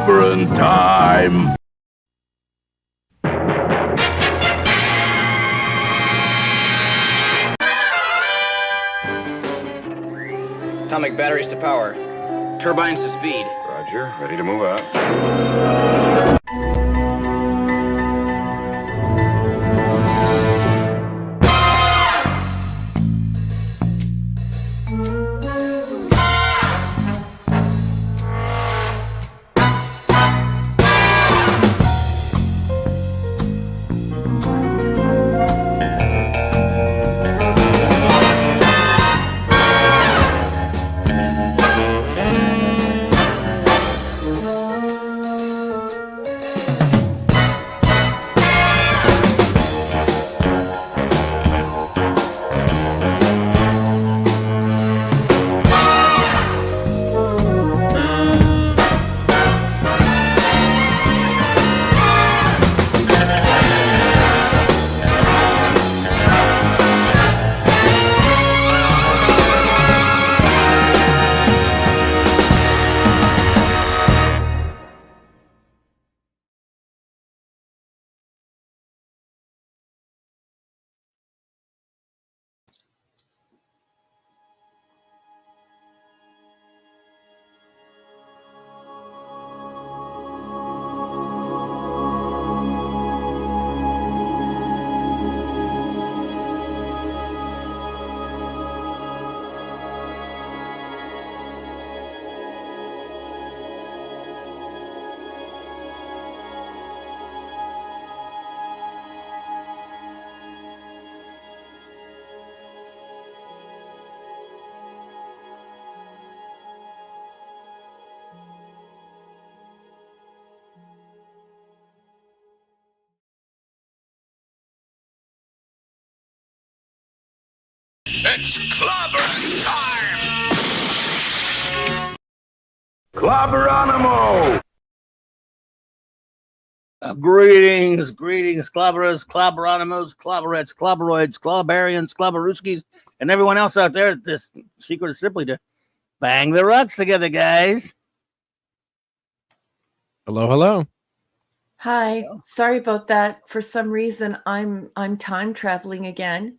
Clobberin time! Atomic batteries to power. Turbines to speed. Roger. Ready to move out. It's clobberin' time! Clobberonimo! Greetings, clobberers, clobberonimos, clobberettes, clobberoids, clobberians, clobberooskies, and everyone else out there. This secret is simply to bang the rucks together, guys. Hello, hello. Hi. Sorry about that. For some reason, I'm time traveling again.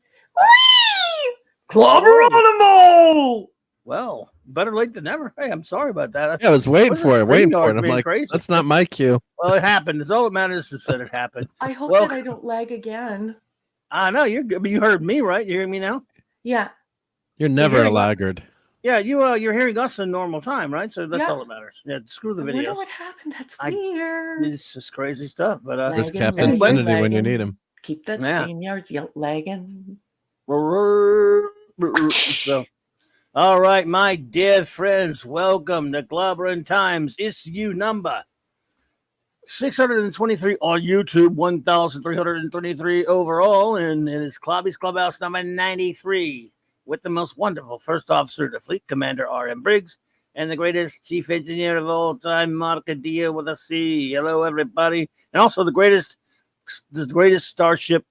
Clobberonimo! Well, better late than never. Hey, I'm sorry about that. Yeah, I was waiting for it. I'm being like, crazy. that's not my cue. Well, it happened. It's all that matters is that it happened. I hope that I don't lag again. I know you're good, but you heard me, right? You hear me now? Yeah. You're never a laggard. Yeah, you're hearing us in normal time, right? So that's all that matters. Yeah, screw the I videos. wonder what happened. That's weird. It's just crazy stuff. But there's Cap Infinity when you need him. Keep that StreamYard lagging. So, all right, my dear friends, welcome to Clobberin Times issue number 623 on YouTube, 1,333 overall, and it is Clobby's Clubhouse number 93 with the most wonderful first officer of the fleet, Commander R.M. Briggs, and the greatest chief engineer of all time, Marc with a C. Hello, everybody, and also the greatest starship,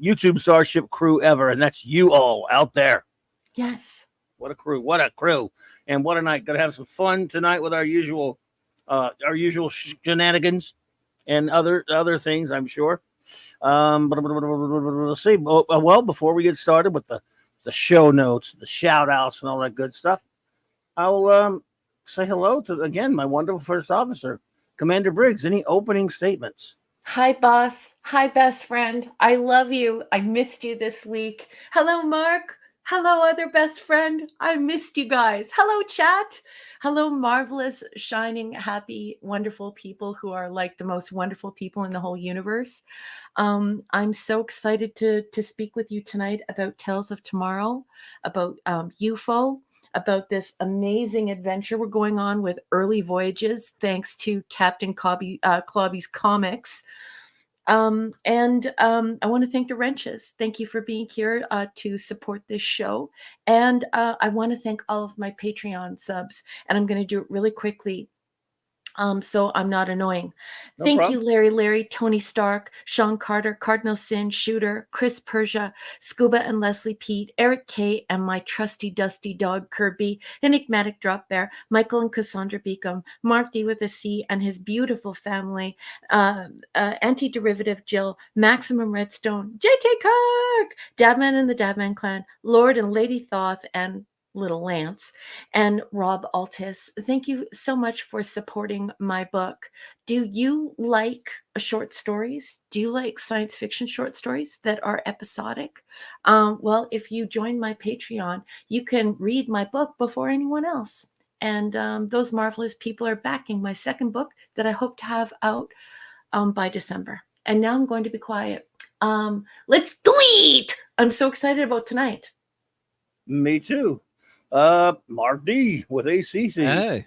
YouTube starship crew ever, and that's you all out there. Yes. What a crew! What a crew! And what a night! Gonna have some fun tonight with our usual shenanigans and other things, I'm sure. But let's see. Well, before we get started with the show notes, the shout outs, and all that good stuff, I'll say hello to again my wonderful first officer, Commander Briggs. Any opening statements? Hi, boss. Hi, best friend. I love you. I missed you this week. Hello, Mark. Hello, other best friend. I missed you guys. Hello, chat. Hello, marvelous, shining, happy, wonderful people who are like the most wonderful people in the whole universe. I'm so excited to speak with you tonight about Tales of Tomorrow, about UFO, about this amazing adventure we're going on with Early Voyages, thanks to Captain Clobby's comics. I want to thank the Wrenches. Thank you for being here to support this show. And I want to thank all of my Patreon subs. And I'm going to do it really quickly. So I'm not annoying. No Thank problem. you, Larry, Tony Stark, Sean Carter, Cardinal Sin, Shooter, Chris Persia, Scuba and Leslie Pete, Eric K, and my trusty dusty dog Kirby, Enigmatic Drop Bear, Michael and Cassandra Beacom, Mark D with a C and his beautiful family, Anti-Derivative Jill, Maximum Redstone, JT Kirk, Dabman and the Dabman Clan, Lord and Lady Thoth, and Little Lance, and Rob Altis. Thank you so much for supporting my book. Do you like short stories? Do you like science fiction short stories that are episodic? Well, if you join my Patreon, you can read my book before anyone else. And those marvelous people are backing my second book that I hope to have out by December. And now I'm going to be quiet. Let's do it! I'm so excited about tonight. Me too. Mark D with ACC. Hey,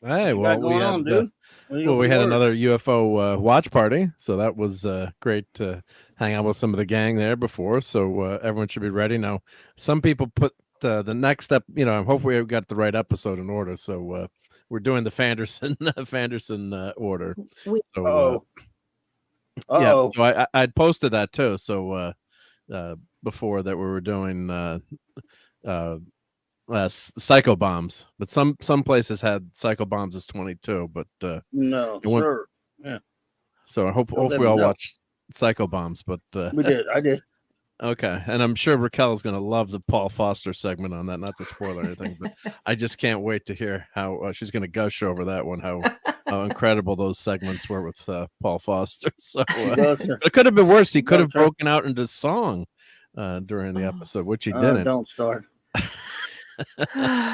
Well, we had dude. We had another UFO watch party, so that was great to hang out with some of the gang there before. So everyone should be ready now. Some people put the next step. I hope we got the right episode in order. So we're doing the Fanderson order. So yeah, so I'd posted that too. So before that, we were doing psycho bombs, but some places had psycho bombs as 22, but no, sure, yeah. So I hope we all watched psycho bombs, but we did. I did. Okay, and I'm sure Raquel is going to love the Paul Foster segment on that. Not to spoil anything, but I just can't wait to hear how she's going to gush over that one. How incredible those segments were with Paul Foster. So it could have been worse. He could have broken out into song during the episode, which he didn't. Don't start.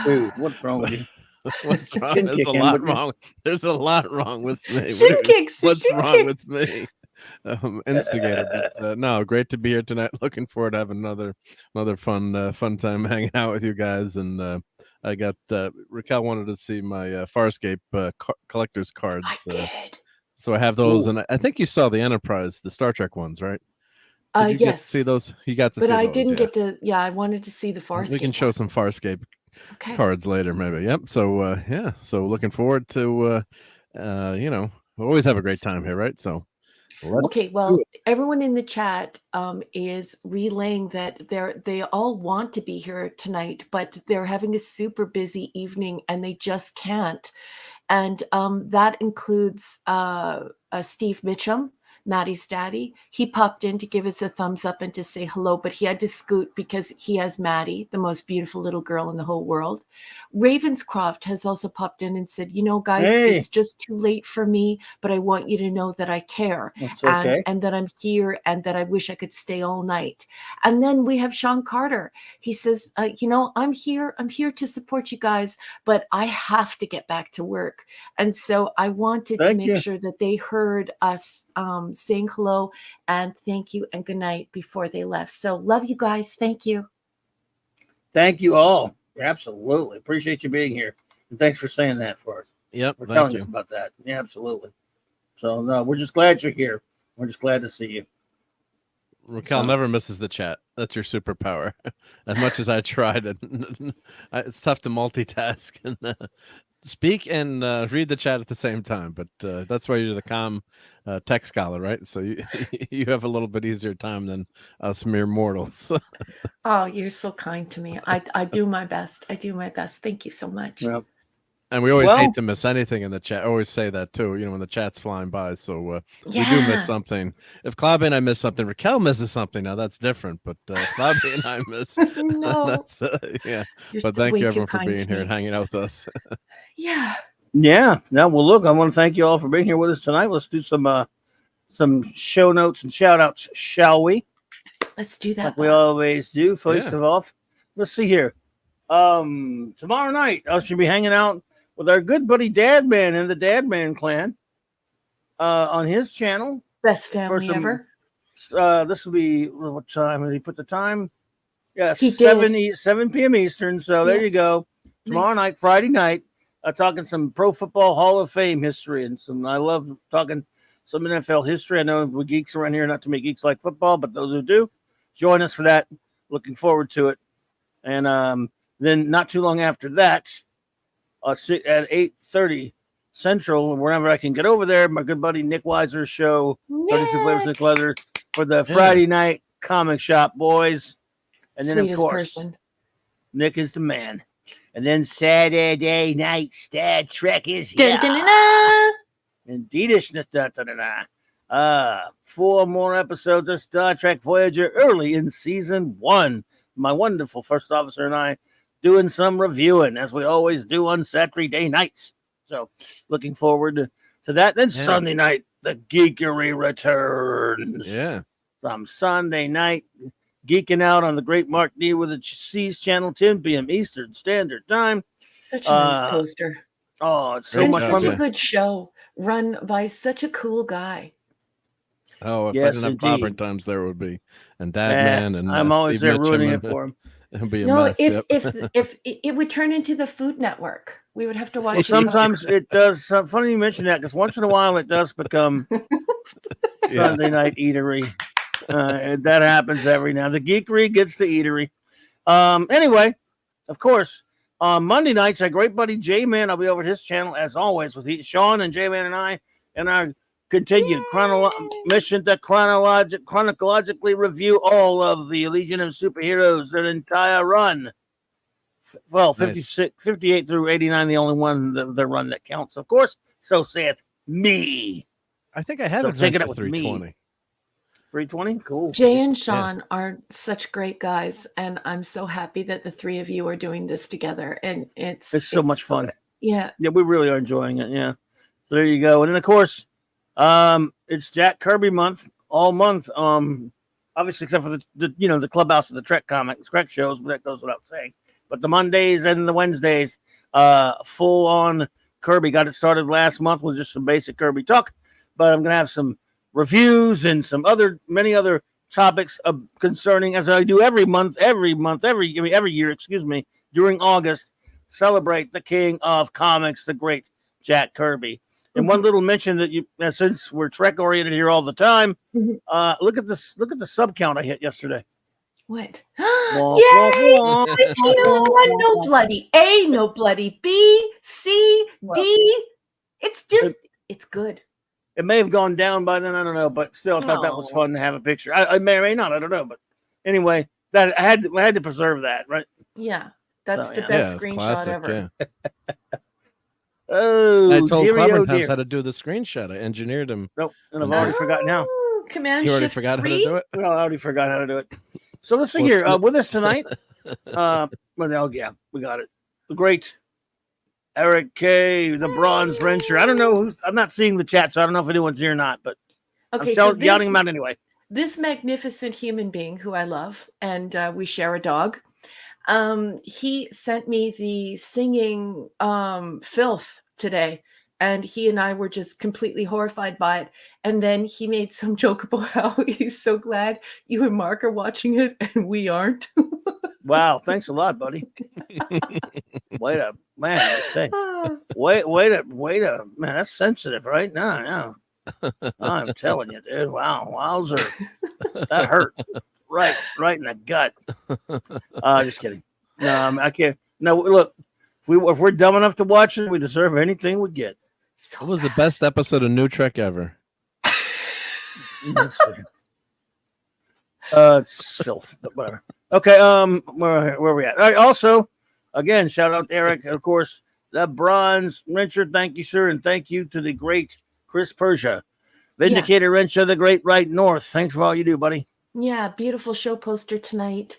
Dude, what's wrong with you? What's wrong? There's a lot wrong. There's a lot wrong with me. What's wrong with me? Instigated. No, great to be here tonight. Looking forward to having another fun time hanging out with you guys. And I got Raquel wanted to see my Farscape collector's cards. I did. So I have those, and I think you saw the Enterprise, the Star Trek ones, right? Did you get to see those? You got to see those. But I didn't get to. Yeah, I wanted to see the Farscape. We can show some Farscape cards later, maybe. Yep. So yeah. So looking forward to always have a great time here, right? So. Okay, well, everyone in the chat is relaying that they all want to be here tonight, but they're having a super busy evening and they just can't. And that includes Steve Mitchum, Maddie's daddy. He popped in to give us a thumbs up and to say hello, but he had to scoot because he has Maddie, the most beautiful little girl in the whole world. Ravenscroft has also popped in and said, guys, it's just too late for me, but I want you to know that I care and that I'm here and that I wish I could stay all night. And then we have Sean Carter. He says, I'm here to support you guys, but I have to get back to work. And so I wanted to make sure that they heard us saying hello and thank you and good night before they left. So love you guys. Thank you. Thank you all. Absolutely. Appreciate you being here. And thanks for saying that for us. Yep. For telling us about that. Yeah, absolutely. So no, we're just glad you're here. We're just glad to see you. Raquel never misses the chat. That's your superpower. As much as I tried, it's tough to multitask and speak and read the chat at the same time. But that's why you're the calm tech scholar, right? So you have a little bit easier time than us mere mortals. Oh, you're so kind to me. I do my best. I do my best. Thank you so much. Yep. And we always hate to miss anything in the chat. I always say that too, when the chat's flying by. So we do miss something. If Klobby and I miss something, Raquel misses something. Now that's different. But Klobby and I miss. No. That's, yeah. But thank you everyone for being here and hanging out with us. Yeah. Yeah. Now, well, look, I want to thank you all for being here with us tonight. Let's do some show notes and shout outs, shall we? Let's do that. Like we always do. First of all, let's see here. Tomorrow night, I should be hanging out with our good buddy Dadman and the Dadman clan on his channel. Best family ever. This will be, what time did he put the time? Yeah, He 7 p.m. Eastern. So there you go. Tomorrow night, Friday night, talking some Pro Football Hall of Fame history and I love talking some NFL history. I know we geeks around here, not too many geeks like football, but those who do, join us for that. Looking forward to it. And then not too long after that, at 8:30 Central, wherever I can get over there. My good buddy Nick Weiser's show, 32 Flavors Nick Leather, for the Friday night comic shop, boys. And then, Sweetest of course, person. Nick is the man. And then Saturday night, Star Trek is here. Indeedishness. 4 more episodes of Star Trek Voyager early in season 1. My wonderful first officer and I doing some reviewing, as we always do on Saturday nights. So looking forward to that. Then Sunday night, the geekery returns. Yeah. Some Sunday night geeking out on the great Mark D with the C's channel, 10 p.m. Eastern Standard Time. Such a nice poster. Oh, it's so and much such fun. a good show run by such a cool guy. Oh, if Yes, I didn't have indeed. Clobbering Times, there would be. And Dadman and I'm always Steve there Mitchum ruining and- it for him. It'd be a No, mess. if it would turn into the Food Network, we would have to watch. Well, sometimes it does. Funny you mention that, because once in a while it does become Sunday night eatery. That happens every now. The geekery gets the eatery. Anyway, of course, on Monday nights, our great buddy J-Man, I'll be over at his channel as always with Sean and J-Man and I, and our continued mission to chronologically review all of the Legion of Superheroes, their entire run. Well, 56, 58 through 89, the only one, the run that counts, of course. So saith me. I think I have So it take it up for with 320. me. 320? Cool. Jay and Sean are such great guys, and I'm so happy that the three of you are doing this together. And it's so much fun. Yeah. Yeah, we really are enjoying it. Yeah. So there you go. And then, of course, it's Jack Kirby month, all month. Obviously, except for the Clubhouse of the Trek comics, Trek shows, but that goes without saying. But the Mondays and the Wednesdays, full on Kirby. Got it started last month with just some basic Kirby talk, but I'm gonna have some reviews and some many other topics concerning, as I do every year, during August, celebrate the king of comics, the great Jack Kirby. And one little mention that since we're Trek oriented here all the time, look at the sub count I hit yesterday. What? Wah, Yay! wah, wah. No bloody A, no bloody B, C, D. It's just, it's good. It may have gone down by then, I don't know, but still, I thought that was fun to have a picture. I may or may not, I don't know, but anyway, that I had to preserve that, right? Yeah, that's So, the yeah. best it's screenshot classic, ever. Yeah. Oh, I told dearie, Clobbering oh, Times dear. how to do the screenshot. I engineered him. Nope, and I've already forgotten how. Oh, Command You already Shift forgot 3? how to do it? Well, I already forgot how to do it. So let's see Well, here. With us tonight, we got it. The great Eric K, the Bronze Wrencher. I don't know I'm not seeing the chat, so I don't know if anyone's here or not, but Okay, I'm so yelling him out anyway. this magnificent human being who I love, and we share a dog, he sent me the singing filth today, and he and I were just completely horrified by it. And then he made some joke about how he's so glad you and Mark are watching it and we aren't. Wow, thanks a lot, buddy. Wait a man, Ah, wait a man, that's sensitive, right? No. I'm telling you, dude. Wow, wowzer. That hurt. Right in the gut. Just kidding. No, I can't. No, look, if we're dumb enough to watch it, we deserve anything we get. What was the best episode of New Trek ever? It's filth, but whatever. Okay, where are we at? All right, also, again, shout out to Eric, of course, the Bronze Wrencher. Thank you, sir, and thank you to the great Chris Persia, Vindicator Wrencher, the great Right North. Thanks for all you do, buddy. yeah, beautiful show poster tonight.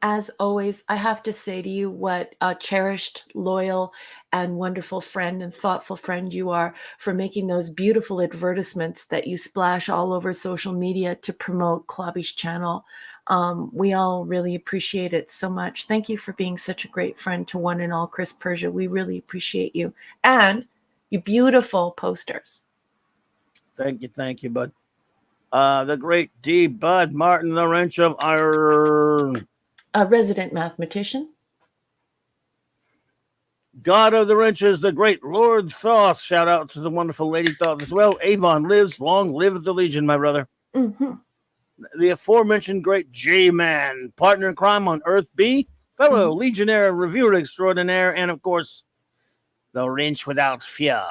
As always, I have to say to you what a cherished, loyal, and wonderful friend and thoughtful friend you are for making those beautiful advertisements that you splash all over social media to promote CLOBBY'S channel. We all really appreciate it so much. Thank you for being such a great friend to one and all, Chris Persia. We really appreciate you. And your beautiful posters. Thank you, bud. The great D. Bud Martin, the Wrench of Iron. A resident mathematician. God of the Wrenches, the great Lord Thoth. Shout out to the wonderful Lady Thoth as well. Avon lives, long live the Legion, my brother. Mm-hmm. The aforementioned great J-Man, partner in crime on Earth B, fellow Legionnaire, reviewer extraordinaire, and of course, The wrench without fear.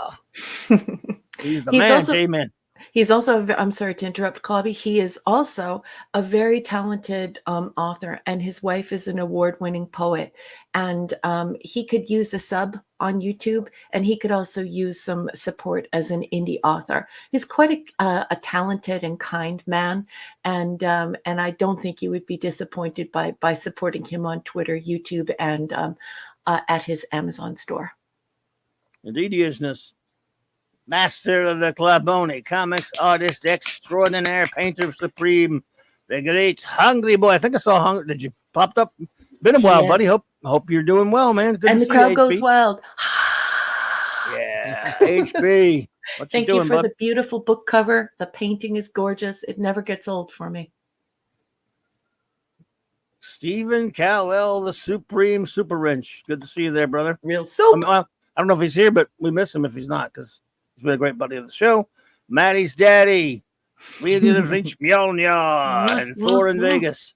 He's the He's man, also- J-Man. He's also, I'm sorry to interrupt, Clobby. He is also a very talented author, and his wife is an award-winning poet. And he could use a sub on YouTube, and he could also use some support as an indie author. He's quite a talented and kind man, and I don't think you would be disappointed by supporting him on Twitter, YouTube, and at his Amazon store. Indeed, he isness. Master of the Claboni, comics artist extraordinaire, painter supreme, the great Hungry Boy. I think I saw Hungry. Did you popped up? Been a while, Yeah. buddy. Hope you're doing well, man. Good And to the see you, crowd goes HB. wild. Yeah, HB. What Thank you doing, you for bud? the beautiful book cover. The painting is gorgeous. It never gets old for me. Stephen Cal-El, the Supreme Super Wrench. Good to see you there, brother. Real soap. I don't know if he's here, but we miss him if he's not, because he's been a great buddy of the show. Maddie's daddy. We did a Vince Mjolnir and Thor in Vegas.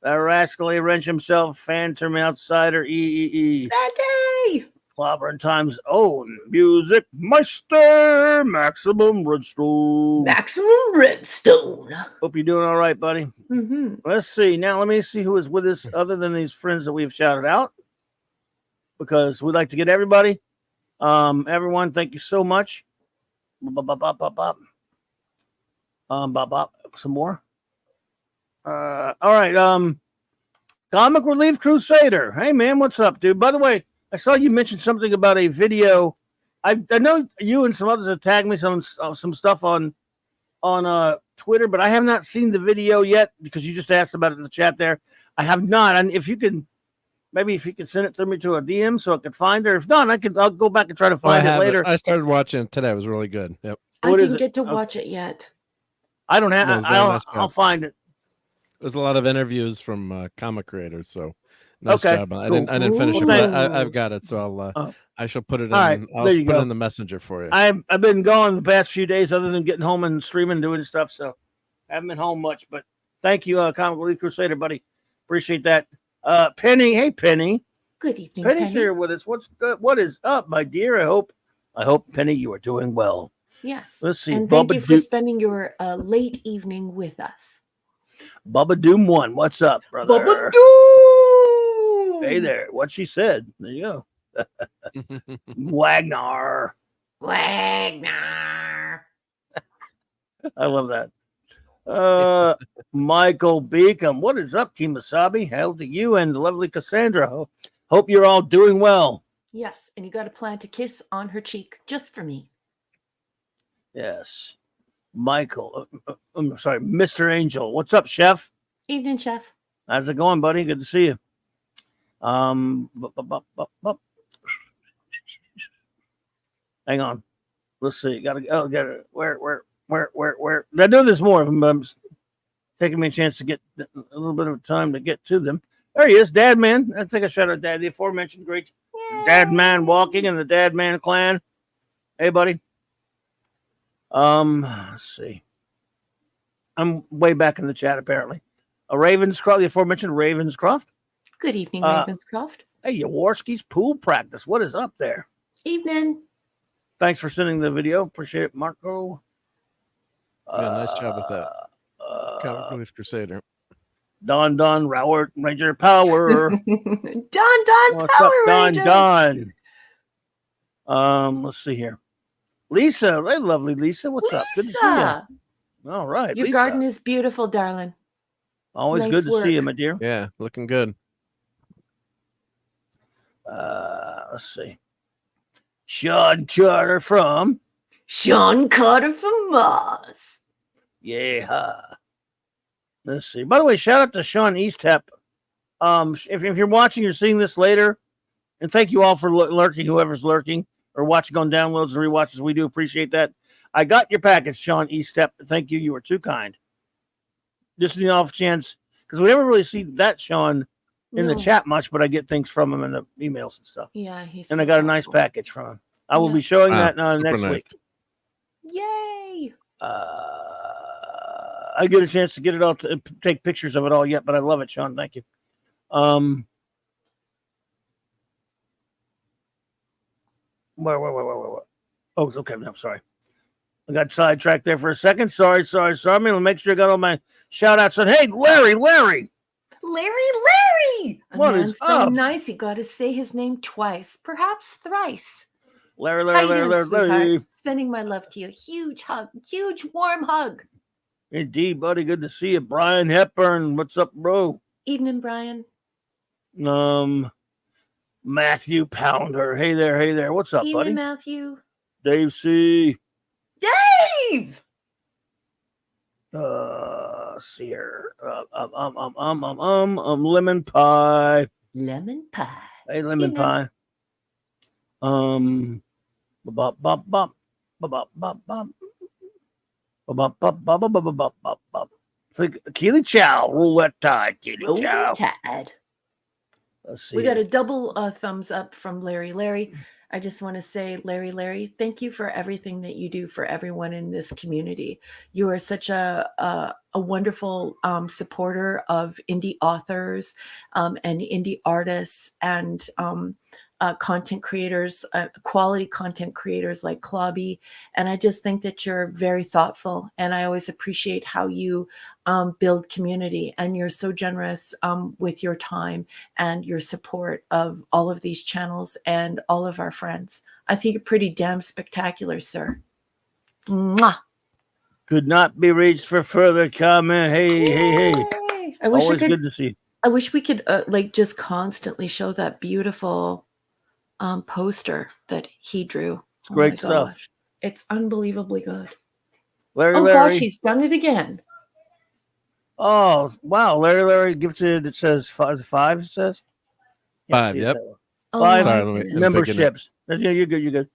The rascally wrench himself, Phantom Outsider, EEE. Daddy! Clobbering Time's own music meister, Maximum Redstone. Maximum Redstone. Hope you're doing all right, buddy. Mm-hmm. Let's see. Now, let me see who is with us other than these friends that we've shouted out, because we'd like to get everybody. Everyone, thank you so much. Some more. All right. Comic Relief Crusader. Hey, man, what's up, dude? By the way, I saw you mention something about a video. I know you and some others have tagged me some stuff on Twitter, but I have not seen the video yet because you just asked about it in the chat there. I have not. And if you can, maybe if you could send it to me to a DM so I could find her. If not, I'll go back and try to find it later. I started watching it today. It was really good. Yep. I didn't get to watch it yet. I don't have. No, it was very nice I'll job. find it. There's a lot of interviews from comic creators, so nice Okay, job. I cool. didn't finish it, Well, but I've got it, so I shall put it in. All right, I'll there you put go. it in the messenger for you. I've been gone the past few days, other than getting home and streaming, doing stuff. So I haven't been home much. But thank you, Comic Relief Crusader, buddy. Appreciate that. Penny, hey Penny. Good evening, Penny's Penny. here with us. What is up, my dear? I hope Penny, you are doing well. Yes. Let's see. And thank Bubba you for Doom, spending your late evening with us. Bubba Doom 1. What's up, brother? Bubba Doom! Hey there. What she said. There you go. Wagner. Wagner. I love that. Michael Beacom. What is up, Kimasabi? Hail to you and the lovely Cassandra. Hope you're all doing well. Yes, and you got to plant a kiss on her cheek just for me. Yes. Michael. I'm sorry, Mr. Angel. What's up, Chef? Evening, Chef. How's it going, buddy? Good to see you. Hang on. Let's see. Get it. Where? Did I do this more? But I'm taking me a chance to get a little bit of time to get to them. There he is, Dad Man. I think I shouted out Dad, the aforementioned great Dad Man walking in the Dad Man clan. Hey, buddy. Let's see. I'm way back in the chat, apparently. Ravenscroft, the aforementioned Ravenscroft. Good evening, Ravenscroft. Hey, Jaworski's pool practice. What is up there? Evening. Thanks for sending the video. Appreciate it, Marco. Yeah, nice job with that. Comic Relief Crusader. Don, Roward, Ranger Power. Don, What's Power up, Rangers. Don? Let's see here. Lisa, hey, lovely Lisa. What's up? Good to see you. All right. Your Lisa. garden is beautiful, darling. Always nice good to work. see you, my dear. Yeah, looking good. Let's see. Sean Carter from Mars. Yeah. Let's see. By the way, shout out to Sean Easthep. If you're watching, you're seeing this later, and thank you all for lurking, whoever's lurking or watching on downloads and rewatches. We do appreciate that. I got your package, Sean Easthep. Thank you. You were too kind. Just the off chance, because we never really see that Sean in the chat much, but I get things from him in the emails and stuff. Yeah, he's And so I got a nice helpful. package from him. I will be showing that next nice. week. Yay! I get a chance to get it all, to take pictures of it all yet, but I love it, Sean. Thank you. Where? Oh, it's okay. I'm sorry. I got sidetracked there for a second. Sorry. I'm going to make sure I got all my shout outs. And hey, Larry. Larry! A What man's is so up? nice, you got to say his name twice, perhaps thrice. Larry. How you doing, sweetheart? Sending my love to you. Huge hug. Huge warm hug. Indeed, buddy. Good to see you. Brian Hepburn. What's up, bro? Evening, Brian. Matthew Pounder. Hey there. What's up, Evening, buddy? Matthew. Dave C. Dave! See here. Lemon pie. Lemon pie. Hey, lemon pie. Bop. It's like Keely Chow, roulette tide. Keely Chow. Tide. Let's see. We got a double thumbs up from Larry. I just want to say, Larry, thank you for everything that you do for everyone in this community. You are such a wonderful supporter of indie authors and indie artists and content creators, quality content creators like Clobby. And I just think that you're very thoughtful. And I always appreciate how you build community. And you're so generous with your time and your support of all of these channels and all of our friends. I think you're pretty damn spectacular, sir. Mwah. Could not be reached for further comment. Hey. I wish Always good to see you. I wish we could like just constantly show that beautiful poster that he drew. It's great stuff. Gosh. It's unbelievably good. Larry. Gosh, he's done it again. Oh, wow. Larry gives it, it says five, it says? Five, yep. Oh, Five Sorry, memberships. Yeah, you're good.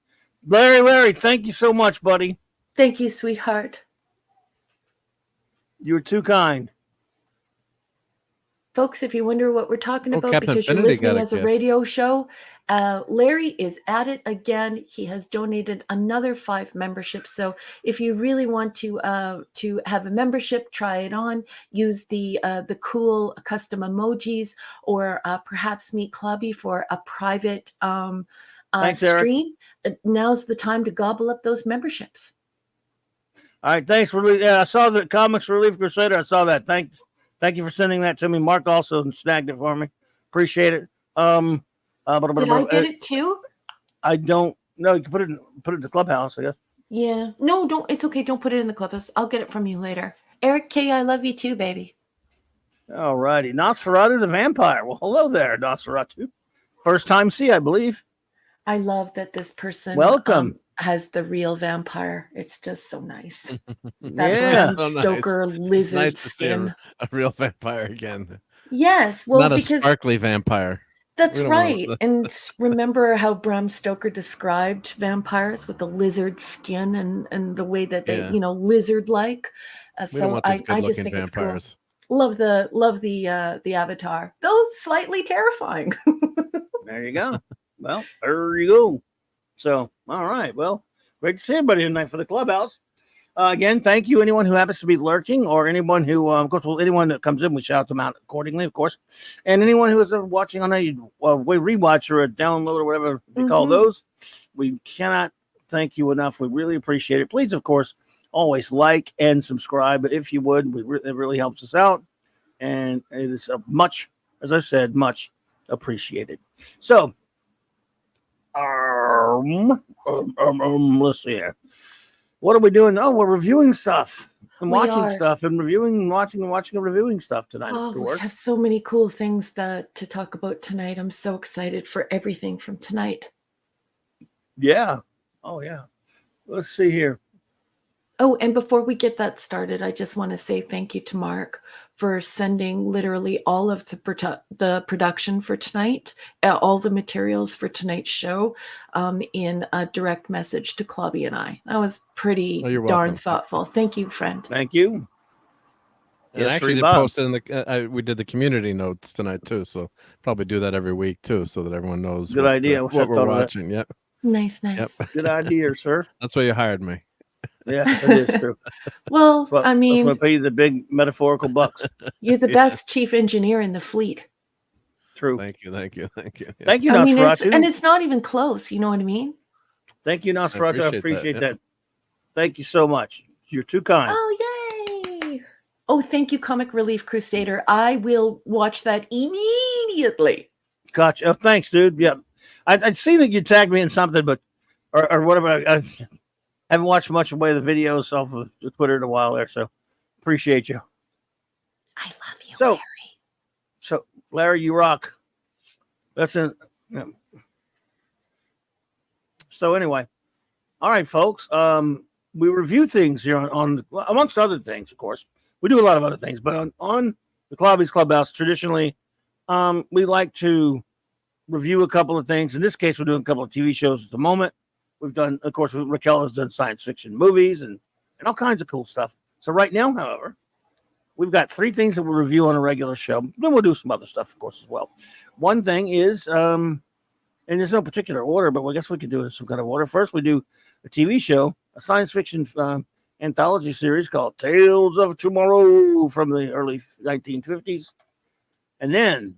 Larry, thank you so much, buddy. Thank you, sweetheart. You were too kind. Folks, if you wonder what we're talking about Captain because you're Infinity listening got a as a gift. radio show, Larry is at it again. He has donated another 5 memberships. So if you really want to have a membership, try it on. Use the cool custom emojis, or perhaps meet Clobby for a private Thanks, stream. Now's the time to gobble up those memberships. All right, thanks. I saw the Comics Relief Crusader. I saw that. Thank you for sending that to me. Mark also snagged it for me. Appreciate it. Did I get it too? I don't know. You can put it in the clubhouse, I guess. Yeah. No, don't. It's okay. Don't put it in the clubhouse. I'll get it from you later. Eric K, I love you too, baby. All righty. Nosferatu the Vampire. Well, hello there, Nosferatu. First time see, I believe. I love that this person Welcome. has the real vampire. It's just so nice. That Yeah. Bram Stoker lizard nice to see skin. a real vampire again. Yes, well, Not a because sparkly vampire. that's we don't right. want And remember how Bram Stoker described vampires with the lizard skin and the way that they, Yeah. lizard-like. We So don't want these I just good-looking think vampires. it's cool. Love the avatar, though slightly terrifying. There you go. Well, there you go. So, all right. Well, great to see everybody tonight for the clubhouse. Again, thank you, anyone who happens to be lurking, or anyone who, of course, anyone that comes in, we shout them out accordingly, of course. And anyone who is watching on a rewatch or a download or whatever they call those, we cannot thank you enough. We really appreciate it. Please, of course, always like and subscribe if you would. It really helps us out. And it is much, as I said, much appreciated. So, let's see here. What are we doing? Oh, we're reviewing stuff and watching stuff and watching and reviewing stuff tonight. Oh, we have so many cool things to talk about tonight. I'm so excited for everything from tonight. Yeah. Oh, yeah. Let's see here. Oh, and before we get that started, I just want to say thank you to Mark for sending literally all of the production for tonight, all the materials for tonight's show in a direct message to Clobby and I. That was pretty darn welcome. thoughtful. Thank you, friend. Thank you. And I actually did post it in the. We did the community notes tonight too, so probably do that every week too, so that everyone knows. Good idea. What we're watching. Yep. Nice. Yep. Good idea, sir. That's why you hired me. Yeah, it is true. Well, I mean, that's pay you the big metaphorical bucks. You're the best chief engineer in the fleet. True. Thank you. Yeah. Thank you, I mean, Nosferatu. and it's not even close. You know what I mean? Thank you, Nosferatu. I appreciate yeah. that. Thank you so much. You're too kind. Oh, yay. Oh, thank you, Comic Relief Crusader. I will watch that immediately. Gotcha. Oh, thanks, dude. Yeah. I'd seen that you tagged me in something, but or whatever. I haven't watched much of the videos off of Twitter in a while there, so appreciate you. I love you, So- Larry. So, Larry, you rock. That's it. Yeah. So anyway, all right, folks. We review things here on amongst other things, of course. We do a lot of other things, but on the Clobby's Clubhouse, traditionally, we like to review a couple of things. In this case, we're doing a couple of TV shows at the moment. We've done, of course, Raquel has done science fiction movies and all kinds of cool stuff. So right now, however, we've got 3 things that we'll review on a regular show. Then we'll do some other stuff, of course, as well. One thing is, and there's no particular order, but I guess we could do it in some kind of order. First, we do a TV show, a science fiction anthology series called Tales of Tomorrow from the early 1950s. And then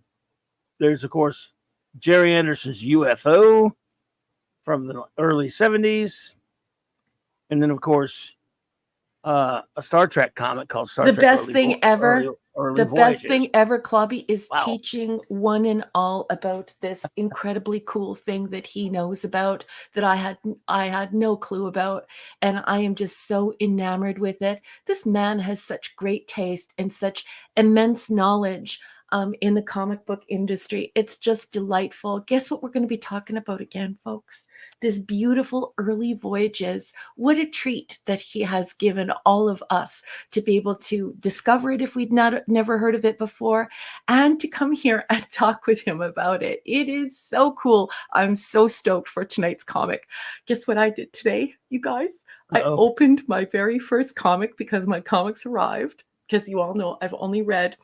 there's, of course, Jerry Anderson's UFO from the early 70s. And then, of course, a Star Trek comic called Star Trek. The best thing ever. Early The best Voyages. thing ever, Clubby, is Wow. teaching one and all about this incredibly cool thing that he knows about that I had no clue about, and I am just so enamored with it. This man has such great taste and such immense knowledge in the comic book industry. It's just delightful. Guess what we're going to be talking about again, folks? This beautiful early voyages. What a treat that he has given all of us to be able to discover it if we'd never heard of it before, and to come here and talk with him about it. It is so cool. I'm so stoked for tonight's comic. Guess what I did today, you guys? I opened my very first comic because my comics arrived. Because you all know I've only read,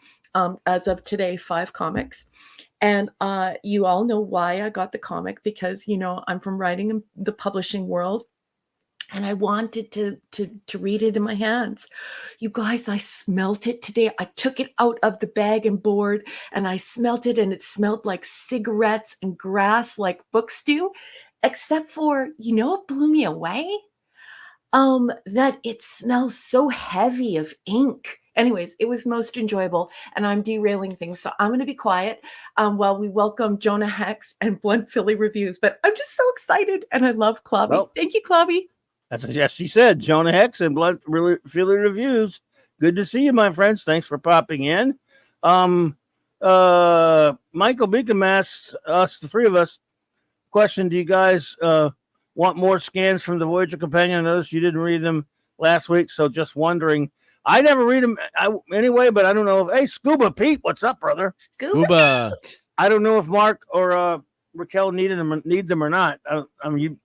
as of today, 5 comics. And you all know why I got the comic, because, I'm from writing in the publishing world. And I wanted to read it in my hands. You guys, I smelt it today. I took it out of the bag and board, and I smelt it, and it smelled like cigarettes and grass, like books do. Except for, what blew me away? That it smells so heavy of ink. Anyways, it was most enjoyable, and I'm derailing things, so I'm going to be quiet while we welcome Jonah Hex and Blunt Philly Reviews. But I'm just so excited, and I love Clubby. Well, thank you, Clubby. That's yes, she said. Jonah Hex and Blunt Philly Reviews. Good to see you, my friends. Thanks for popping in. Michael Beacom asked us, the 3 of us, question: do you guys want more scans from the Voyager Companion? I noticed you didn't read them last week, so just wondering. I never read them anyway, but I don't know if. Hey, Scuba Pete, what's up, brother? Scuba. I don't know if Mark or Raquel need them or not. I mean,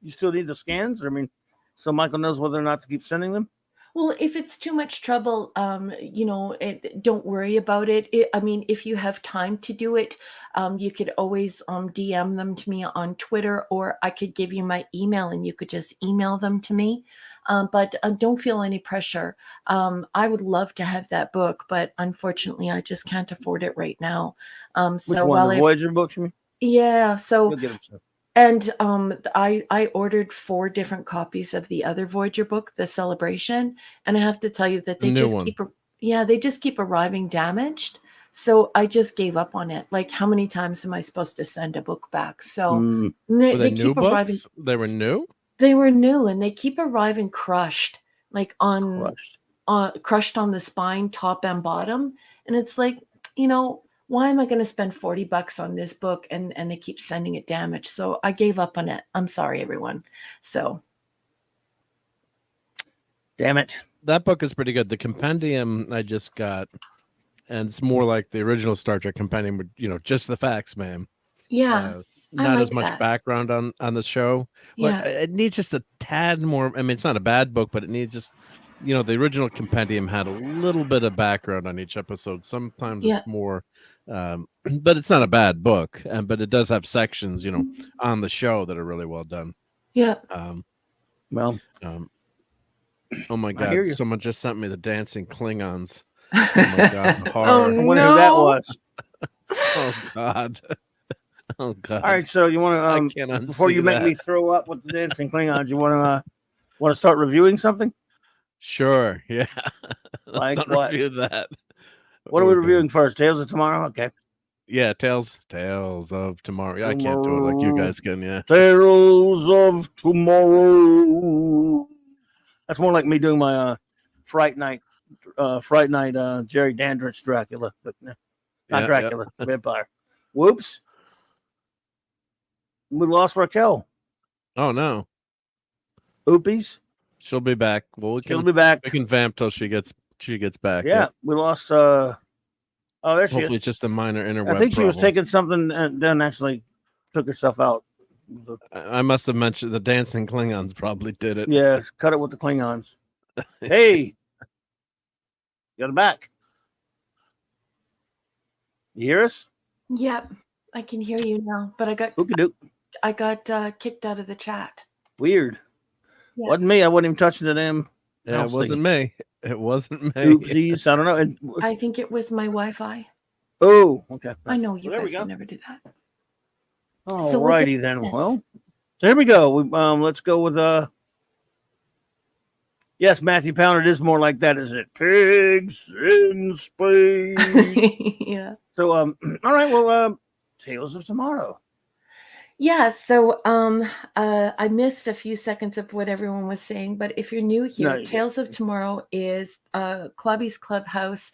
you still need the scans. I mean, so Michael knows whether or not to keep sending them. Well, if it's too much trouble, don't worry about it. I mean, if you have time to do it, you could always DM them to me on Twitter, or I could give you my email and you could just email them to me. But don't feel any pressure. I would love to have that book, but unfortunately, I just can't afford it right now. Which one, the Voyager books, you mean? Yeah, so... You'll get them soon. And I ordered 4 different copies of the other Voyager book, The Celebration, and I have to tell you that they just keep arriving damaged. So I just gave up on it. Like, how many times am I supposed to send a book back? So they keep arriving. They were new. They were new, and they keep arriving crushed, like crushed on the spine, top and bottom. And it's like, why am I going to spend $40 on this book and they keep sending it damaged? So I gave up on it. I'm sorry, everyone. So. Damn it. That book is pretty good. The compendium I just got, and it's more like the original Star Trek compendium with, just the facts, man. Yeah. Not as much background on the show. Yeah. But it needs just a tad more. I mean, it's not a bad book, but it needs just, the original compendium had a little bit of background on each episode. Sometimes it's more, but it's not a bad book. But it does have sections, on the show that are really well done. Yeah. Oh my God! Someone just sent me the dancing Klingons. Oh my God! The horror. Oh, I wonder who that was. Oh God! Oh God! All right, so you I want can't to before you unsee make me that. throw up with the dancing Klingons, you want to start reviewing something? Sure. Yeah. Let's Like not what? review that. What are are we we doing? reviewing first? Tales of Tomorrow. Okay. Yeah, Tales of Tomorrow. Yeah, I can't do it like you Tomorrow. guys can. Yeah. Tales of Tomorrow. That's more like me doing my Fright Night, Jerry Dandridge Dracula, but not Yeah. Dracula, vampire. Whoops, we lost Raquel. Oh no. Oopies. She'll be back. Well, She'll be back. We can vamp till she gets back. Yeah, we lost. Oh, there she Hopefully, is. it's just a minor interweb I think she was problem. taking something and then actually took herself out. I must have mentioned the dancing Klingons probably did it. Yeah, cut it with the Klingons. Hey, got it back. You hear us? Yep, I can hear you now, but I got kicked out of the chat. Weird. Yeah. Wasn't me. I wasn't even touching the damn. Yeah, it wasn't me. It wasn't me. Oopsies. I don't know. And, I think it was my Wi-Fi. oh, okay. I know you Well, guys would never do that. All righty then. Well, so here we go. Let's go with yes, Matthew Pounder. It is more like that, isn't it? Pigs in space. Yeah. So all right. Well, Tales of Tomorrow. Yeah, so I missed a few seconds of what everyone was saying, but if you're new here, No, Tales of Tomorrow is CLOBBY'S Clubhouse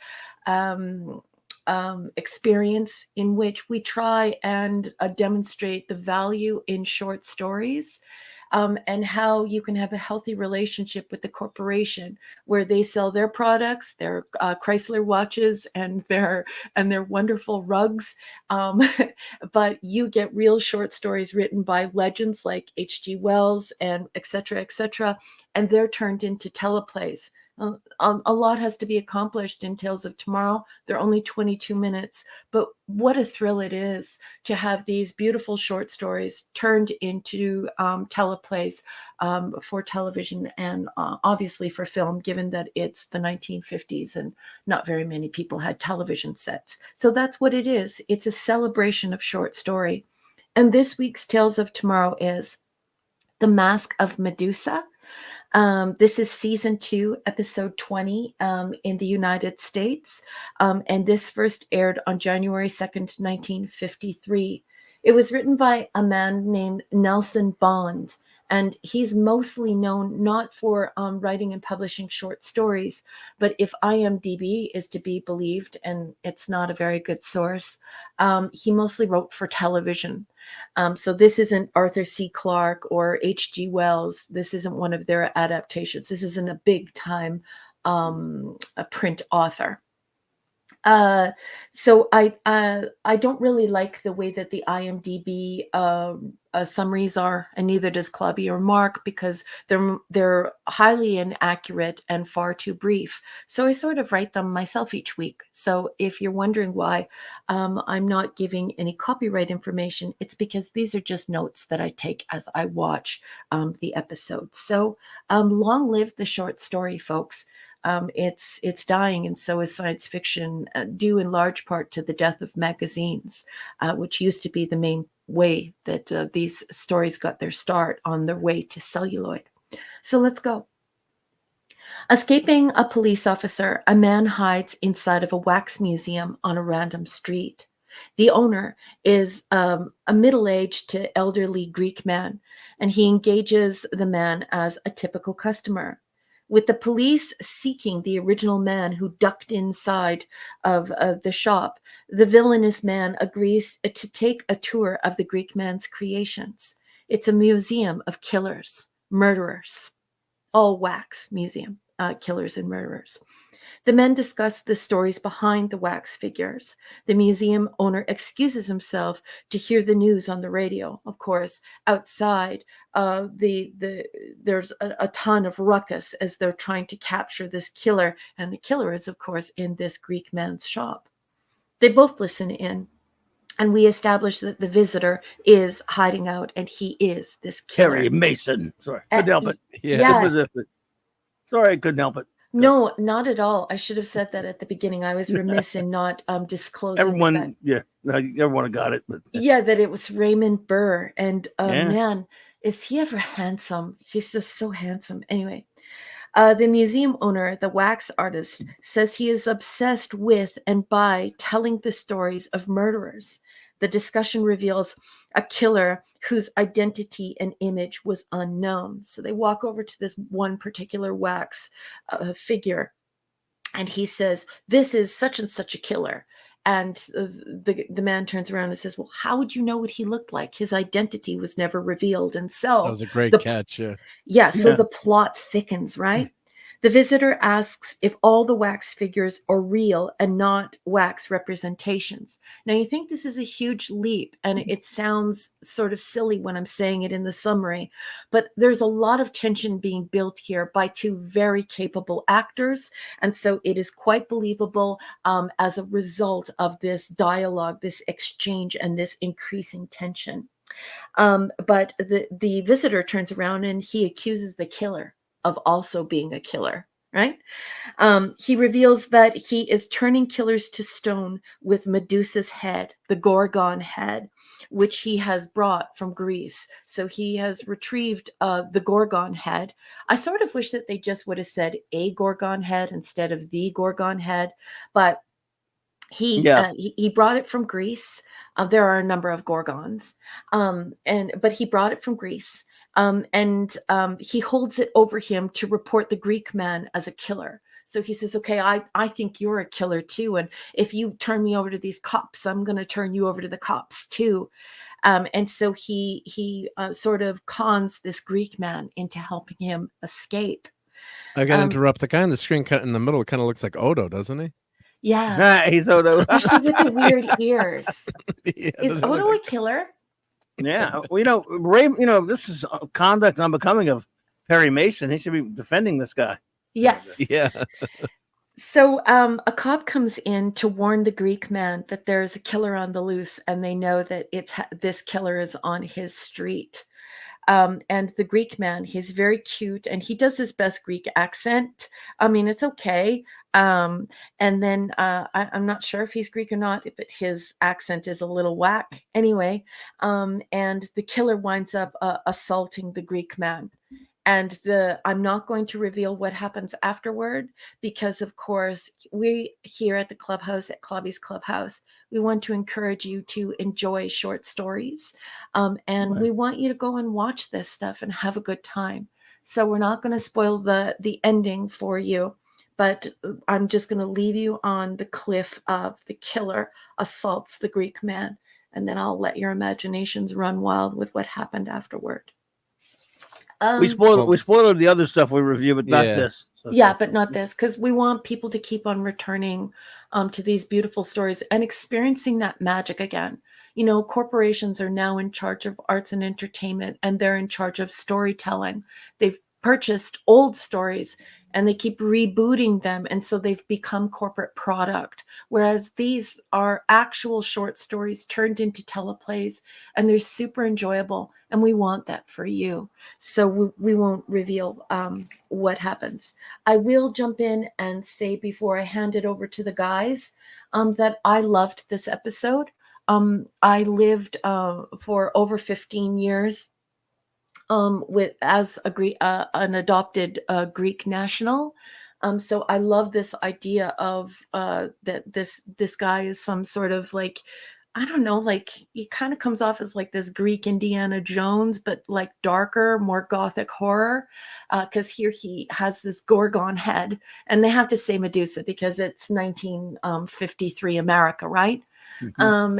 experience in which we try and demonstrate the value in short stories. And how you can have a healthy relationship with the corporation where they sell their products, their Chrysler watches, and their wonderful rugs. But you get real short stories written by legends like H.G. Wells and et cetera, and they're turned into teleplays. A lot has to be accomplished in Tales of Tomorrow. They're only 22 minutes, but what a thrill it is to have these beautiful short stories turned into teleplays for television and obviously for film, given that it's the 1950s and not very many people had television sets. So that's what it is. It's a celebration of short story. And this week's Tales of Tomorrow is The Mask of Medusa. This is season 2, episode 20 in the United States. And this first aired on January 2nd, 1953. It was written by a man named Nelson Bond. And he's mostly known not for writing and publishing short stories, but if IMDb is to be believed, and it's not a very good source, he mostly wrote for television. So this isn't Arthur C. Clarke or H.G. Wells. This isn't one of their adaptations. This isn't a big time a print author. So I don't really like the way that the IMDb summaries are, and neither does Clubby or Mark, because they're highly inaccurate and far too brief. So I sort of write them myself each week. So if you're wondering why I'm not giving any copyright information, it's because these are just notes that I take as I watch the episodes. So long live the short story, folks. It's dying, and so is science fiction, due in large part to the death of magazines, which used to be the main way that these stories got their start on their way to celluloid. So let's go. Escaping a police officer, a man hides inside of a wax museum on a random street. The owner is a middle-aged to elderly Greek man, and he engages the man as a typical customer. With the police seeking the original man who ducked inside of the shop, the villainous man agrees to take a tour of the Greek man's creations. It's a museum of killers, murderers, all wax museum, killers and murderers. The men discuss the stories behind the wax figures. The museum owner excuses himself to hear the news on the radio. Of course, outside, there's a ton of ruckus as they're trying to capture this killer, and the killer is, of course, in this Greek man's shop. They both listen in, and we establish that the visitor is hiding out, and he is this killer. Carrie Mason. Sorry, couldn't help it. Yeah. Sorry, I couldn't help it. No, not at all. I should have said that at the beginning. I was remiss in not disclosing Everyone, yeah, everyone got it. But that it was Raymond Burr. And Yeah. man, is he ever handsome? He's just so handsome. Anyway, the museum owner, the wax artist, says he is obsessed with and by telling the stories of murderers. The discussion reveals a killer whose identity and image was unknown. So they walk over to this one particular wax figure, and he says, "This is such and such a killer." And the man turns around and says, "Well, how would you know what he looked like? His identity was never revealed." And so That was a great the catch. Yeah. yeah, so Yeah. the plot thickens, right? The visitor asks if all the wax figures are real and not wax representations. Now, you think this is a huge leap, and it sounds sort of silly when I'm saying it in the summary, but there's a lot of tension being built here by two very capable actors, and so it is quite believable as a result of this dialogue, this exchange, and this increasing tension. But the visitor turns around and he accuses the killer of also being a killer, right? He reveals that he is turning killers to stone with Medusa's head, the Gorgon head, which he has brought from Greece. So he has retrieved the Gorgon head. I sort of wish that they just would have said a Gorgon head instead of the Gorgon head, but he brought it from Greece. There are a number of Gorgons, but he brought it from Greece, and he holds it over him to report the Greek man as a killer. So he says, "Okay, I think you're a killer too, and if you turn me over to these cops, I'm going to turn you over to the cops too." And so he sort of cons this Greek man into helping him escape. I got to interrupt. The guy on the screen cut in the middle kind of looks like Odo, doesn't he? Yeah, He's Odo. especially with the weird ears. Yeah, Is doesn't Odo look a killer? Yeah, well, Ray, this is conduct unbecoming of Perry Mason. He should be defending this guy. Yes. like- Yeah. So a cop comes in to warn the Greek man that there's a killer on the loose, and they know that this killer is on his street. And the Greek man, he's very cute, and he does his best Greek accent. I mean, it's okay. And then I'm not sure if he's Greek or not, but his accent is a little whack anyway. And the killer winds up assaulting the Greek man. And I'm not going to reveal what happens afterward because, of course, we here at the Clubhouse, at Clobby's Clubhouse, we want to encourage you to enjoy short stories. And we want you to go and watch this stuff and have a good time. So we're not going to spoil the ending for you, but I'm just going to leave you on the cliff of the killer assaults the Greek man. And then I'll let your imaginations run wild with what happened afterward. We spoiled the other stuff we review, but not this. So. Yeah, but not this, because we want people to keep on returning to these beautiful stories and experiencing that magic again. Corporations are now in charge of arts and entertainment, and they're in charge of storytelling. They've purchased old stories and they keep rebooting them, and so they've become corporate product, whereas these are actual short stories turned into teleplays, and they're super enjoyable, and we want that for you. So we won't reveal what happens. I will jump in and say before I hand it over to the guys that I loved this episode. I lived for over 15 years as an adopted Greek national. So I love this idea of that this guy is some sort of like, I don't know, like he kind of comes off as like this Greek Indiana Jones, but like darker, more gothic horror. Because here he has this Gorgon head, and they have to say Medusa because it's 1953 America, right? Mm-hmm.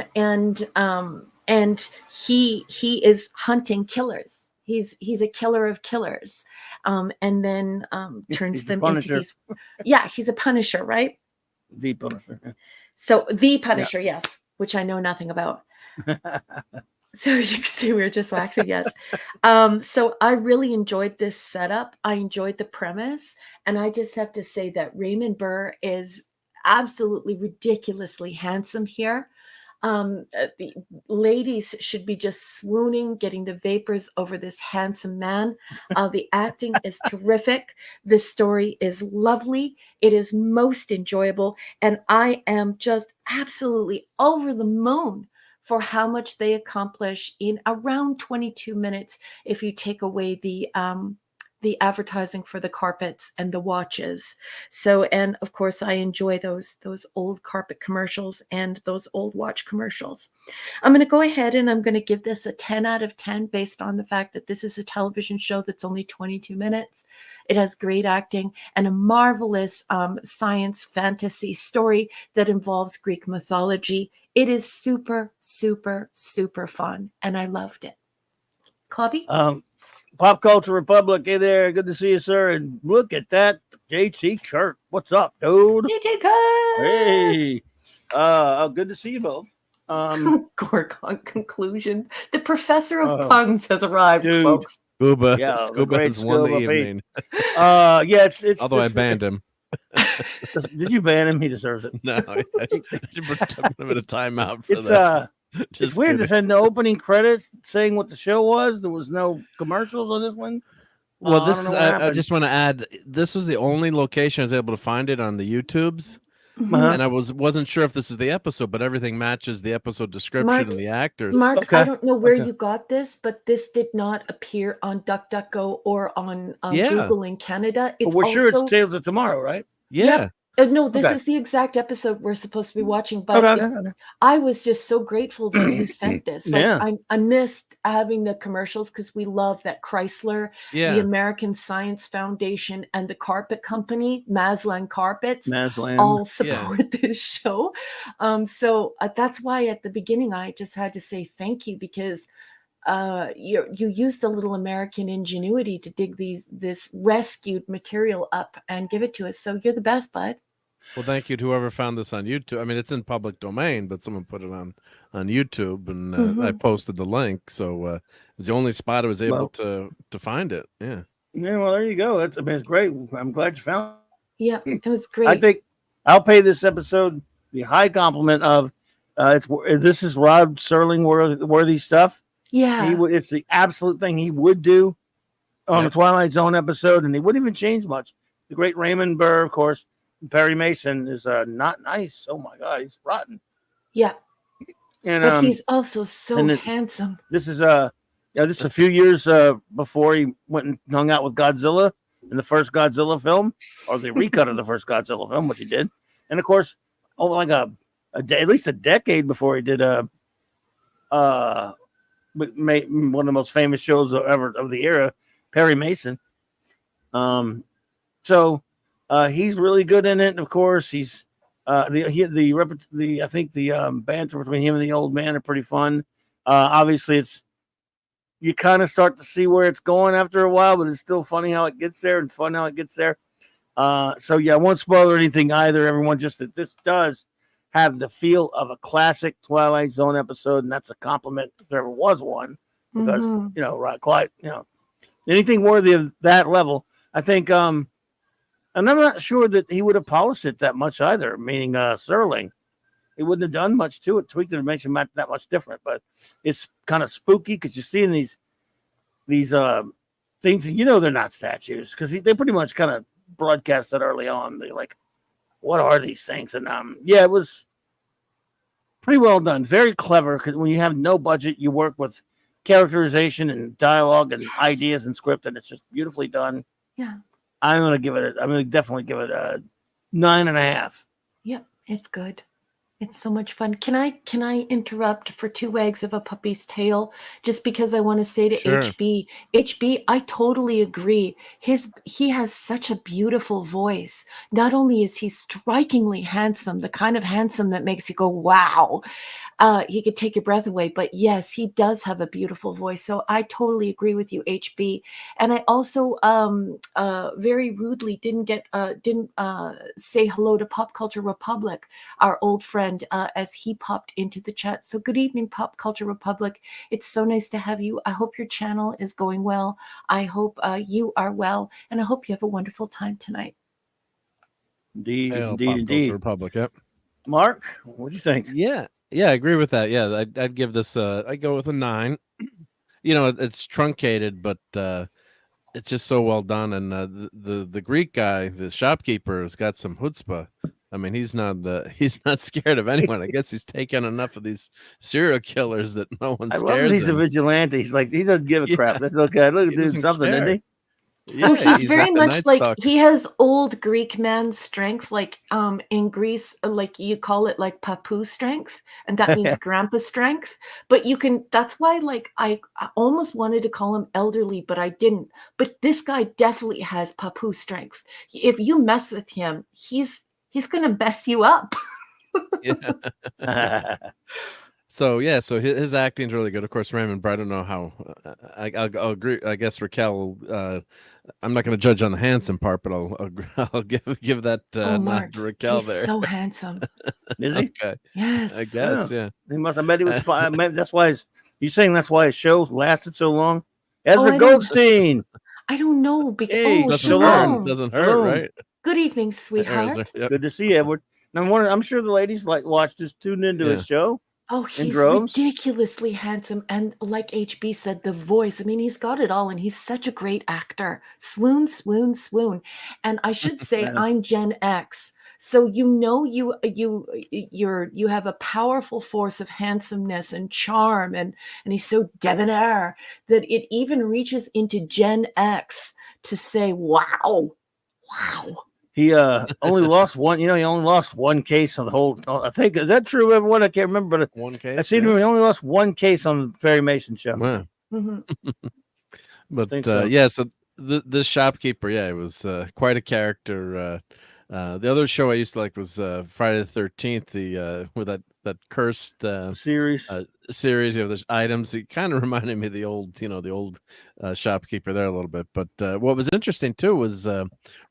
And he is hunting killers. He's a killer of killers, and then turns them into these. Yeah, he's a Punisher, right? The Punisher. Yeah. So the Punisher, yes, which I know nothing about. So you can see we're just waxing, yes. So I really enjoyed this setup. I enjoyed the premise, and I just have to say that Raymond Burr is absolutely ridiculously handsome here. The ladies should be just swooning, getting the vapors over this handsome man. The acting is terrific. The story is lovely. It is most enjoyable. And I am just absolutely over the moon for how much they accomplish in around 22 minutes if you take away the advertising for the carpets and the watches. So, and of course, I enjoy those old carpet commercials and those old watch commercials. I'm going to go ahead and I'm going to give this a 10 out of 10 based on the fact that this is a television show that's only 22 minutes. It has great acting and a marvelous science fantasy story that involves Greek mythology. It is super, super, super fun, and I loved it. Clobby? Pop Culture Republic, hey there, good to see you, sir. And look at that, JT Kirk. What's up, dude? JT Kirk! Hey, good to see you both. Gorgon conclusion. The professor of puns has arrived, dude. Folks. Scuba has won the evening. Yeah, it's although I banned him. Did you ban him? He deserves it. No, I should put him in a timeout for it's that. It's weird. This had no opening credits saying what the show was. There was no commercials on this one. Well, I just want to add, this was the only location I was able to find it on the YouTubes. And I wasn't sure if this is the episode, but everything matches the episode description and the actors. Mark, I don't know where you got this, but this did not appear on DuckDuckGo or on Google in Canada. But we're sure it's Tales of Tomorrow, right? Yeah. No, this is the exact episode we're supposed to be watching. But I was just so grateful that you sent this. Like, I missed having the commercials because we love that Chrysler, the American Science Foundation, and the carpet company, Maslan Carpets, all support this show. So that's why at the beginning I just had to say thank you because you used a little American ingenuity to dig this rescued material up and give it to us. So you're the best, bud. Well, thank you to whoever found this on YouTube. I mean, it's in public domain, but someone put it on YouTube, and I posted the link. So it was the only spot I was able to find it. Yeah. Yeah. Well, there you go. It's great. I'm glad you found it. Yeah, it was great. I think I'll pay this episode the high compliment of this is Rod Serling worthy stuff. Yeah, it's the absolute thing he would do on the Twilight Zone episode, and he wouldn't even change much. The great Raymond Burr, of course. Perry Mason is not nice. Oh my God, he's rotten. Yeah, and but he's also so handsome. This is this is a few years before he went and hung out with Godzilla in the first Godzilla film, or the recut of the first Godzilla film, which he did. And of course, like at least a decade before he did one of the most famous shows ever of the era, Perry Mason. So. He's really good in it. And of course, he's I think the banter between him and the old man are pretty fun. Obviously, you kind of start to see where it's going after a while, but it's still funny how it gets there and fun how it gets there. So yeah, I won't spoil anything either. Everyone, just that this does have the feel of a classic Twilight Zone episode, and that's a compliment if there ever was one. Because quite anything worthy of that level, I think. And I'm not sure that he would have polished it that much either, meaning Serling. He wouldn't have done much to it, tweaked it to make it that much different. But it's kind of spooky because you're seeing these things, and they're not statues because they pretty much kind of broadcast that early on. They're like, what are these things? And it was pretty well done. Very clever because when you have no budget, you work with characterization and dialogue and ideas and script, and it's just beautifully done. Yeah. I'm going to definitely give it a 9.5. Yep, it's good. It's so much fun. Can I interrupt for 2 wags of a puppy's tail? Just because I want to say to HB, I totally agree. He has such a beautiful voice. Not only is he strikingly handsome, the kind of handsome that makes you go, wow. He could take your breath away, but yes, he does have a beautiful voice. So I totally agree with you, HB. And I also very rudely didn't say hello to Pop Culture Republic, our old friend, as he popped into the chat. So good evening, Pop Culture Republic. It's so nice to have you. I hope your channel is going well. I hope you are well, and I hope you have a wonderful time tonight. Indeed. Pop Culture Republic, yep. Mark, what do you think? Yeah. Yeah, I agree with that. Yeah, I'd give this. I go with a 9. You know, it's truncated, but it's just so well done. And the Greek guy, the shopkeeper, has got some chutzpah. I mean, he's not he's not scared of anyone. I guess he's taken enough of these serial killers that no one I love scares that he's a him. vigilante. He's like, he doesn't give a crap. Yeah. That's okay. Look, He doing doesn't something, care. isn't he? Well, Yeah, he's very like a much Night like Stalker. he has old Greek man strength, like in Greece, like you call it like papu strength, and that means grandpa strength. But you can, that's why like I almost wanted to call him elderly, but I didn't. But this guy definitely has papu strength. If you mess with him, he's gonna mess you up. Yeah. So yeah, so his acting's really good. Of course, Raymond, but I don't know how. I'll agree. I guess Raquel. I'm not going to judge on the handsome part, but I'll give that Oh, nod Mark, to Raquel he's there. so handsome. Is he? Okay, Yes. I guess. Yeah. He must. I bet he was. Maybe that's why you saying that's why his show lasted so long. Oh, Ezra I don't- Goldstein. I don't know. Hey, Oh, Doesn't hurt. shalom. Doesn't hurt, Shalom. right? Good evening, There's sweetheart. yep. Good to see you, Edward. And I'm sure the ladies like watched this, tuned into his show. Oh, In he's droves? ridiculously handsome. And like HB said, the voice, I mean, he's got it all. And he's such a great actor. Swoon, swoon, swoon. And I should say Yeah. I'm Gen X. So you have a powerful force of handsomeness and charm, and he's so debonair that it even reaches into Gen X to say, wow. He only lost one. You know, he only lost one case on the whole. I think, is that true, everyone? I can't remember, but One case. I seen him. He only lost one case on the Perry Mason show. Wow. Mhm. But think so. yeah, so this shopkeeper, yeah, it was quite a character. The other show I used to like was Friday the 13th, the with that cursed Series. series of those items. It kind of reminded me of the old shopkeeper there a little bit. But what was interesting too was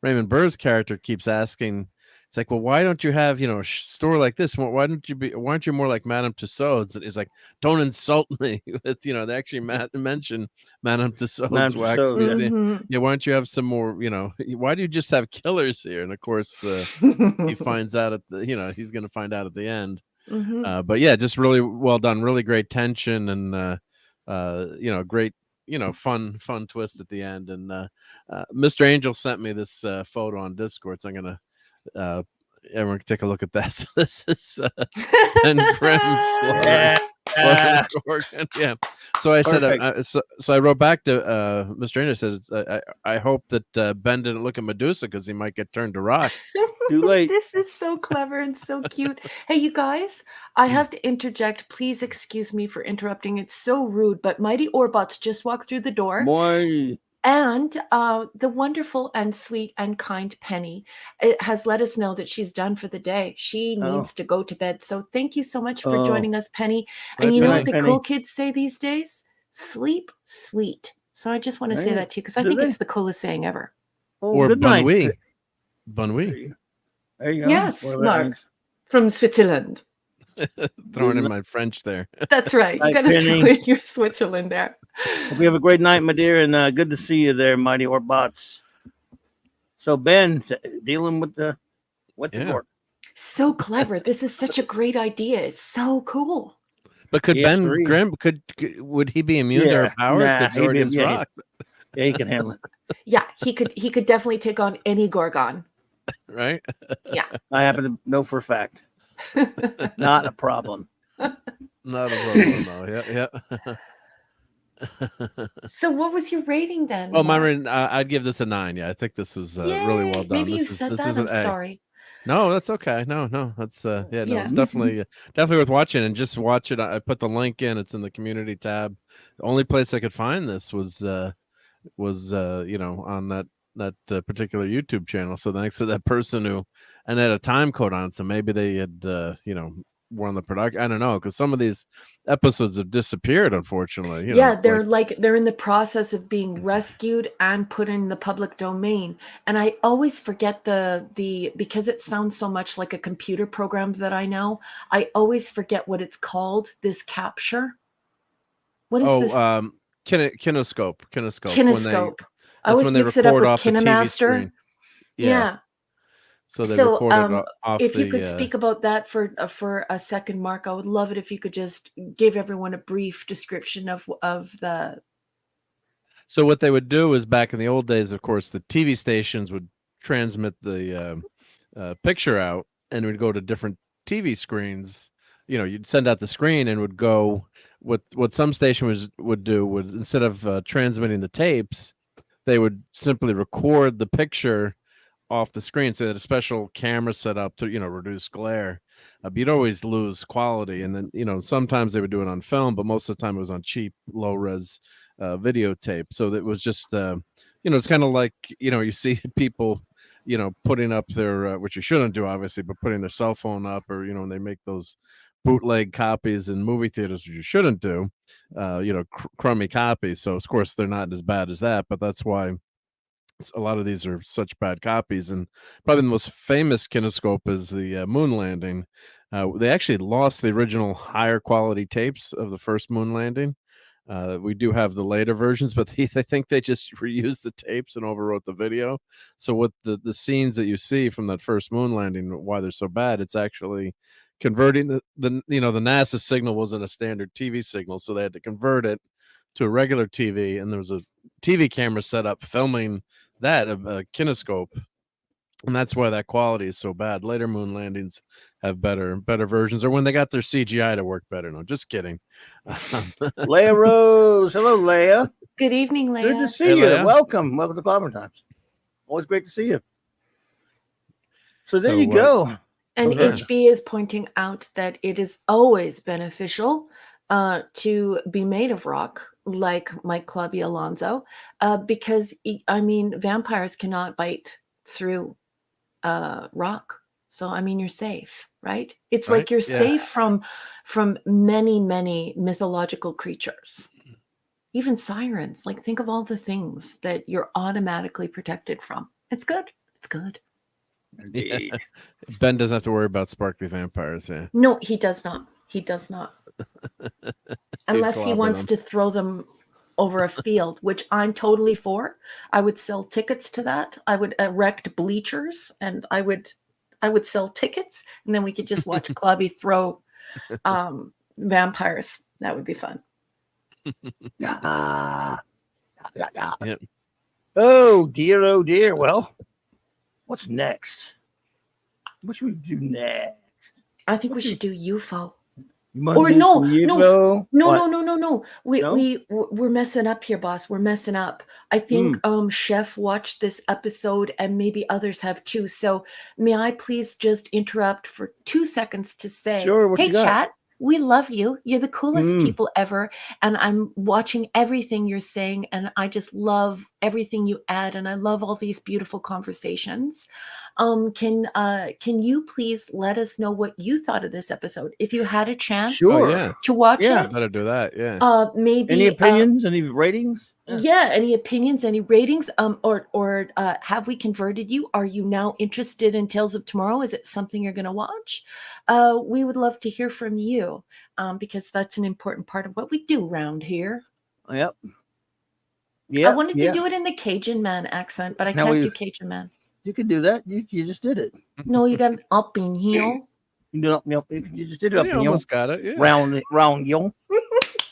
Raymond Burr's character keeps asking, it's like, well, why don't you have a store like this? Why aren't you more like Madame Tussauds? And he's like, don't insult me with they actually mention Madame Tussauds Madame Wax Tussauds, Museum. Mhm. Yeah, why don't you have some more? Why do you just have killers here? And of course, he finds out at the he's going to find out at the end. Mhm. But yeah, just really well done, really great tension, and great fun twist at the end. And Mr. Angel sent me this photo on Discord, so I'm gonna everyone can take a look at that. So this is Ben Grimm slaughtering Gorgon. Yeah. So I said, so I wrote back to Mr. Angel. Said, I hope that Ben didn't look at Medusa because he might get turned to rocks. Too late. This is so clever and so cute. Hey, you guys, I have to interject. Please excuse me for interrupting. It's so rude, but Mighty Orbots just walked through the door. Boy. And the wonderful and sweet and kind Penny has let us know that she's done for the day. She needs to go to bed. So thank you so much for joining us, Penny. And you know what the cool kids say these days? Sleep sweet. So I just want to say that to you because I think it's the coolest saying ever. Oh, Or good bon night. nuit. Bon nuit. There you go. Yes, Whatever that Mark. means. From Switzerland. Throwing in my French there. That's right. You Night, got to throw Penny. in your Switzerland there. Hope you have a great night, my dear, and good to see you there, Mighty Orbots. So Ben, dealing with the work. So clever. This is such a great idea. It's so cool. But could Ben PS3. Grimm would he be immune to her powers because he already is rock? Yeah, he can handle it. Yeah, he could definitely take on any Gorgon. Right? Yeah. I happen to know for a fact. Not a problem. Not a problem, no. Yeah. So what was your rating then? Oh, my Mark? rating, I'd give this a 9. Yeah, I think this was really well Yay, done. Maybe you This said is that. I'm an A. sorry. No, that's okay. No, that's no, Yeah. it's definitely worth watching, and just watch it. I put the link in. It's in the community tab. The only place I could find this was on that particular YouTube channel. So thanks to that person who, and had a time code on, so maybe they had were on the production. I don't know, because some of these episodes have disappeared, unfortunately. They're in the process of being rescued and put in the public domain. And I always forget the because it sounds so much like a computer program that I know. I always forget what it's called. This capture. What is this? Kinescope. Kinescope. I That's always when they mix it up record with off the TV KineMaster. screen. Yeah. So they So, recorded off if the. you could speak about that for a second, Mark, I would love it if you could just give everyone a brief description of the. So what they would do is back in the old days, of course, the TV stations would transmit the picture out, and it would go to different TV screens. You'd send out the screen and would go. What some station would do would, instead of transmitting the tapes, they would simply record the picture off the screen. So they had a special camera set up to reduce glare. But you'd always lose quality, and then sometimes they would do it on film, but most of the time it was on cheap, low res videotape. So that was just it's kind of like you see people putting up their which you shouldn't do, obviously, but putting their cell phone up, or when they make those bootleg copies in movie theaters, which you shouldn't do, crummy copies. So of course they're not as bad as that, but that's why a lot of these are such bad copies. And probably the most famous kinescope is the moon landing. They actually lost the original higher quality tapes of the first moon landing. We do have the later versions, but I think they just reused the tapes and overwrote the video. So what the scenes that you see from that first moon landing, why they're so bad, it's actually converting the NASA signal wasn't a standard TV signal, so they had to convert it to a regular TV, and there was a TV camera set up filming that, a kinescope, and that's why that quality is so bad. Later moon landings have better versions, or when they got their CGI to work better. No, just kidding. Leah Rose. Hello, Leah. Good evening, Leah. Good to see Hey, you. Leah. Welcome to Clobbering Times. Always great to see you. So there So, you go. And Okay. HB is pointing out that it is always beneficial to be made of rock, like Mike Clubby Alonso, because vampires cannot bite through rock. So you're safe, right? It's Right, like you're yeah. safe from many mythological creatures, even sirens. Like, think of all the things that you're automatically protected from. It's good. It's good. Indeed. Ben doesn't have to worry about sparkly vampires. Yeah. No, he does not. He does not. Unless he clobber wants them. to throw them over a field, which I'm totally for. I would sell tickets to that. I would erect bleachers, and I would sell tickets, and then we could just watch Clubby throw vampires. That would be fun. Yeah. Yep. Oh dear. Well, what's next? What should we do next? I think we should do UFO. You wanna Or do no, some UFO? What? no. We're messing up here, boss. We're messing up. I think Chef watched this episode, and maybe others have too. So may I please just interrupt for 2 seconds to say, Sure, what hey, you got? chat, we love you. You're the coolest people ever. And I'm watching everything you're saying, and I just love everything you add, and I love all these beautiful conversations. Can you please let us know what you thought of this episode? If you had a chance Sure. Oh, yeah. to watch Yeah. it, Better do that. Yeah. maybe Any opinions? Any ratings? yeah, any opinions, any ratings, or have we converted you? Are you now interested in Tales of Tomorrow? Is it something you're going to watch? We would love to hear from you, because that's an important part of what we do around here. Yep. I Yeah. wanted to do it in the Cajun man accent, but I Now can't we- do Cajun man. You can do that. You just did it. No, you got up in heel. You do you just did it up You in your almost got it. Yeah. round yo.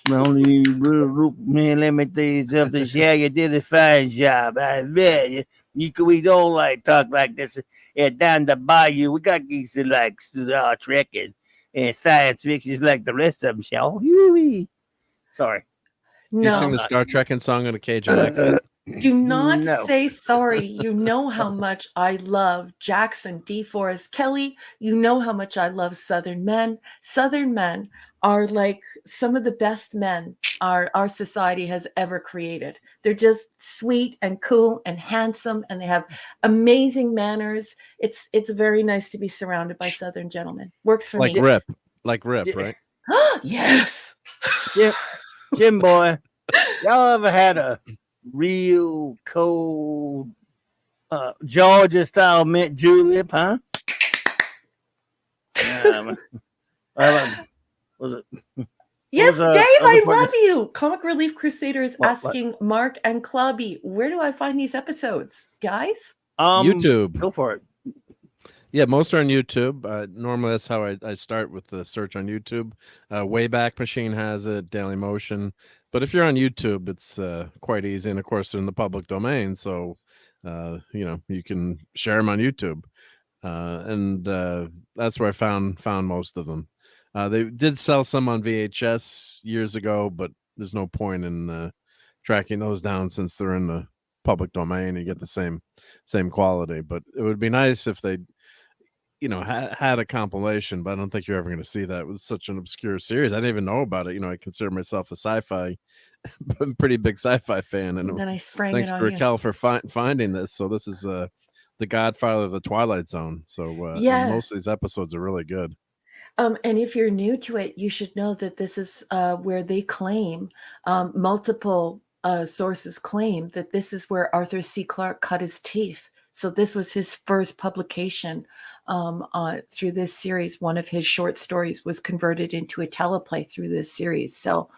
Man, let me tell you something. Shag, you did a fine job. I bet we don't like talk like this. Down the bayou, we got geese that like Star Trek and science fiction like the rest of them, shall we? Sorry. You sing No, the Star Trekking song in a Cajun accent. do not No. say sorry. You know how much I love Jackson DeForest Kelly. You know how much I love Southern men. Southern men are like some of the best men our society has ever created. They're just sweet and cool and handsome, and they have amazing manners. It's very nice to be surrounded by Southern gentlemen. Works for Like me. Rip, right? Yes. Jim boy, y'all ever had a real cold Georgia style mint julep, huh? Was it? Yes, was, Dave, I other love you. Comic Relief Crusader is What? asking Mark and Clubby, where do I find these episodes, guys? YouTube. Go for it. Yeah, most are on YouTube. Normally, that's how I start with the search on YouTube. Wayback Machine has it, Daily Motion. But if you're on YouTube, it's quite easy. And of course, they're in the public domain. So, you can share them on YouTube. And that's where I found most of them. They did sell some on VHS years ago, but there's no point in tracking those down since they're in the public domain. You get the same quality. But it would be nice if they, had a compilation. But I don't think you're ever going to see that with such an obscure series. I didn't even know about it. I consider myself a sci-fi, pretty big sci-fi fan. And then I sprang thanks it on to you. Raquel for finding this. So this is the Godfather of the Twilight Zone. So Yeah. most of these episodes are really good. And if you're new to it, you should know that this is where they claim, multiple sources claim that this is where Arthur C. Clarke cut his teeth. So this was his first publication through this series. One of his short stories was converted into a teleplay through this series. So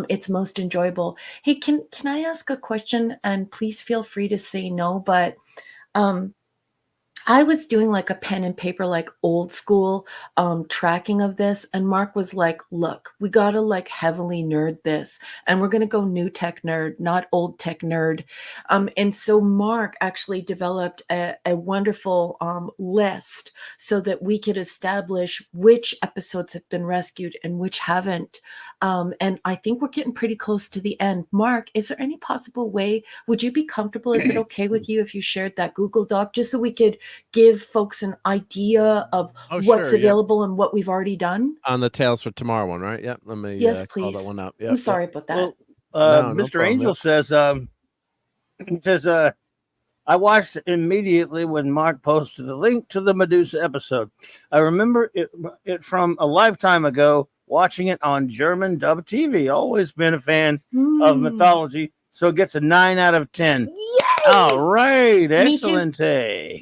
it's most enjoyable. Hey, can I ask a question? And please feel free to say no, but I was doing like a pen and paper, like old school tracking of this. And Mark was like, look, we got to like heavily nerd this. And we're going to go new tech nerd, not old tech nerd. And so Mark actually developed a wonderful list so that we could establish which episodes have been rescued and which haven't. And I think we're getting pretty close to the end. Mark, is there any possible way, would you be comfortable? Is it okay with you if you shared that Google Doc just so we could give folks an idea of what's available and what we've already done? On the Tales for Tomorrow one, right? Yep. Let me yes, call please. that one up. Yep, I'm sorry about that. Well, Mr. Angel says, I watched immediately when Mark posted the link to the Medusa episode. I remember it from a lifetime ago, watching it on German dub TV. Always been a fan of mythology, so it gets a 9 out of 10. Yay! All right, excellent.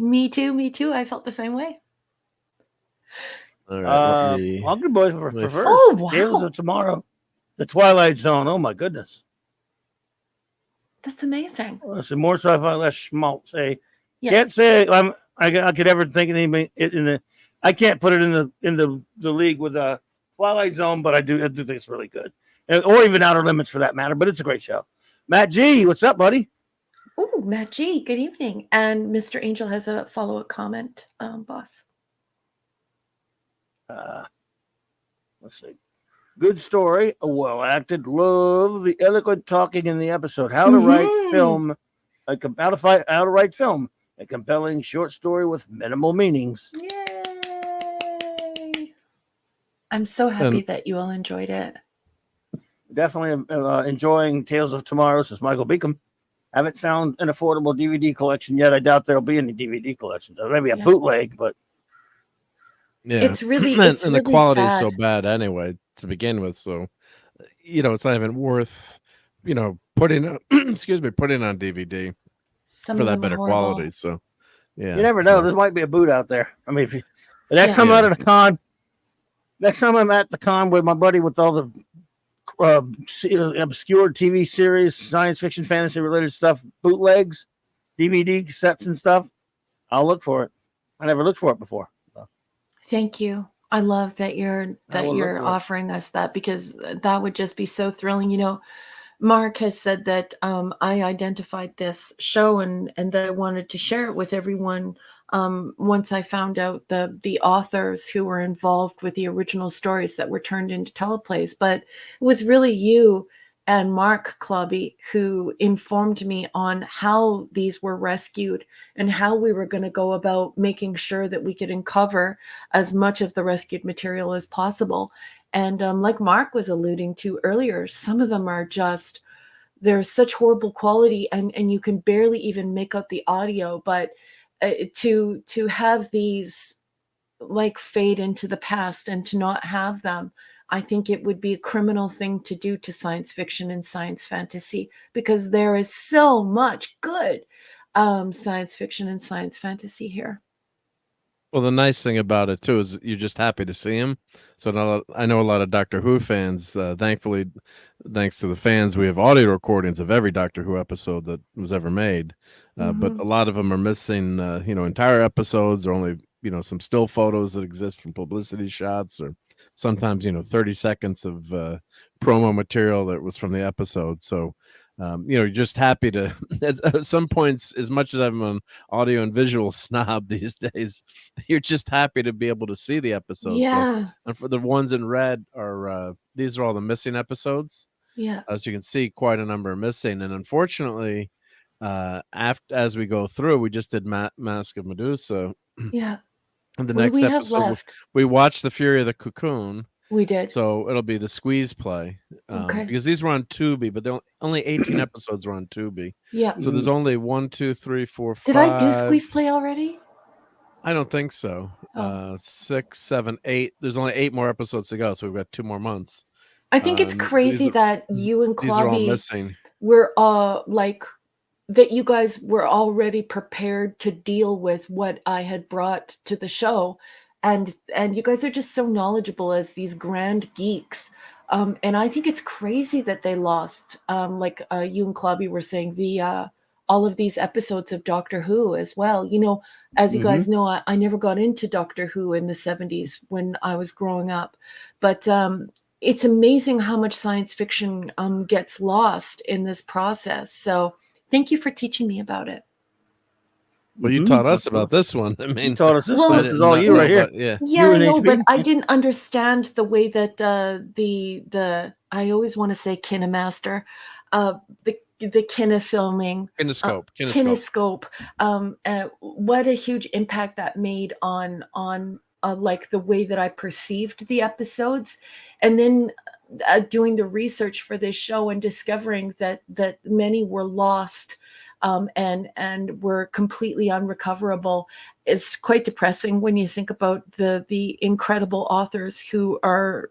Me too. I felt the same way. All right, Hungry Boys for first. Oh, wow. Tales of Tomorrow, The Twilight Zone. Oh my goodness, that's amazing. Some more sci-fi, less schmaltz. Yes. Can't say I could ever think of anything I can't put it in the league with Twilight Zone, but I do think it's really good, or even Outer Limits for that matter. But it's a great show. Matt G, what's up, buddy? Oh, Matt G, good evening. And Mr. Angel has a follow-up comment, boss. Let's see. Good story, well acted. Love the eloquent talking in the episode. How to write film, how to write film. A compelling short story with minimal meanings. Yay! I'm so happy that you all enjoyed it. Definitely enjoying Tales of Tomorrow. This is Michael Beacom. Haven't found an affordable DVD collection yet. I doubt there'll be any DVD collections. Or maybe a bootleg, but yeah, it's really and really the quality sad. is so bad anyway to begin with. So, it's not even worth, putting on DVD for that better quality. So, yeah, you never know. There might be a boot out there. I mean, if the next time I'm at a con, next time I'm at the con with my buddy with all the obscure TV series, science fiction, fantasy related stuff, bootlegs, DVD sets and stuff, I'll look for it. I never looked for it before. So. Thank you. I love that you're offering us that, because that would just be so thrilling. Mark has said that I identified this show and that I wanted to share it with everyone once I found out the authors who were involved with the original stories that were turned into teleplays. But it was really you and Mark Clubby who informed me on how these were rescued and how we were going to go about making sure that we could uncover as much of the rescued material as possible. And like Mark was alluding to earlier, some of them are just, they're such horrible quality and you can barely even make out the audio. But to have these like fade into the past and to not have them, I think it would be a criminal thing to do to science fiction and science fantasy, because there is so much good science fiction and science fantasy here. Well, the nice thing about it too is you're just happy to see him. So I know a lot of Doctor Who fans. Thankfully, thanks to the fans, we have audio recordings of every Doctor Who episode that was ever made. But a lot of them are missing, entire episodes, or only some still photos that exist from publicity shots, or sometimes 30 seconds of promo material that was from the episode. So you're just happy to at some points, as much as I'm an audio and visual snob these days, you're just happy to be able to see the episode. So, Yeah. and for the ones in red are these are all the missing episodes. Yeah. As you can see, quite a number are missing, and unfortunately, as we go through, we just did Mask of Medusa. Yeah. And the What do next we have episode, left? we watched The Fury of the Cocoon. We did. So it'll be the Squeeze play, Okay. because these were on Tubi, but only 18 episodes were on Tubi. Yeah. So there's only 1, 2, 3, 4, 5. Did I do Squeeze Play already? I don't think so. Oh. 6, 7, 8. There's only 8 more episodes to go, so we've got 2 more months. I think it's crazy that you and These are all Clobby missing. were like that you guys were already prepared to deal with what I had brought to the show. And you guys are just so knowledgeable as these grand geeks. And I think it's crazy that they lost, like you and Clobby were saying, the all of these episodes of Doctor Who as well. As you guys know, I never got into Doctor Who in the 70s when I was growing up. But it's amazing how much science fiction gets lost in this process. So thank you for teaching me about it. Well, you taught us about this one. I mean, You taught us this Well, one. This is all you right here. Yeah. Yeah, I and know, but HB? I didn't understand the way that the I always want to say kinemaster, the kinefilming, kinescope. What a huge impact that made on like the way that I perceived the episodes, and then doing the research for this show and discovering that many were lost. And were completely unrecoverable is quite depressing when you think about the incredible authors who are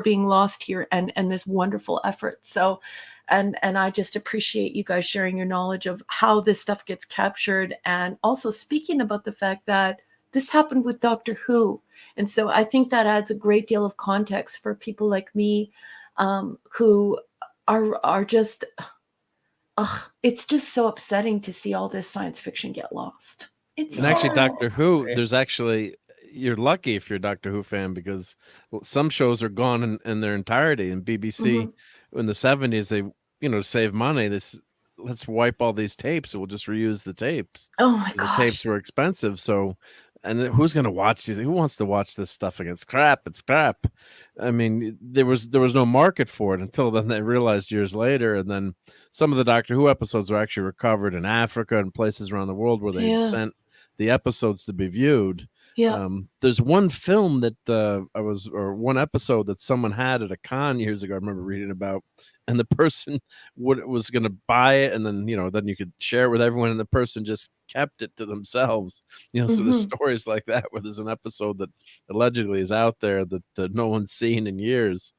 being lost here and this wonderful effort. So, and I just appreciate you guys sharing your knowledge of how this stuff gets captured, and also speaking about the fact that this happened with Doctor Who. And so I think that adds a great deal of context for people like me, who are just... it's just so upsetting to see all this science fiction get lost. And actually, Doctor Who, you're lucky if you're a Doctor Who fan, because some shows are gone in their entirety. And BBC in the 70s, they, to save money, let's wipe all these tapes and we'll just reuse the tapes. Oh my gosh. The tapes were expensive. So, and who's going to watch these? Who wants to watch this stuff again? It's crap. It's crap. I mean, there was no market for it until then. They realized years later, and then some of the Doctor Who episodes were actually recovered in Africa and places around the world where they had sent the episodes to be viewed. Yeah. There's one film that one episode that someone had at a con years ago. I remember reading about, and the person was going to buy it, and then then you could share it with everyone, and the person just kept it to themselves. So there's stories like that where there's an episode that allegedly is out there that no one's seen in years.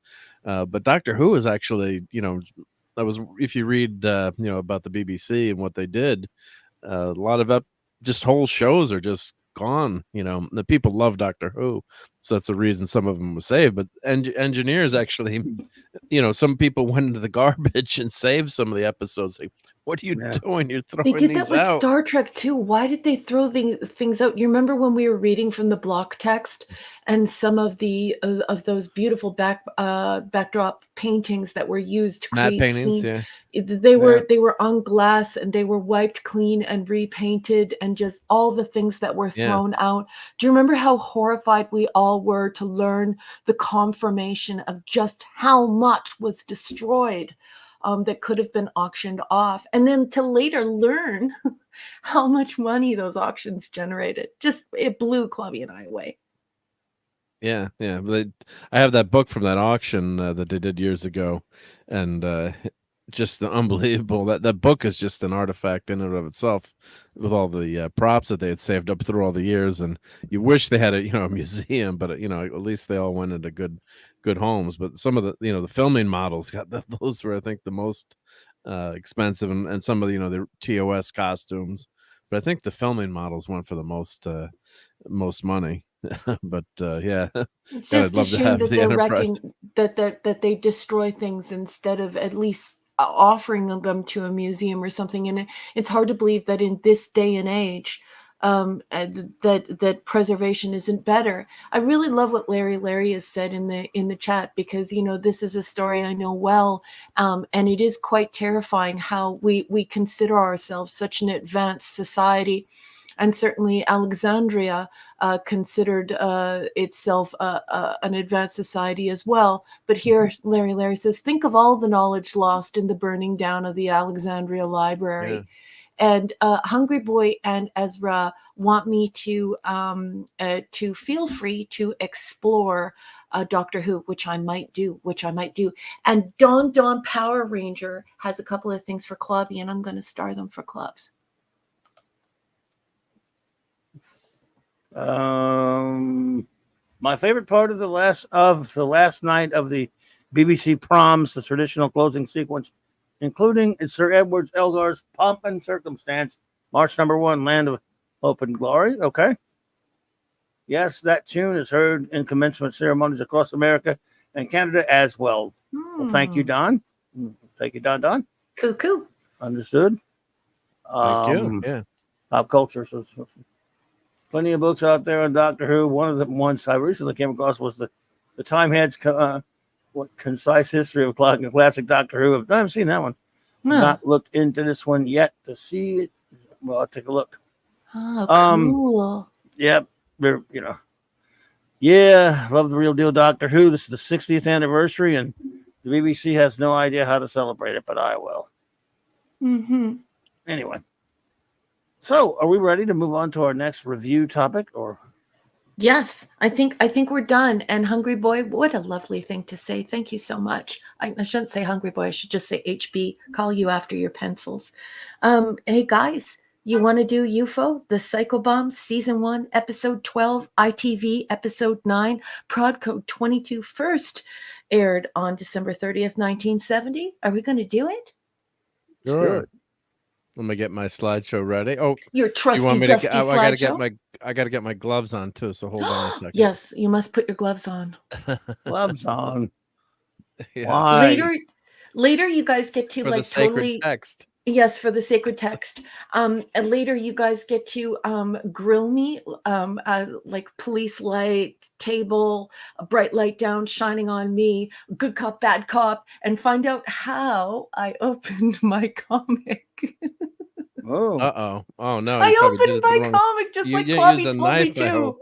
But Doctor Who is actually, that was, if you read about the BBC and what they did, a lot of just whole shows are just gone. The people love Doctor Who, so that's the reason some of them were saved. But engineers actually, some people went into the garbage and saved some of the episodes. Like, what are you doing? You're throwing They did these that with out. Star Trek too. Why did they throw things out? You remember when we were reading from the block text and some of the of those beautiful backdrop paintings that were used to create Matte paintings, scenes? They were on glass and they were wiped clean and repainted, and just all the things that were thrown out. Do you remember how horrified we all were to learn the confirmation of just how much was destroyed? That could have been auctioned off, and then to later learn how much money those auctions generated. It blew Clobby and I away. Yeah. But I have that book from that auction that they did years ago, and just unbelievable. That book is just an artifact in and of itself, with all the props that they had saved up through all the years. And you wish they had a museum, but at least they all went into good homes. But some of the the filming models those were, I think, the most expensive, and some of the TOS costumes. But I think the filming models went for the most money. But It's just a shame that they're Enterprise. wrecking, that they destroy things instead of at least offering them to a museum or something. And it's hard to believe that in this day and age, and that preservation isn't better. I really love what Larry has said in the chat, because this is a story I know well, and it is quite terrifying how we consider ourselves such an advanced society. And certainly Alexandria considered itself an advanced society as well. But here, Larry says, think of all the knowledge lost in the burning down of the Alexandria Library. Yeah. And Hungry Boy and Ezra want me to feel free to explore Doctor Who, which I might do. And Dawn Power Ranger has a couple of things for Clubby, and I'm going to star them for clubs. My favorite part of the last night of the BBC Proms, the traditional closing sequence, including Sir Edward Elgar's Pomp and Circumstance, March number 1, Land of Hope and Glory. Okay. Yes, that tune is heard in commencement ceremonies across America and Canada as well. Well, thank you, Don. Thank you, Don. Cool. Understood. Thank you. Yeah. Pop culture. So plenty of books out there on Doctor Who. One of the ones I recently came across was the Time Head's concise history of classic Doctor Who. I haven't seen that one. Not looked into this one yet to see it. Well, I'll take a look. Oh, cool. Yep. Yeah, love the real deal Doctor Who. This is the 60th anniversary, and the BBC has no idea how to celebrate it, but I will. Mm-hmm. Anyway. So, are we ready to move on to our next review topic, or? Yes, I think we're done. And Hungry Boy, what a lovely thing to say. Thank you so much. I shouldn't say Hungry Boy. I should just say HB. Call you after your pencils. Hey guys, you want to do UFO, the Psycho Bomb, season 1, episode 12, ITV, episode 9, prod code 22, first aired on December 30th, 1970. Are we going to do it? Sure. Let me get my slideshow ready. Oh, your trusty you want me dusty to? slideshow. I gotta get my gloves on too. So hold on a second. Yes, you must put your gloves on. Gloves on. Yeah. Why? Later, you guys get to For like the sacred totally. text. Yes, for the sacred text. And later, you guys get to grill me, like police light, table, a bright light down shining on me, good cop, bad cop, and find out how I opened my comic. Oh. Uh-oh. Oh, no. I opened my comic just like Clubby told me to.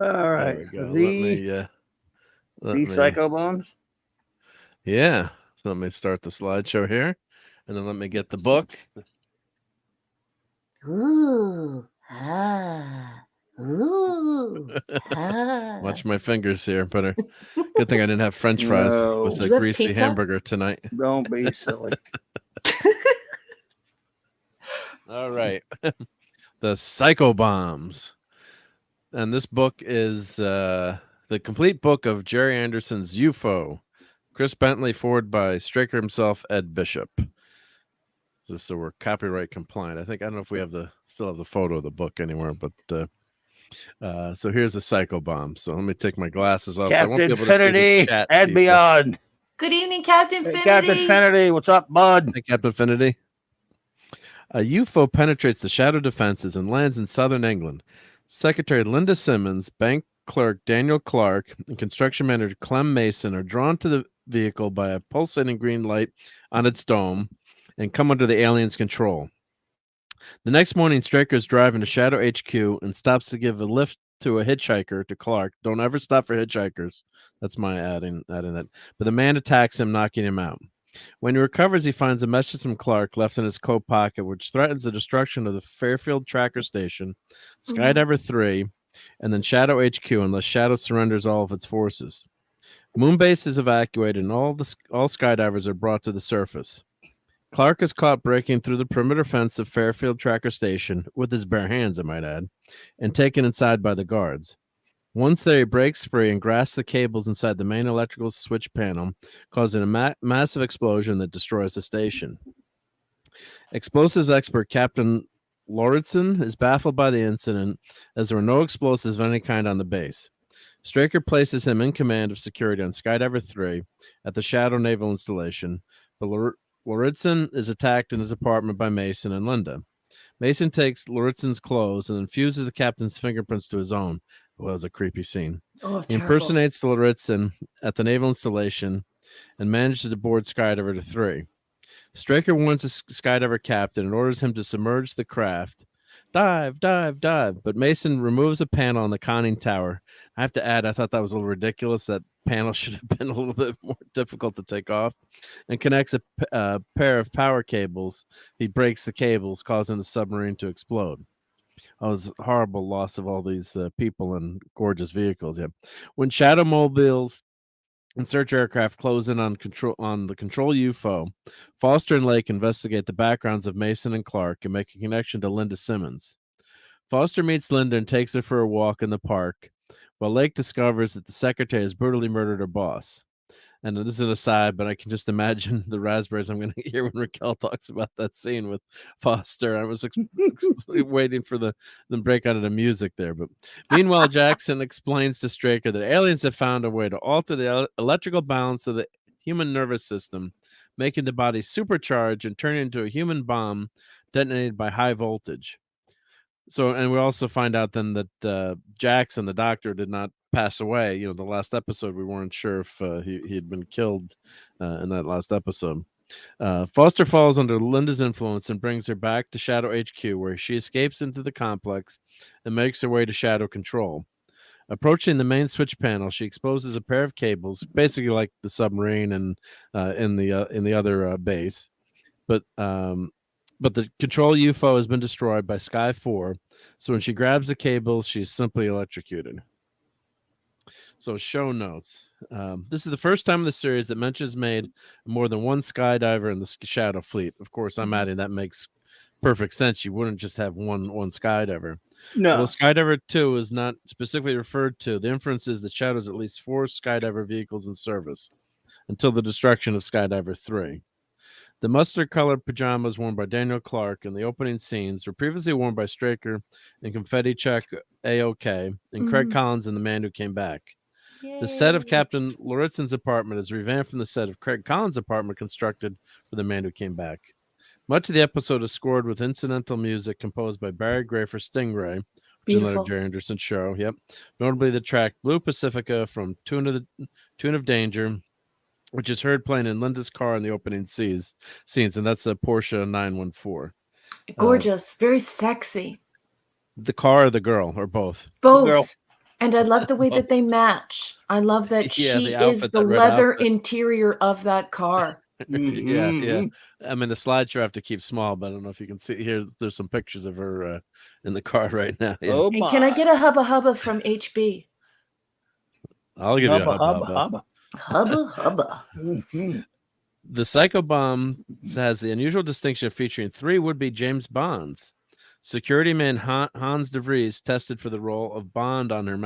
All right. There we go. The Psycho Bombs? Yeah. So let me start the slideshow here. And then let me get the book. Ooh. Ooh. Watch my fingers here. But good thing I didn't have French fries with a greasy hamburger tonight. Don't be silly. All right. The Psycho Bombs. And this book is the complete book of Jerry Anderson's UFO. Chris Bentley, forward by Straker himself, Ed Bishop. So we're copyright compliant. I don't know if we still have the photo of the book anywhere, but so here's the Psycho Bomb. So let me take my glasses off. Captain Finity and beyond. Good evening, Captain Finity. Hey, Captain Finity, what's up, bud? Hey, Captain Finity. A UFO penetrates the shadow defenses and lands in southern England. Secretary Linda Simmons, bank clerk Daniel Clark, and construction manager Clem Mason are drawn to the vehicle by a pulsating green light on its dome and come under the aliens' control. The next morning, Straker is driving to Shadow HQ and stops to give a lift to a hitchhiker to Clark. Don't ever stop for hitchhikers. That's my adding that. But the man attacks him, knocking him out. When he recovers, he finds a message from Clark left in his coat pocket, which threatens the destruction of the Fairfield Tracker Station, Skydiver 3, and then Shadow HQ unless Shadow surrenders all of its forces. Moonbase is evacuated, and all skydivers are brought to the surface. Clark is caught breaking through the perimeter fence of Fairfield Tracker Station, with his bare hands, I might add, and taken inside by the guards. Once there, he breaks free and grasps the cables inside the main electrical switch panel, causing a massive explosion that destroys the station. Explosives expert Captain Lauritsen is baffled by the incident, as there were no explosives of any kind on the base. Straker places him in command of security on Skydiver 3 at the Shadow Naval Installation, but Lauritsen is attacked in his apartment by Mason and Linda. Mason takes Lauritsen's clothes and then fuses the captain's fingerprints to his own. Well, it was a creepy scene. Oh, He terrible. impersonates Lauritsen at the naval installation and manages to board Skydiver to 3. Straker warns the Skydiver captain and orders him to submerge the craft. Dive, dive, dive. But Mason removes a panel on the conning tower. I have to add, I thought that was a little ridiculous. That panel should have been a little bit more difficult to take off, and connects a pair of power cables. He breaks the cables, causing the submarine to explode. Oh, it was a horrible loss of all these people and gorgeous vehicles. Yeah. When shadow mobiles and search aircraft close in on the control UFO, Foster and Lake investigate the backgrounds of Mason and Clark and make a connection to Linda Simmons. Foster meets Linda and takes her for a walk in the park, while Lake discovers that the secretary has brutally murdered her boss. And this is an aside, but I can just imagine the raspberries I'm going to hear when Raquel talks about that scene with Foster. I was waiting for them break out of the music there. But meanwhile, Jackson explains to Straker that aliens have found a way to alter the electrical balance of the human nervous system, making the body supercharged and turn into a human bomb detonated by high voltage. So, and we also find out then that Jackson, the doctor, did not pass away. The last episode, we weren't sure if he had been killed in that last episode. Foster falls under Linda's influence and brings her back to Shadow HQ, where she escapes into the complex and makes her way to Shadow Control. Approaching the main switch panel, she exposes a pair of cables, basically like the submarine and in the other base. But the control UFO has been destroyed by Sky 4, so when she grabs the cable, she's simply electrocuted. So show notes. This is the first time in the series that mention is made more than one skydiver in the Shadow fleet. Of course, I'm adding that makes perfect sense. You wouldn't just have one skydiver. No. Although Skydiver 2 is not specifically referred to, the inference is that Shadow has at least 4 skydiver vehicles in service until the destruction of Skydiver 3. The mustard-colored pajamas worn by Daniel Clark in the opening scenes were previously worn by Straker in Confetti Check AOK and Craig Collins in The Man Who Came Back. Yay. The set of Captain Lauritsen's apartment is revamped from the set of Craig Collins' apartment constructed for The Man Who Came Back. Much of the episode is scored with incidental music composed by Barry Gray for Stingray, which is another Jerry Anderson show. Yep. Notably the track Blue Pacifica from Tune of Danger, which is heard playing in Linda's car in the opening scenes, and that's a Porsche 914. Gorgeous, very sexy. The car or the girl, or both? Both. Girl. And I love the way that they match. I love that Yeah, she the outfit, is the that red leather outfit. interior of that car. Yeah. I mean, the slideshow I have to keep small, but I don't know if you can see here. There's some pictures of her in the car right now. Yeah. Oh, And my. can I get a hubba hubba from HB? I'll give you a Hubba, hubba. hubba. Hubba hubba. The Psycho Bomb has the unusual distinction of featuring 3 would-be James Bonds. Security man Hans de Vries tested for the role of Bond on Her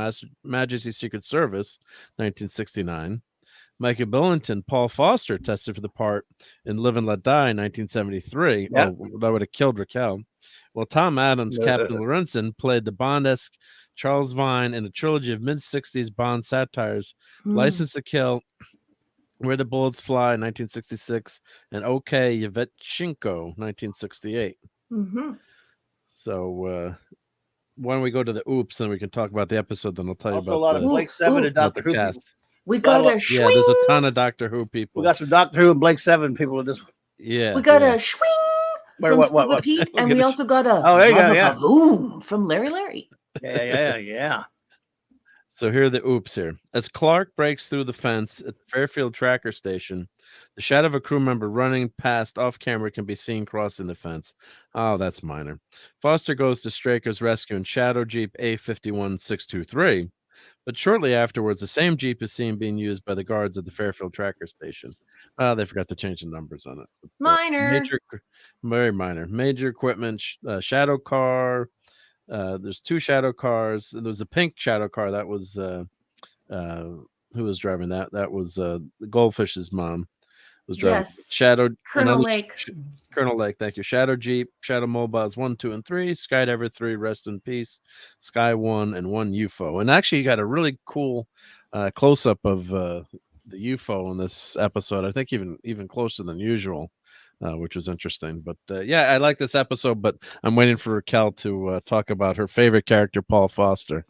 Majesty's Secret Service, 1969. Michael Billington, Paul Foster tested for the part in Live and Let Die, 1973. Yeah. Oh, that would have killed Raquel. Well, Tom Adams, Captain Lauritsen, played the Bond-esque Charles Vine in a trilogy of mid-60s Bond satires, License to Kill, Where the Bullets Fly, 1966, and OK Yevchenko, 1968. So why don't we go to the oops and we can talk about the episode, then I'll tell Also you a lot about of Blake 7 and Doctor Who. cast. We got a Yeah, there's a ton of Doctor Who people. We got some Doctor Who and Blake 7 people in this one. Yeah. We got a swing Wait, from what? Scuba Pete, and we also got a Oh, there you go, yeah. boom from Larry. Yeah. So here are the oops here. As Clark breaks through the fence at the Fairfield Tracker Station, the shadow of a crew member running past off camera can be seen crossing the fence. Oh, that's minor. Foster goes to Straker's rescue in Shadow Jeep A51623, but shortly afterwards, the same Jeep is seen being used by the guards at the Fairfield Tracker Station. They forgot to change the numbers on it. But, very minor. Major equipment, shadow car. There's 2 shadow cars. There's a pink shadow car. That was who was driving that? That was the Goldfish's mom was driving. Yes. Shadow Colonel Lake. Colonel Lake, thank you. Shadow Jeep, Shadow Mobiles 1, 2, and 3, Skydiver 3, Rest in Peace, Sky 1, and 1 UFO. And actually, you got a really cool close up of the UFO in this episode. I think even closer than usual. which was interesting. But yeah, I like this episode, but I'm waiting for Raquel to talk about her favorite character, Paul Foster.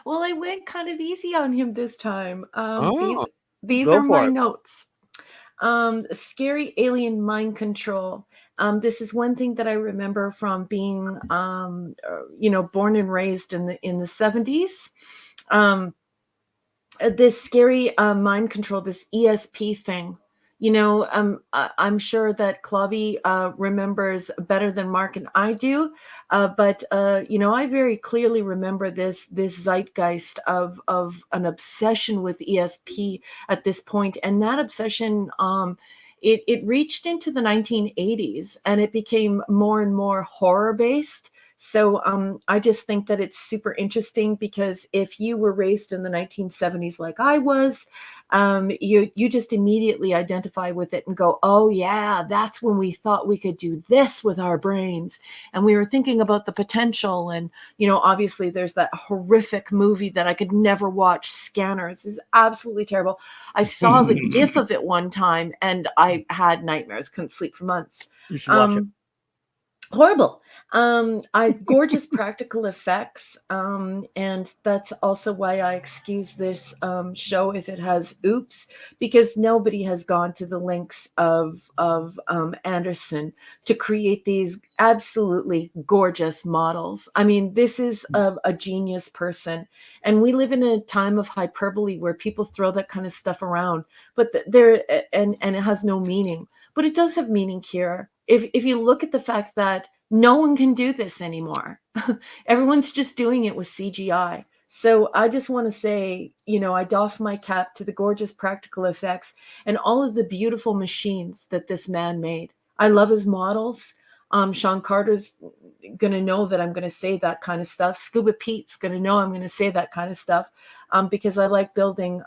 Well, I went kind of easy on him this time. Oh, These go are for my it. notes. Scary alien mind control. This is one thing that I remember from being, born and raised in the 70s. This scary mind control, this ESP thing. I'm sure that Clobby remembers better than Mark and I do, but I very clearly remember this zeitgeist of an obsession with ESP at this point, and that obsession it reached into the 1980s, and it became more and more horror based. So I just think that it's super interesting, because if you were raised in the 1970s like I was, you just immediately identify with it and go, oh yeah, that's when we thought we could do this with our brains, and we were thinking about the potential. And obviously there's that horrific movie that I could never watch, Scanners. Is absolutely terrible. I saw the gif of it one time and I had nightmares, couldn't sleep for months. You should watch it. Horrible. Gorgeous practical effects, and that's also why I excuse this show if it has oops, because nobody has gone to the lengths of Anderson to create these absolutely gorgeous models. I mean, this is a genius person, and we live in a time of hyperbole where people throw that kind of stuff around, but and it has no meaning. But it does have meaning, Kira. If you look at the fact that no one can do this anymore, everyone's just doing it with CGI. So I just want to say, I doff my cap to the gorgeous practical effects and all of the beautiful machines that this man made. I love his models. Sean Carter's going to know that I'm going to say that kind of stuff. Scuba Pete's going to know I'm going to say that kind of stuff, because I like building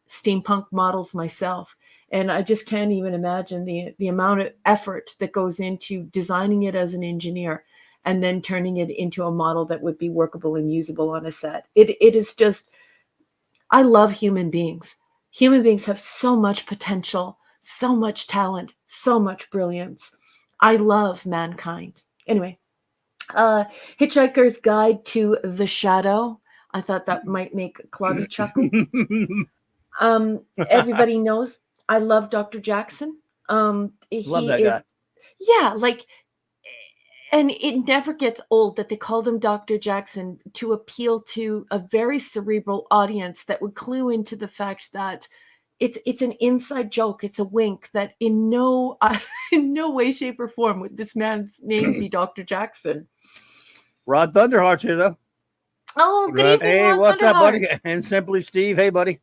steampunk models myself. And I just can't even imagine the amount of effort that goes into designing it as an engineer and then turning it into a model that would be workable and usable on a set. It is just, I love human beings. Human beings have so much potential, so much talent, so much brilliance. I love mankind. Anyway, Hitchhiker's Guide to the Shadow. I thought that might make Clobby chuckle. Everybody knows I love Dr. Jackson. Love that guy. Yeah, and it never gets old that they called him Dr. Jackson to appeal to a very cerebral audience that would clue into the fact that it's an inside joke. It's a wink that in no way, shape, or form would this man's name be Dr. Jackson. Rod Thunderheart's here, though. Oh, good evening, Hey, Rod what's up, Thunderheart. buddy? And Simply Steve. Hey, buddy.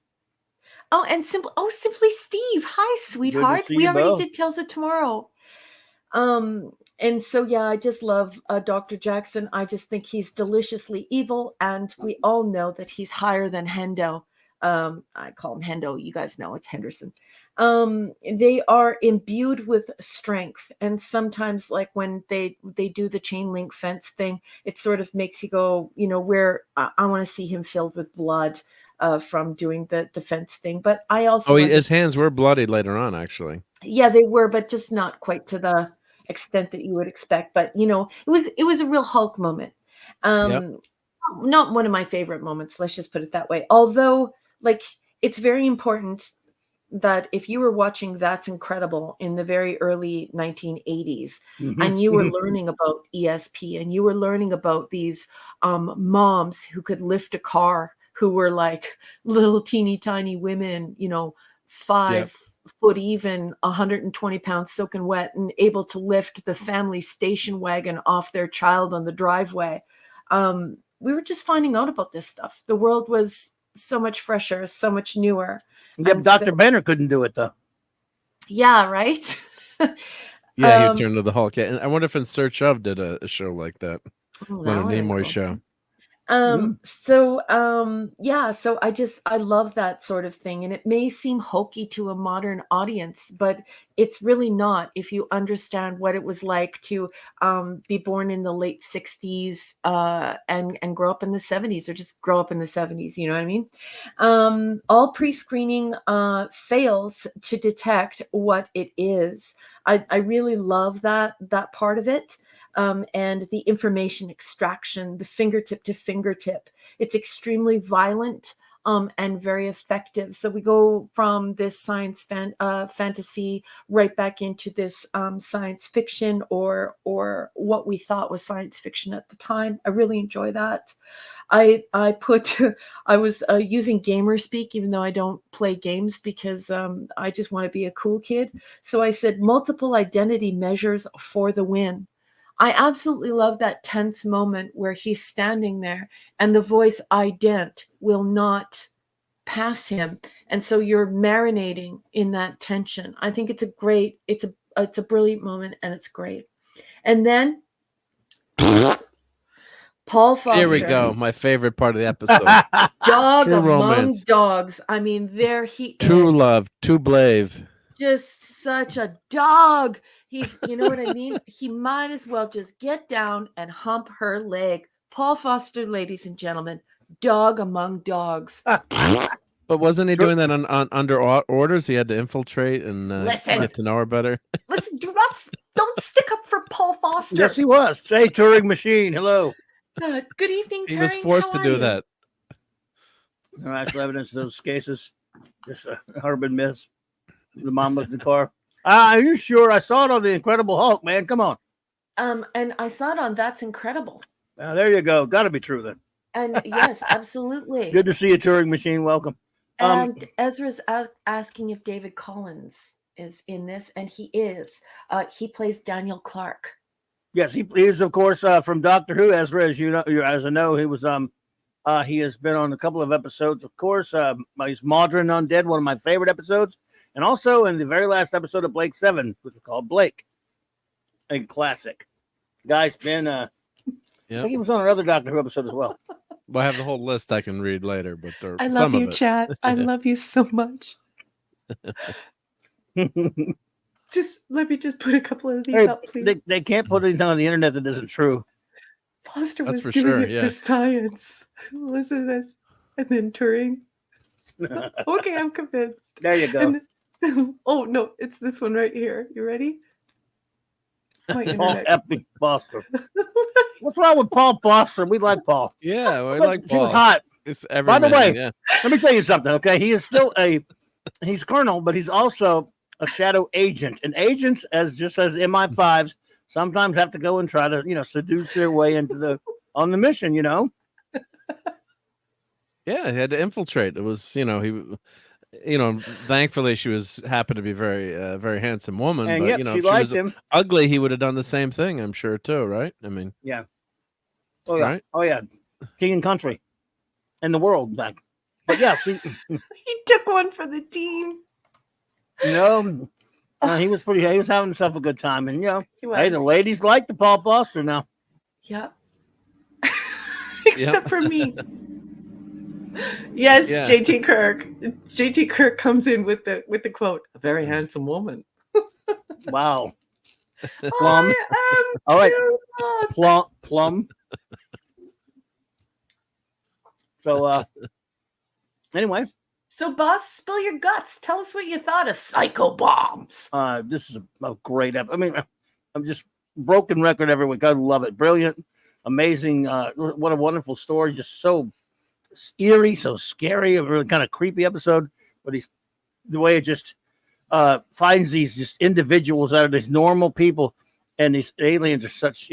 Oh, and Simply Steve. Hi, sweetheart. see We you already both. did Tales of Tomorrow. And so, yeah, I just love Dr. Jackson. I just think he's deliciously evil, and we all know that he's higher than Hendo. I call him Hendo. You guys know it's Henderson. They are imbued with strength, and sometimes, like when they do the chain link fence thing, it sort of makes you go, where I want to see him filled with blood from doing the fence thing. But I also his hands were bloodied later on, actually. Yeah, they were, but just not quite to the extent that you would expect. But it was a real Hulk moment. Not one of my favorite moments, let's just put it that way. Although, it's very important that if you were watching That's Incredible in the very early 1980s, and you were learning about ESP, and you were learning about these moms who could lift a car, who were like little teeny tiny women, 5 foot even, 120 pounds soaking wet, and able to lift the family station wagon off their child on the driveway. We were just finding out about this stuff. The world was so much fresher, so much newer. Yep, Dr. Banner couldn't do it, though. Yeah, right? Yeah, he turned to the Hulk. Yeah, and I wonder if In Search Of did a show like that. Leonard Nimoy show. So I love that sort of thing, and it may seem hokey to a modern audience, but it's really not if you understand what it was like to be born in the late 60s and grow up in the 70s, or just grow up in the 70s, you know what I mean? All pre-screening fails to detect what it is. I really love that part of it. And the information extraction, the fingertip to fingertip. It's extremely violent and very effective. So we go from this science fantasy right back into this science fiction, or what we thought was science fiction at the time. I really enjoy that. I was using gamer speak, even though I don't play games, because I just want to be a cool kid. So I said multiple identity measures for the win. I absolutely love that tense moment where he's standing there and the voice ident will not pass him. And so you're marinating in that tension. I think it's a brilliant moment, and it's great. And then Paul Foster. Here we go. My favorite part of the episode. Dog True among romance. dogs. I mean, there he True is. love, too brave. Just such a dog. He's, you know what I mean? He might as well just get down and hump her leg. Paul Foster, ladies and gentlemen, dog among dogs. But wasn't he doing that on under orders? He had to infiltrate and Listen. get to know her better. Listen, don't stick up for Paul Foster. Yes, he was. Say Turing machine. Hello. Good evening, Turing. He was forced to do that. No actual evidence of those cases. Just urban myths. The mom looked at the car. Are you sure? I saw it on the Incredible Hulk, man. Come on. And I saw it on That's Incredible. There you go. Got to be true then. And yes, absolutely. Good to see you, Turing machine. Welcome. And Ezra's asking if David Collins is in this, and he is. He plays Daniel Clark. Yes, he is, of course, from Doctor Who. Ezra, as you know, as I know, he was he has been on a couple of episodes, of course. He's Modern Undead, one of my favorite episodes, and also in the very last episode of Blake 7, which was called Blake, a classic. Guy's been I think he was on another Doctor Who episode as well. Well, I have the whole list I can read later, but I love you, Chad. I love you so much. Just let me just put a couple of these up, please. They can't put anything on the internet that isn't true. Foster was doing it for science. Listen to this. And then Turing. Okay, I'm convinced. There you go. Oh, no, it's this one right here. You ready? Paul Epic Foster. What's wrong with Paul Foster? We like Paul. Yeah, we like Paul. He was hot. By the way, yeah. Let me tell you something, okay? He is still he's colonel, but he's also a shadow agent. And agents, as MI5s, sometimes have to go and try to, seduce their way into on the mission, Yeah, he had to infiltrate. It was, thankfully she happened to be very, very handsome woman. And but, she if liked she was him. Ugly, he would have done the same thing, I'm sure, too, right? I mean, yeah. Oh, yeah. Right? Oh, yeah. King and country. And the world back. But yeah, he took one for the team. He was he was having himself a good time. And, hey, the ladies like the Paul Foster now. Yep. Except for me. Yes, yeah. JT Kirk. JT Kirk comes in with the quote, "A very handsome woman." Wow. Plum. All right. Plum. So anyway. So boss, spill your guts. Tell us what you thought of Psycho Bombs. This is a great episode. I mean, I'm just broken record every week. I love it. Brilliant, amazing. What a wonderful story. Just so eerie, so scary, a really kind of creepy episode. But the way it just finds these just individuals out of these normal people, and these aliens are such,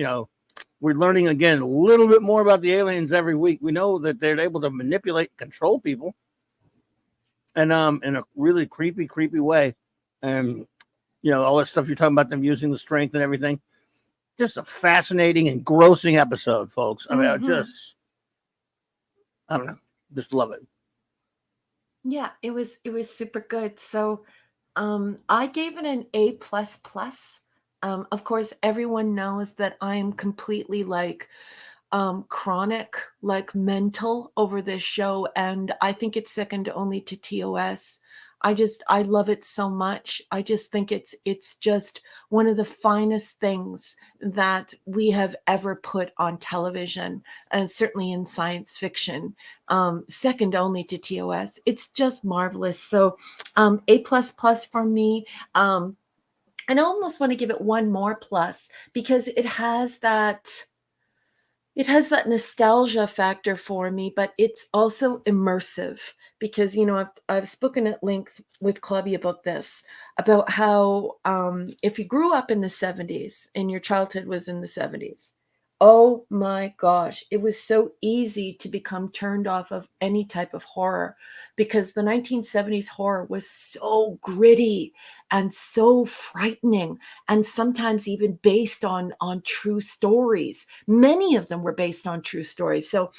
we're learning again a little bit more about the aliens every week. We know that they're able to manipulate and control people, and in a really creepy way. And all that stuff you're talking about, them using the strength and everything. Just a fascinating and engrossing episode, folks. I mean, I don't know, just love it. Yeah, it was super good. So I gave it an A++. Of course, everyone knows that I am completely chronic, mental over this show. And I think it's second only to TOS. I love it so much. I just think it's just one of the finest things that we have ever put on television, and certainly in science fiction, second only to TOS. It's just marvelous. So A++ for me. And I almost want to give it one more plus because it has that nostalgia factor for me, but it's also immersive because, you know, I've spoken at length with Clubby about this, about how if you grew up in the 70s and your childhood was in the 70s, oh my gosh, it was so easy to become turned off of any type of horror because the 1970s horror was so gritty and so frightening and sometimes even based on true stories. Many of them were based on true stories. So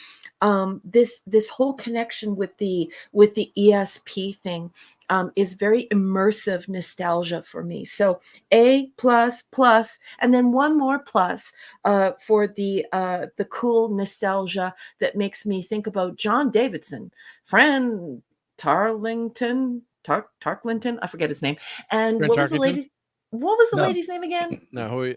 this whole connection with the ESP thing is very immersive nostalgia for me. So A plus plus, and then one more plus for the cool nostalgia that makes me think about John Davidson, Fran Tarlington, Tarklinton, I forget his name. And Fran what was the Tarkington? lady? What was the No. lady's name again? No, who?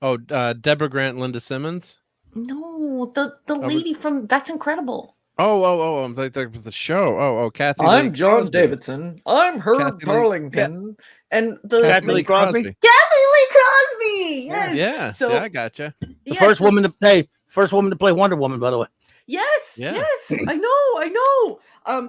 Oh, Deborah Grant, Linda Simmons. No, the lady from That's Incredible. Oh! I'm like that was the show. Oh, Kathy. I'm Lee John Crosby. Davidson. I'm Herb Kathy Lee- Tarlington. And the Kathy Lee Crosby. Kathy Lee Crosby. Yes. Yeah. So See, I gotcha. The first woman to play Wonder Woman, by the way. Yes. Yeah. Yes. I know.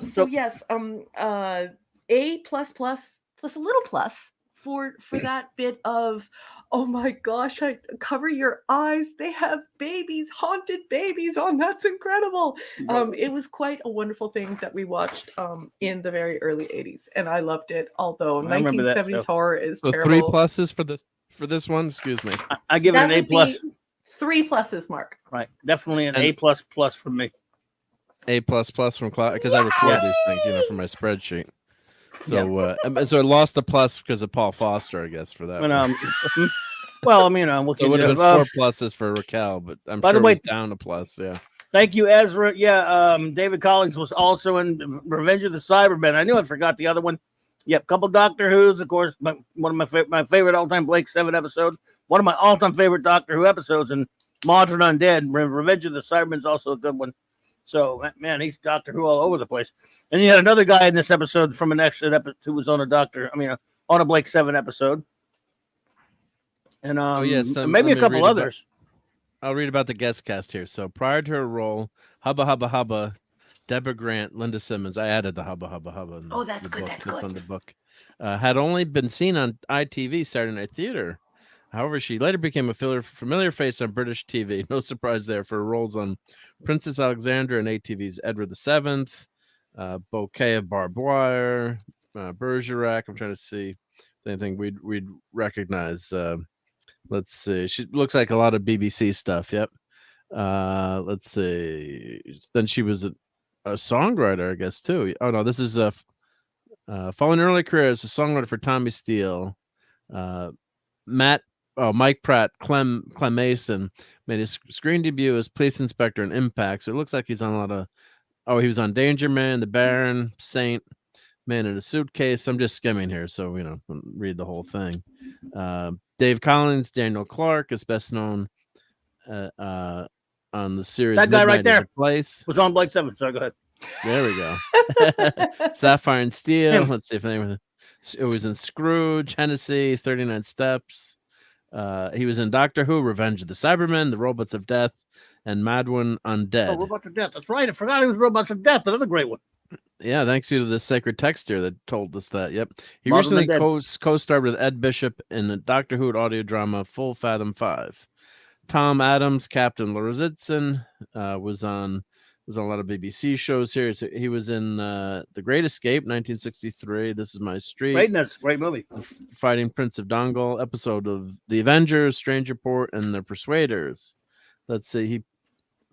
So yes. A plus plus plus a little plus for that bit of, oh my gosh, I cover your eyes. They have babies, haunted babies on That's Incredible. It was quite a wonderful thing that we watched in the very early 80s, and I loved it. Although I remember that 1970s show. horror is So terrible. 3 pluses for this one. Excuse me. I give it That an A would plus. be 3 pluses, Mark. Right, definitely an And- A plus plus from me. A plus from Cloud because I record these things, you know, for my spreadsheet. So so I lost a plus because of Paul Foster, I guess, for that. When, one. well, I mean, what So it can would you have do? been 4 pluses for Raquel, but I'm By the sure way- it was down a plus. Yeah. Thank you, Ezra. Yeah, David Collins was also in Revenge of the Cybermen. I knew I forgot the other one. Yep, couple Doctor Who's, of course. One of my favorite all-time Blake 7 episode. One of my all-time favorite Doctor Who episodes, and Modern Undead. Revenge of the Cybermen is also a good one. So, man, he's Doctor Who all over the place. And you had another guy in this episode from an extra episode who was on a Blake 7 episode. And maybe a couple others. I'll read about the guest cast here. So prior to her role, Hubba, Deborah Grant, Linda Simmons. I added the Hubba. Oh, that's good. That's good. On the book. Had only been seen on ITV Saturday Night Theater. However, she later became a familiar face on British TV. No surprise there for her roles on Princess Alexandra and ATV's Edward VII, Bouquet of Barbed Wire, Bergerac. I'm trying to see if anything we'd recognize. Let's see. She looks like a lot of BBC stuff. Yep. Let's see. Then she was a songwriter, I guess, too. Oh, no, this is following an early career as a songwriter for Tommy Steele. Mike Pratt, Clem Mason made his screen debut as police inspector in Impact. So it looks like he's on a lot of. Oh, he was on Danger Man, The Baron, Saint, Man in a Suitcase. I'm just skimming here, so read the whole thing. Dave Collins, Daniel Clark is best known on the series. That guy Midnight right there is a Place was on Blake 7. So go ahead. There we go. Sapphire and Steel. Him. Let's see if anything. It was in Scrooge, Hennessy, 39 Steps. He was in Doctor Who, Revenge of the Cybermen, The Robots of Death, and Madwin Undead. Oh, Robots of Death. That's right. I forgot he was Robots of Death. Another great one. Yeah, thanks to the sacred text here that told us that. Yep. He Madwin recently Undead. co-starred with Ed Bishop in the Doctor Who audio drama Full Fathom 5. Tom Adams, Captain Lorzitzen, was on a lot of BBC shows here. So he was in The Great Escape, 1963. This Is My Street. Great movie. Fighting Prince of Dongle, episode of The Avengers, Stranger Port, and The Persuaders. Let's see,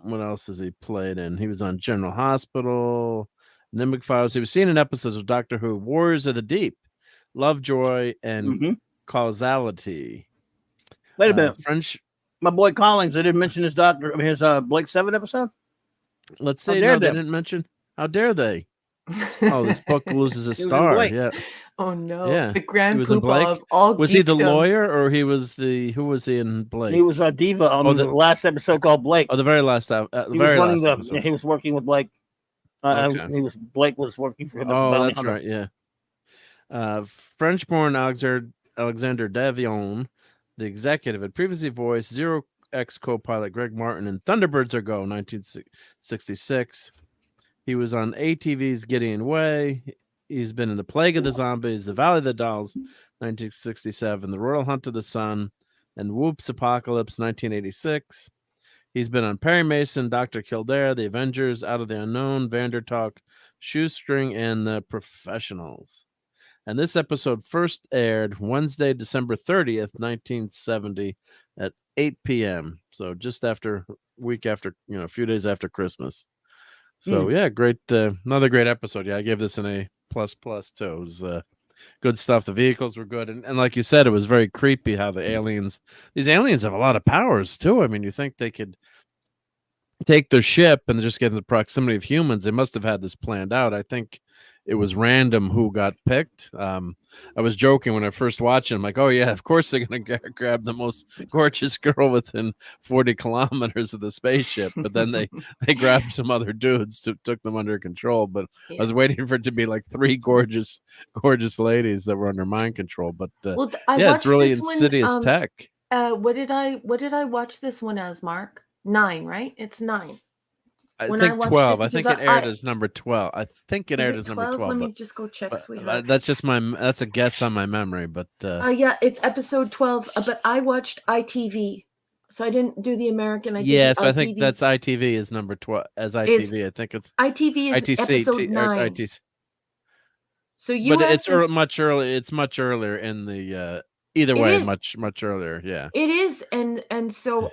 what else has he played in? He was on General Hospital, Nimbic Files. He was seen in episodes of Doctor Who, Warriors of the Deep, Lovejoy, and Causality. Wait a minute. French. My boy Collins, they didn't mention his Blake 7 episode? Let's How see. dare No, they them. didn't mention. How dare they? Oh, this book loses a was in star. Blake. Yeah. Oh no. Yeah. The grand He was in poobah Blake? of all Was he the geekdom. lawyer or who was he in Blake? He was a diva on the last episode called Blake. Oh, the very last episode. He was running he was working with Blake. Okay. Blake was working for him. As a Oh, bounty that's hunter. right. Yeah. French-born Alexander Davion, the executive, had previously voiced Zero X co-pilot Greg Martin in Thunderbirds Are Go, 1966. He was on ATV's Gideon Way. He's been in The Plague of the Zombies, The Valley of the Dolls, 1967, The Royal Hunt of the Sun, and Whoops Apocalypse, 1986. He's been on Perry Mason, Dr. Kildare, The Avengers, Out of the Unknown, Vandertalk, Shoestring, and The Professionals. And this episode first aired Wednesday, December 30th, 1970 at 8 p.m. So just after a few days after Christmas. So yeah, great. Another great episode. Yeah, I gave this an A++ too. It was good stuff. The vehicles were good. And like you said, it was very creepy how these aliens have a lot of powers too. I mean, you think they could take their ship and just get in the proximity of humans. They must have had this planned out. I think it was random who got picked. I was joking when I first watched it. I'm like, oh yeah, of course they're going to grab the most gorgeous girl within 40 kilometers of the spaceship. But then they grabbed some other dudes, took them under control. But I was waiting for it to be like 3 gorgeous ladies that were under mind control. But yeah, it's really insidious tech. What did I watch this one as, Mark? 9, right? It's 9. I think 12. I think it aired as number 12. I think it aired as number 12. Let me just go check, sweetheart. That's a guess on my memory, but yeah, it's episode 12. But I watched ITV, so I didn't do the American. So I think that's ITV is number 12 as ITV. I think it's ITV is ITC, episode 9. ITC. So US but it's much earlier. It's much earlier in the either way, much earlier. Yeah, it is, and so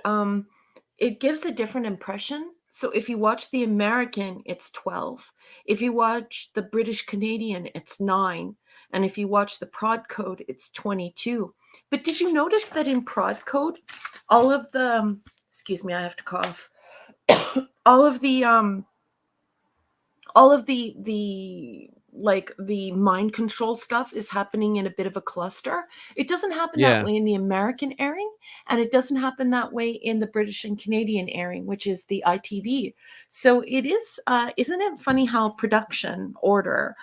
it gives a different impression. So if you watch the American, it's 12. If you watch the British Canadian, it's 9. And if you watch the Prod Code, it's 22. But did you notice that in Prod Code, all of the excuse me, I have to cough. all of the like the mind control stuff is happening in a bit of a cluster. It doesn't happen that way in the American airing, and it doesn't happen that way in the British and Canadian airing, which is the ITV. So it is, isn't it funny how production order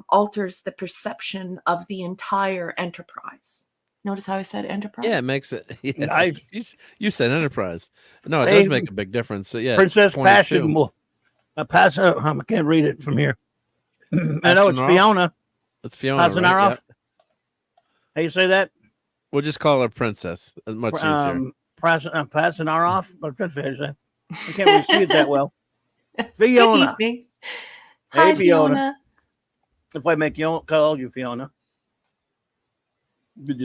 alters the perception of the entire enterprise? Notice how I said enterprise? Yeah, it makes it. Yeah, you said enterprise. No, it does make a big difference. So yeah, Princess Passion. I can't read it from here. I know it's Fiona. It's Fiona. Pasanaroff. Right? Yeah. How you say that? We'll just call her Princess. Much easier. Pasanaroff. I can't really see it that well. Fiona. Hi, Fiona. If I make you call you Fiona.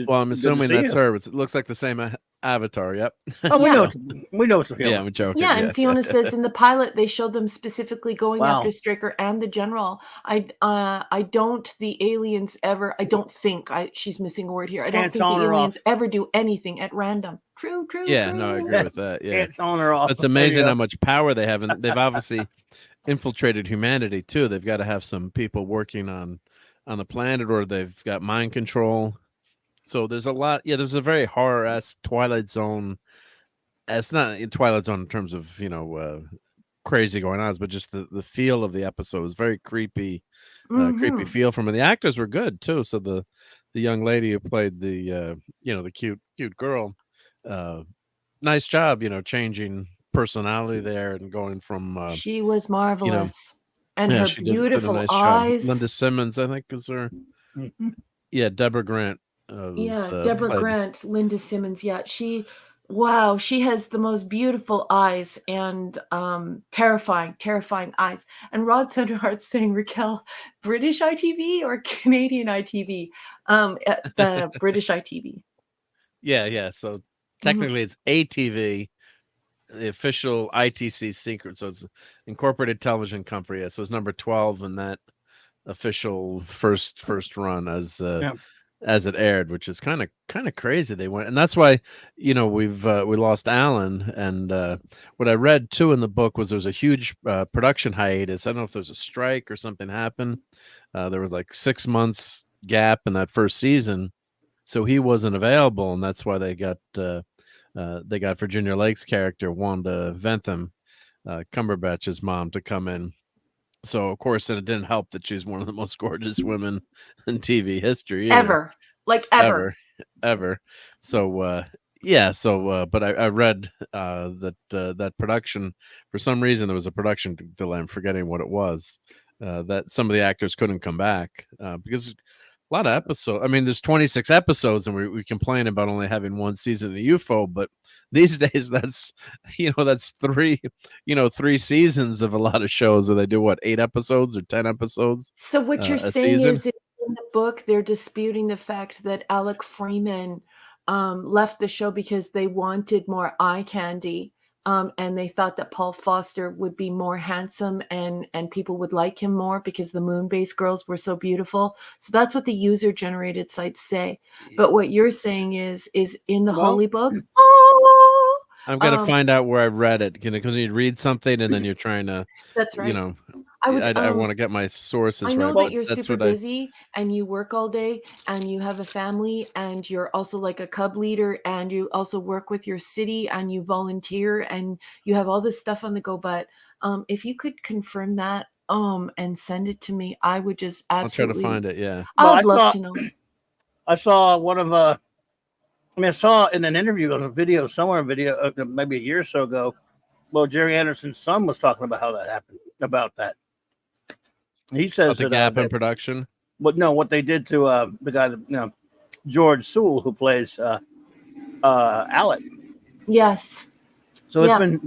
Well, I'm assuming that's her. It looks like the same avatar. Yep. Oh, we know it's Fiona. Yeah, I'm joking. Yeah, and Fiona says in the pilot they showed them specifically going after Stricker and the general. I don't. The aliens ever. I don't think. She's missing a word here. I don't think the aliens ever do anything at random. True. Yeah, true. no, I agree with that. Yeah, it's on or off. It's amazing how much power they have, and they've obviously infiltrated humanity too. They've got to have some people working on the planet, or they've got mind control. So there's a lot. Yeah, there's a very horror-esque Twilight Zone. It's not Twilight Zone in terms of crazy going on, but just the feel of the episode is very creepy, creepy feel from it. The actors were good too. So the young lady who played the the cute girl, nice job. Changing personality there and going from. She was marvelous, and her beautiful eyes. Linda Simmons, I think, is her. Yeah, Deborah Grant. Deborah Grant, Linda Simmons. Yeah, she has the most beautiful eyes and terrifying eyes. And Rod Thunderheart's saying, Raquel, British ITV or Canadian ITV? The British ITV. Yeah. So technically it's ATV, the official ITC secret. So it's Incorporated Television Company. So it's number 12 in that official first run as it aired, which is kind of crazy. They went, and that's why we lost Alan. And what I read too in the book was there was a huge production hiatus. I don't know if there's a strike or something happened. There was like 6 months gap in that first season, so he wasn't available, and that's why they got Virginia Lake's character Wanda Ventham, Cumberbatch's mom, to come in. So, of course, it didn't help that she's one of the most gorgeous women in TV history. Ever. ever. So yeah, so but I read that that production, for some reason there was a production delay. I'm forgetting what it was. That some of the actors couldn't come back because a lot of episodes. I mean, there's 26 episodes, and we complain about only having one season of the UFO. But these days, that's that's three seasons of a lot of shows. Where they do what, 8 episodes or 10 episodes? So what you're a saying season? is in the book, they're disputing the fact that Alec Freeman left the show because they wanted more eye candy. And they thought that Paul Foster would be more handsome and people would like him more because the moon-based girls were so beautiful. So that's what the user-generated sites say. But what you're saying is in the holy book. Oh, I'm gonna find out where I read it, because you read something and then you're trying to. That's right. I want to get my sources I know right. that you're super busy and you work all day and you have a family and you're also like a cub leader and you also work with your city and you volunteer and you have all this stuff on the go. But if you could confirm that and send it to me, I would just absolutely. I'll try to find it. Yeah, I'd love to know. I saw one of I saw in an interview on a video somewhere, maybe a year or so ago. Well, Jerry Anderson's son was talking about how that happened, about that. He says the gap in production. But no, what they did to the guy that George Sewell, who plays Alec. Yes. So it's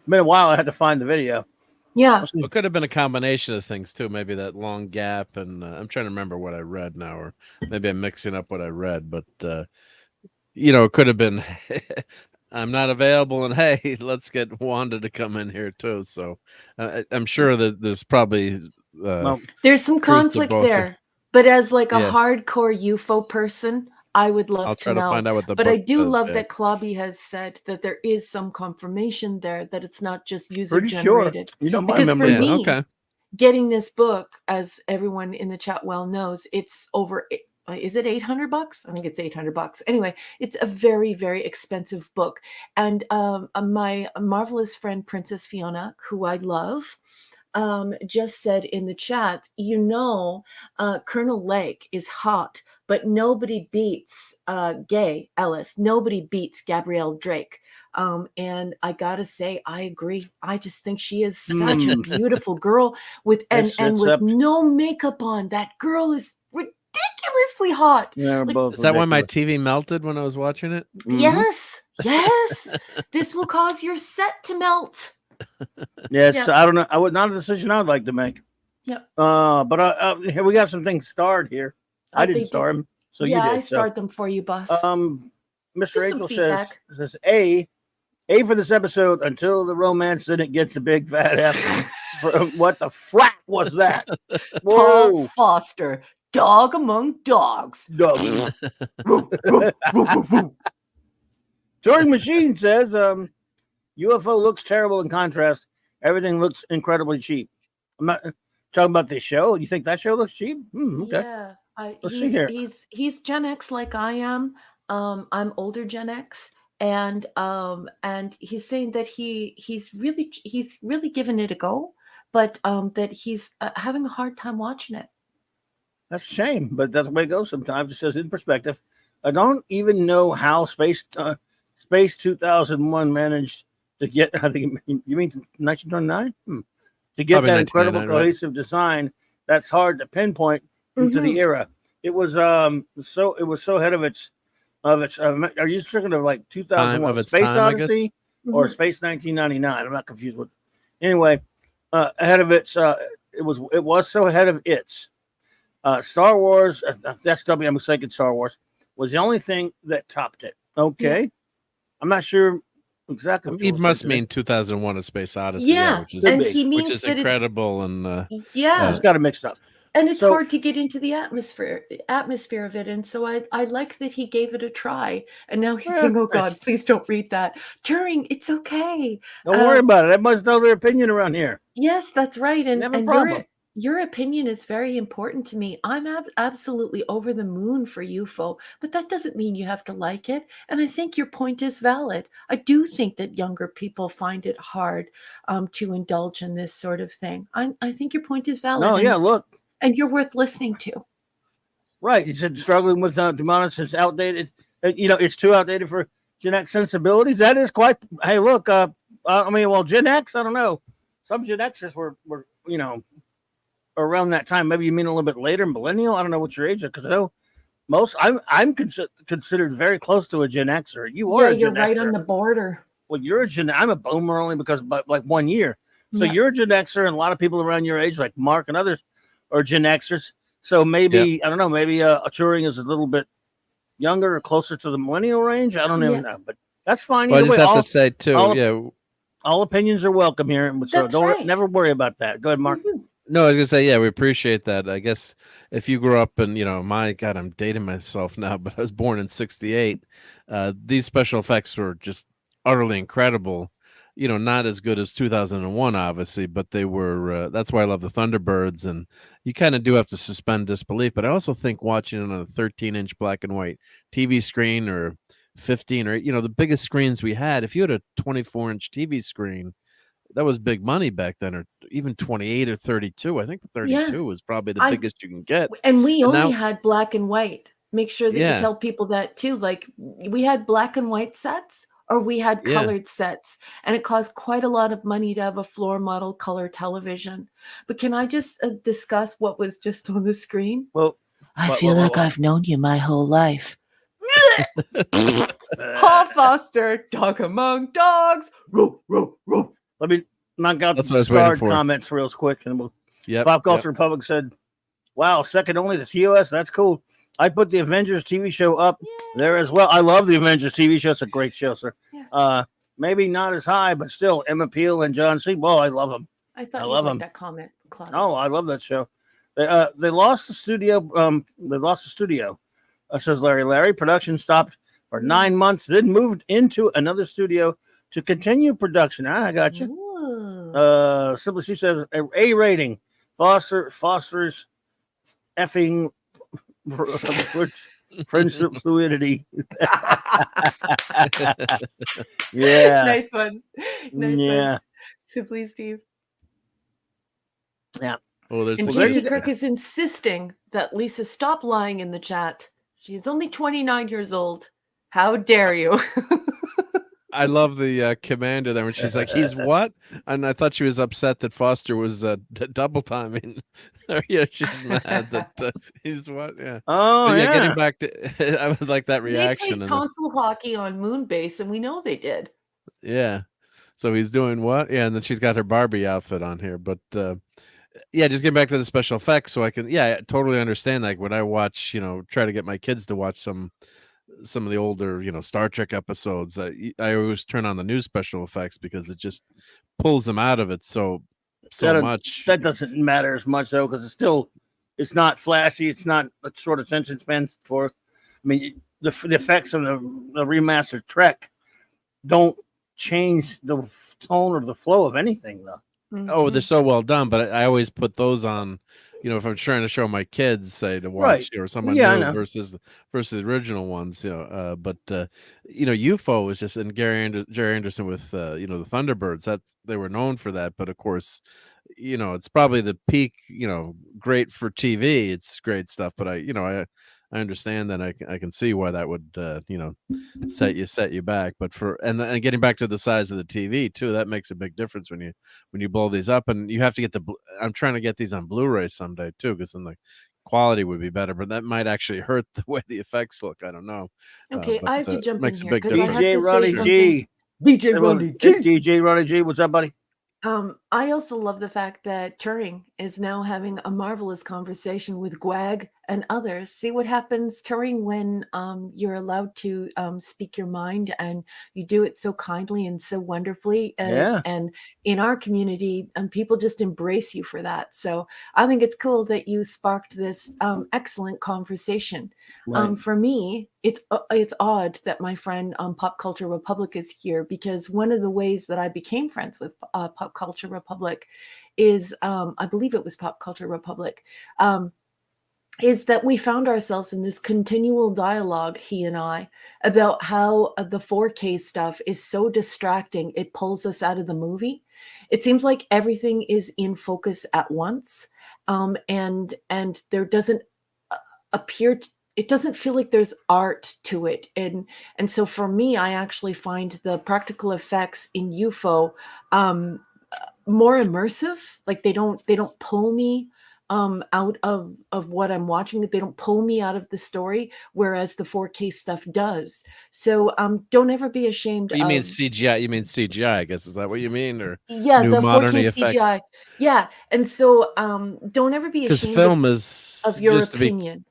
been a while. I had to find the video. Yeah. It could have been a combination of things too. Maybe that long gap, and I'm trying to remember what I read now, or maybe I'm mixing up what I read. But it could have been. I'm not available, and hey, let's get Wanda to come in here too. So I'm sure that there's probably there's some conflict there. But as like a hardcore UFO person, I would love to know. I'll try to find out what the But book I do says, love that Clobby has said that there is some confirmation there, that it's not just user Pretty generated. Sure. You don't because mind for me, getting this book, as everyone in the chat well knows, it's over. Is it $800? I think it's $800. Anyway, it's a very, very expensive book. And my marvelous friend, Princess Fiona, who I love, just said in the chat, Colonel Lake is hot, but nobody beats Gay Ellis. Nobody beats Gabrielle Drake. And I gotta say, I agree. I just think she is such a beautiful girl with no makeup on. That girl is ridiculously hot. Yeah, is that why my TV melted when I was watching it? Yes. This will cause your set to melt. Yes, I don't know. I would not a decision I'd like to make. Yep. But here we got some things starred here. I didn't star them, so you did. I starred them for you, boss. Mr. Rachel says A for this episode until the romance, then it gets a big fat F. What the frack was that? Whoa, Paul Foster, dog among dogs. Dog. Turing Machine says UFO looks terrible in contrast. Everything looks incredibly cheap. I'm not talking about this show. You think that show looks cheap? Okay. Yeah. Let's see here. He's Gen X like I am. I'm older Gen X, and he's saying that he's really given it a go, but that he's having a hard time watching it. That's a shame, but that's the way it goes sometimes. It says in perspective. I don't even know how Space 2001 managed to get. I think you mean 1929 to get Probably that incredible cohesive right? Design. That's hard to pinpoint into the era. It was so ahead of its. Are you thinking of like 2001 Space Odyssey or Space 1999? I'm not confused with. Anyway, ahead of its. It was so ahead of its. Star Wars. That's I'm mistaken. Star Wars was the only thing that topped it. Okay, yeah. I'm not sure exactly. He must mean 2001: A Space Odyssey. Yeah, which is incredible and just got it mixed up. And it's hard to get into the atmosphere of it. And so I like that he gave it a try. And now he's saying, oh, God, please don't read that. Turing, it's okay. Don't worry about it. Everybody's tell their opinion around here. Yes, that's right. And problem. Your opinion is very important to me. I'm absolutely over the moon for UFO, but that doesn't mean you have to like it. And I think your point is valid. I do think that younger people find it hard to indulge in this sort of thing. I think your point is valid. No, yeah, look. And you're worth listening to. Right. You said struggling with demonics is outdated. It's too outdated for Gen X sensibilities. That is quite. Hey, look. Well, Gen X. I don't know. Some Gen Xers were around that time. Maybe you mean a little bit later, millennial. I don't know what your age is because I know most. I'm considered very close to a Gen Xer. You are. Yeah, a you're Gen right Xer. on the border. Well, you're a Gen. I'm a boomer only because but like 1 year. So Yeah. you're a Gen Xer, and a lot of people around your age, like Mark and others, are Gen Xers. So maybe I don't know. Maybe Turing is a little bit younger or closer to the millennial range. I don't even know, but that's fine. Well, I Either just way, have to say too, all opinions are welcome here, so That's don't right. never worry about that. Go ahead, Mark. No, I was gonna say, we appreciate that. I guess if you grew up in, my God, I'm dating myself now, but I was born in '68. These special effects were just utterly incredible. Not as good as 2001, obviously, but they were. That's why I love the Thunderbirds, and you kind of do have to suspend disbelief. But I also think watching it on a 13-inch black and white TV screen or 15 or the biggest screens we had. If you had a 24-inch TV screen, that was big money back then, or even 28 or 32. I think the 32 was probably the biggest you can get. And we only had black and white. Make sure that you tell people that too. Like we had black and white sets or we had colored sets, and it cost quite a lot of money to have a floor model color television. But can I just discuss what was just on the screen? Well, I feel like I've known you my whole life. Paul Foster, dog among dogs. Let me knock out That's the what I was waiting starred for. comments real quick. And Pop Culture Republic said, wow, second only to TOS. That's cool. I put the Avengers TV show up there as well. I love the Avengers TV show. It's a great show, sir. Yeah. Maybe not as high, but still, Emma Peel and John C. Well, I love them. I thought I you love liked them. that comment, Claudia. Oh, I love that show. They lost the studio. Says Larry. Production stopped for 9 months, then moved into another studio to continue production. I got you. Ooh. Simply she says A rating. Foster's effing friendship fluidity. Yeah. Nice one. Nice one. Simply Steve. Yeah. Oh, and Katie Kirk is insisting that Lisa stop lying in the chat. She is only 29 years old. How dare you? I love the commander there when she's like, he's what? And I thought she was upset that Foster was double timing. She's mad that he's what? Yeah. Oh, but yeah. Getting back to, I would like that reaction. They played console hockey on Moonbase, and we know they did. Yeah. So he's doing what? Yeah, and then she's got her Barbie outfit on here. But just getting back to the special effects, so I can, I totally understand. Like when I watch, try to get my kids to watch some of the older, Star Trek episodes, I always turn on the new special effects because it just pulls them out of it so much. That doesn't matter as much though, because it's not flashy. It's not a short attention span for. I mean, the effects of the remastered Trek don't change the tone or the flow of anything though. Mm-hmm. Oh, they're so well done, but I always put those on. If I'm trying to show my kids, say to watch, or someone new versus the original ones, but UFO was just, and Jerry Anderson with the Thunderbirds, they were known for that. But of course, it's probably the peak. Great for TV. It's great stuff. But I understand that. I can see why that would set you back. But and getting back to the size of the TV too, that makes a big difference when you blow these up, and you have to get I'm trying to get these on Blu-ray someday too, because then the quality would be better, but that might actually hurt the way the effects look. I don't know. Okay, I have to jump in here because DJ Ronnie G. DJ Ronnie G. What's up, buddy? I also love the fact that Turing is now having a marvelous conversation with Gwag and others. See what happens, Turing, when you're allowed to speak your mind, and you do it so kindly and so wonderfully. And in our community, people just embrace you for that. So I think it's cool that you sparked this excellent conversation. Right. For me, it's odd that my friend Pop Culture Republic is here, because one of the ways that I became friends with Pop Culture Republic is, I believe it was Pop Culture Republic, is that we found ourselves in this continual dialogue, he and I, about how the 4K stuff is so distracting. It pulls us out of the movie. It seems like everything is in focus at once, and there doesn't appear it doesn't feel like there's art to it. And so for me, I actually find the practical effects in UFO more immersive. Like they don't pull me out of what I'm watching. They don't pull me out of the story, whereas the 4K stuff does. So don't ever be ashamed You mean of CGI? You mean CGI? I guess, is that what you mean, or new the 4K modern effects? CGI. Yeah. And so don't ever be Because ashamed film is of your just to be opinion.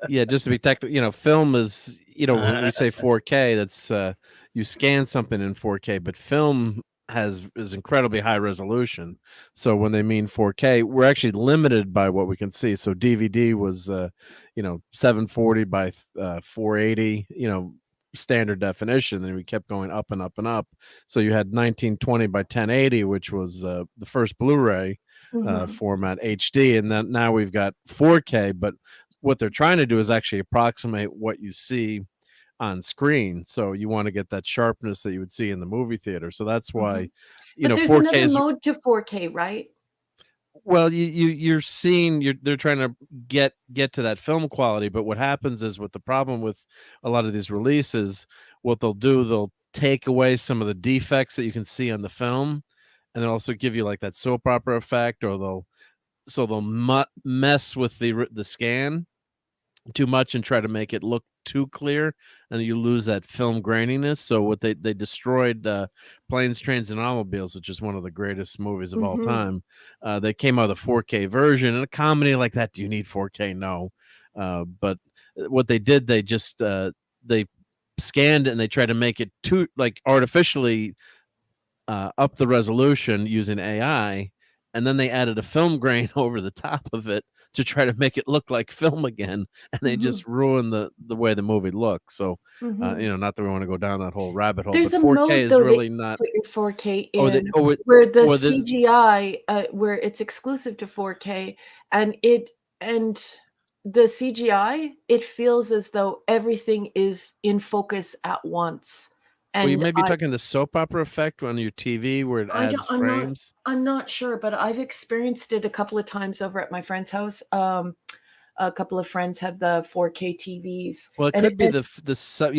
just to be technical. You know, film is, when we say 4K, that's you scan something in 4K, but film is incredibly high resolution. So when they mean 4K, we're actually limited by what we can see. So DVD was 740 by 480, standard definition, and we kept going up and up and up. So you had 1920 by 1080, which was the first Blu-ray format HD, and then now we've got 4K. But what they're trying to do is actually approximate what you see on screen. So you want to get that sharpness that you would see in the movie theater. So that's why, But there's 4K another is, mode to 4K, right? well, you're seeing, they're trying to get to that film quality. But what happens is, with the problem with a lot of these releases, what they'll do, they'll take away some of the defects that you can see on the film, and they'll also give you like that soap opera effect, or they'll mess with the scan too much and try to make it look too clear, and you lose that film graininess. So what they destroyed Planes, Trains, and Automobiles, which is one of the greatest movies of all time. They came out with a 4K version, and a comedy like that, do you need 4K? No. But what they did, they just they scanned it, and they tried to make it too, like, artificially up the resolution using AI, and then they added a film grain over the top of it to try to make it look like film again, and they just ruined the way the movie looks. So not that we want to go down that whole rabbit hole, There's but a 4K mode, is though, really that you not. put your 4K in, Or the where the or the CGI, where it's exclusive to 4K, and the CGI, it feels as though everything is in focus at once. well, you And may be talking the soap opera effect on your TV where it adds frames. I'm not sure, but I've experienced it a couple of times over at my friend's house. A couple of friends have the 4K TVs. Well, it could be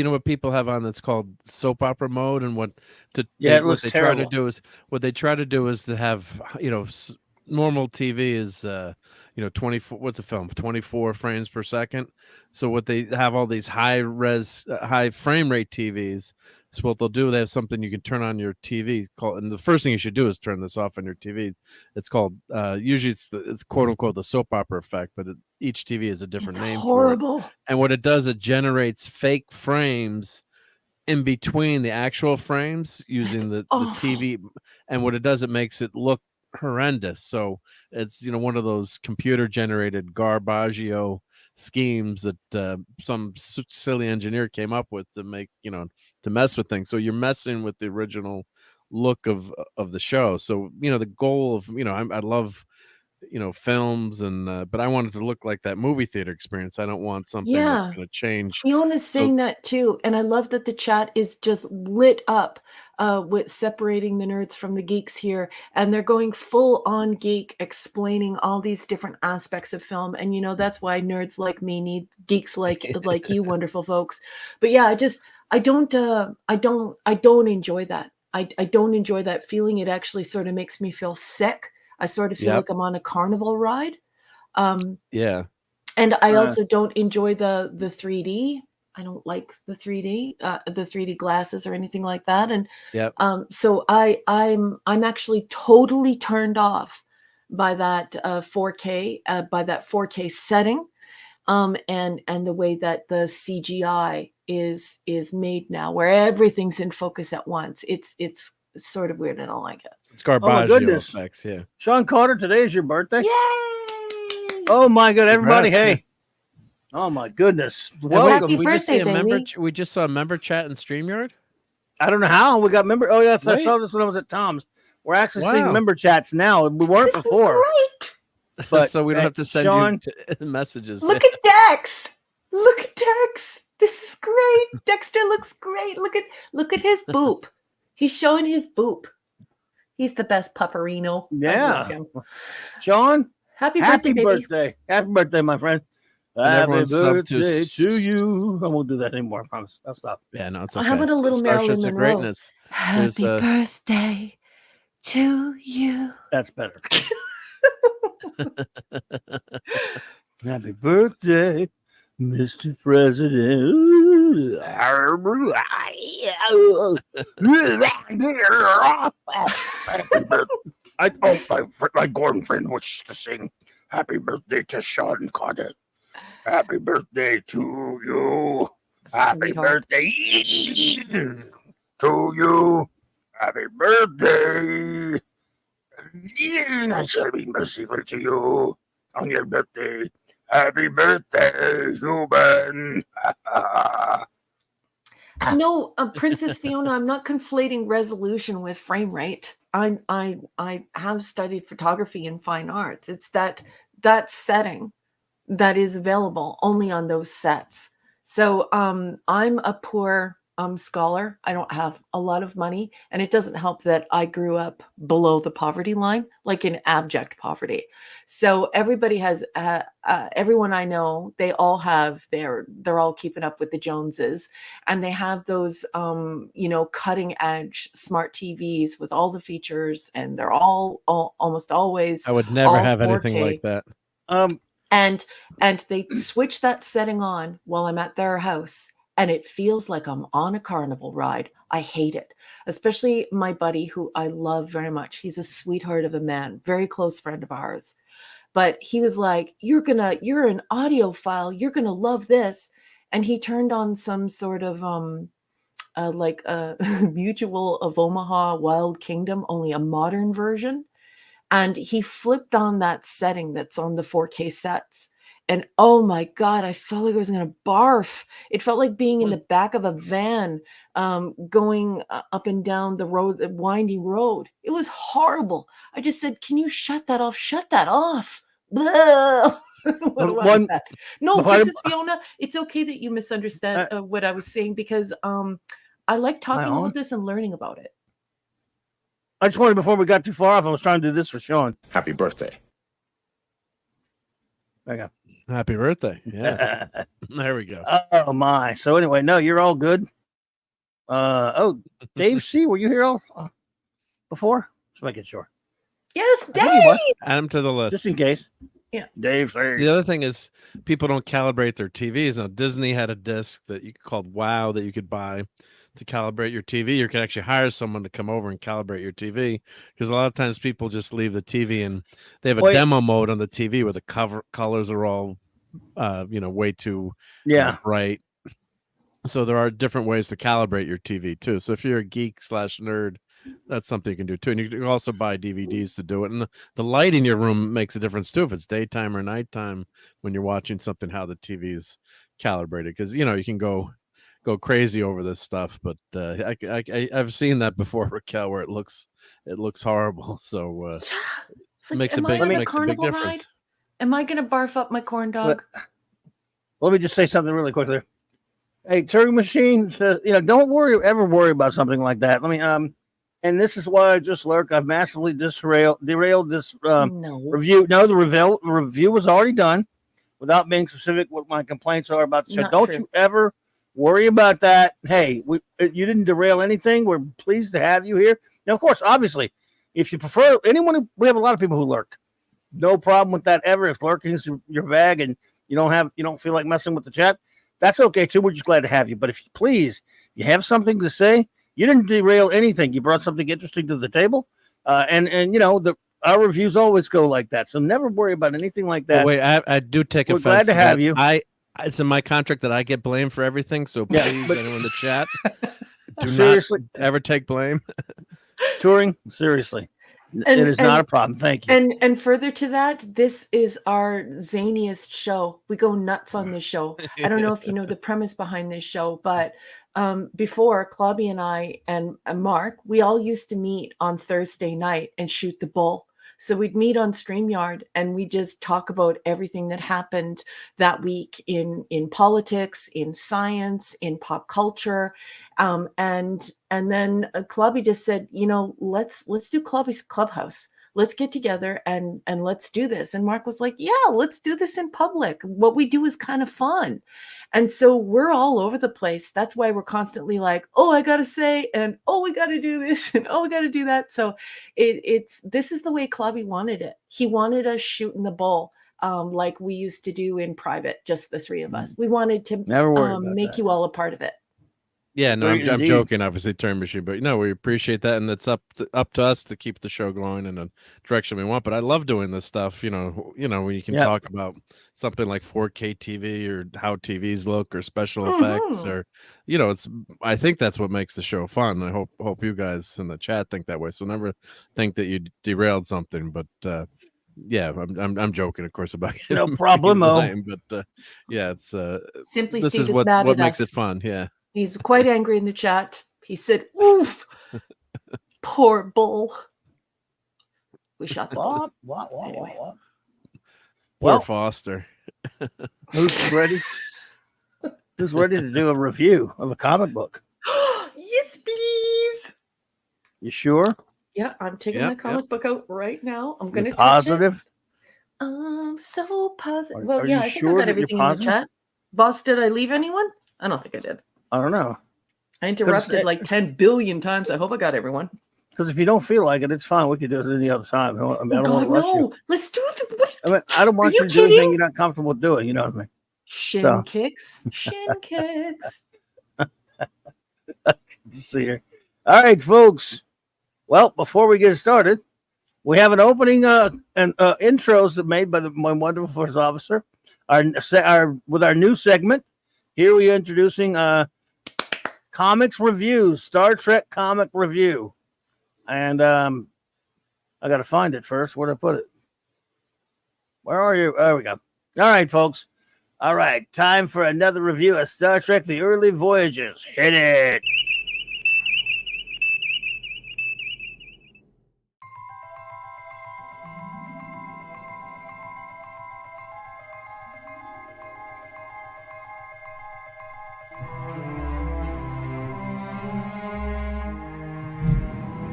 what people have on that's called soap opera mode, and what it looks they terrible. try to do is to have normal TV is 24, what's a film, 24 frames per second. So what they have, all these high frame rate TVs. So what they'll do, they have something you can turn on your TV called, and the first thing you should do is turn this off on your TV. It's called usually it's quote unquote the soap opera effect, but each TV is a different name horrible. for it. And what it does, it generates fake frames in between the actual frames using the TV. And what it does, it makes it look horrendous. So it's one of those computer generated garbaggio schemes that some silly engineer came up with to make to mess with things. So you're messing with the original look of the show. So the goal of I love films, and but I want it to look like that movie theater experience. I don't want something that's going to change. Fiona's saying that too, and I love that the chat is just lit up with separating the nerds from the geeks here, and they're going full on geek, explaining all these different aspects of film. And that's why nerds like me need geeks like you wonderful folks. But yeah, I don't enjoy that. I don't enjoy that feeling. It actually sort of makes me feel sick. I sort of feel like I'm on a carnival ride. And I also don't enjoy the 3D. I don't like the 3D glasses or anything like that. And so I'm actually totally turned off by that 4K setting, and the way that the CGI is made now, where everything's in focus at once. It's sort of weird. I don't like it. It's garbaggio effects. Yeah. Sean Carter, today is your birthday. Yay! Oh my God, everybody! Congrats, hey. Oh my goodness! Welcome. We just see a member. Baby. We just saw a member chat in StreamYard. I don't know how we got member. Oh yes, I saw this when I was at Tom's. We're actually seeing member chats now. We weren't before. But so we don't have to send Sean, you messages. Look at Dex. Look at Dex. This is great. Dexter looks great. Look at his boop. He's showing his boop. He's the best pupperino. Yeah. Sean, happy birthday, baby. Happy birthday, my friend. Happy everyone sub to birthday to you. I won't do that anymore. I promise. I'll stop. Yeah, no, it's How okay. about a little Starships Marilyn of Monroe? Greatness. Happy birthday to you. That's better. Happy birthday, Mr. President. My girlfriend wishes to sing happy birthday to Sean Connery. Happy birthday to you. Happy Sweetheart. birthday to you. Happy birthday. I shall be merciful to you on your birthday. Happy birthday, human. No, Princess Fiona, I'm not conflating resolution with frame rate. I have studied photography and fine arts. It's that setting that is available only on those sets. So I'm a poor scholar. I don't have a lot of money, and it doesn't help that I grew up below the poverty line, like in abject poverty. So everybody has, everyone I know, they all have they're all keeping up with the Joneses, and they have those, cutting edge smart TVs with all the features, and they're all almost always. I would never all have anything 4K. like that. And they switch that setting on while I'm at their house, and it feels like I'm on a carnival ride. I hate it, especially my buddy who I love very much. He's a sweetheart of a man, very close friend of ours. But he was like, you're an audiophile, you're gonna love this. And he turned on some sort of like a Mutual of Omaha Wild Kingdom, only a modern version. And he flipped on that setting that's on the 4K sets. And oh my God, I felt like I was going to barf. It felt like being in the back of a van going up and down the road, the winding road. It was horrible. I just said, can you shut that off? Shut that off. What was that? No, Princess Fiona, it's okay that you misunderstood what I was saying, because I like talking about this and learning about it. I just wanted, before we got too far off, I was trying to do this for Sean. Happy birthday. Okay. Happy birthday. Yeah. There we go. Oh my. So anyway, no, you're all good. Dave C, were you here all before? Just making sure. Yes, Dave. Add him to the list. Just in case. Yeah. Dave C. The other thing is people don't calibrate their TVs. Now, Disney had a disc that you called Wow that you could buy to calibrate your TV. You could actually hire someone to come over and calibrate your TV, because a lot of times people just leave the TV and they have a demo mode on the TV where the colors are all way too bright. So there are different ways to calibrate your TV too. So if you're a geek / nerd, that's something you can do too. And you can also buy DVDs to do it. And the light in your room makes a difference too, if it's daytime or nighttime when you're watching something, how the TV's calibrated. Because you can go crazy over this stuff, but I've seen that before, Raquel, where it looks horrible. So it makes a big difference. Ride? Am I gonna barf up my corn dog? Let me just say something really quickly. Hey, Turing Machine says, don't ever worry about something like that. Let me and this is why I just lurk. I've massively derailed this review. No, the review was already done without being specific what my complaints are about the show. Don't you ever worry about that. Hey, you didn't derail anything. We're pleased to have you here. Now, of course, obviously, if you prefer we have a lot of people who lurk. No problem with that ever. If lurking is your bag and you don't feel like messing with the chat, that's okay too. We're just glad to have you. But if you have something to say, you didn't derail anything. You brought something interesting to the table. Our reviews always go like that. So never worry about anything like that. Oh, wait, I do take offense. We're glad to have you. It's in my contract that I get blamed for everything. So please, anyone in the chat, do not ever take blame. Turing, seriously. It is not a problem. Thank you. And further to that, this is our zaniest show. We go nuts on this show. I don't know if you know the premise behind this show, but before, Clobby and I and Mark, we all used to meet on Thursday night and shoot the bull. So we'd meet on StreamYard and we just talk about everything that happened that week in politics, in science, in pop culture. And then Clobby just said, let's do Clobby's Clubhouse. let's get together and let's do this. And Mark was like, yeah, let's do this in public. What we do is kind of fun. And so we're all over the place. That's why we're constantly like, oh, I got to say, and oh, we got to do this, and oh, we got to do that. So this is the way Clubby wanted it. He wanted us shooting the bull. Like we used to do in private, just the three of us. We wanted to make you all a part of it. Yeah, no, I'm joking, obviously, Turn Machine, but we appreciate that, and it's up to us to keep the show going in the direction we want. But I love doing this stuff, when you can talk about something like 4K TV or how TVs look or special effects, or I think that's what makes the show fun. I hope you guys in the chat think that way. So never think that you derailed something, but. Yeah, I'm joking, of course, about no problemo. But it's Simply this Steve is what makes us. it fun. Yeah, he's quite angry in the chat. He said, "Oof, poor bull." We shot the bull. What? Poor Foster. Who's ready? Who's ready to do a review of a comic book? Yes, please. You sure? Yeah, I'm taking my comic book out right now. I'm going to positive. I'm so positive. Well, yeah, I think I got everything in the chat. Boss, did I leave anyone? I don't think I did. I don't know. I interrupted like 10 billion times. I hope I got everyone. Because if you don't feel like it, it's fine. We could do it any other time. I mean, I don't want to rush you. Let's do it. I don't want you to do anything you're not comfortable doing. You know what I mean? Shin kicks. Shin kicks. See here. All right, folks. Well, before we get started, we have an opening and intros made by my wonderful first officer. With our new segment, here we are introducing comics reviews, Star Trek comic review, and I got to find it first. Where'd I put it? Where are you? There we go. All right, folks. All right, time for another review of Star Trek: The Early Voyages. Hit it.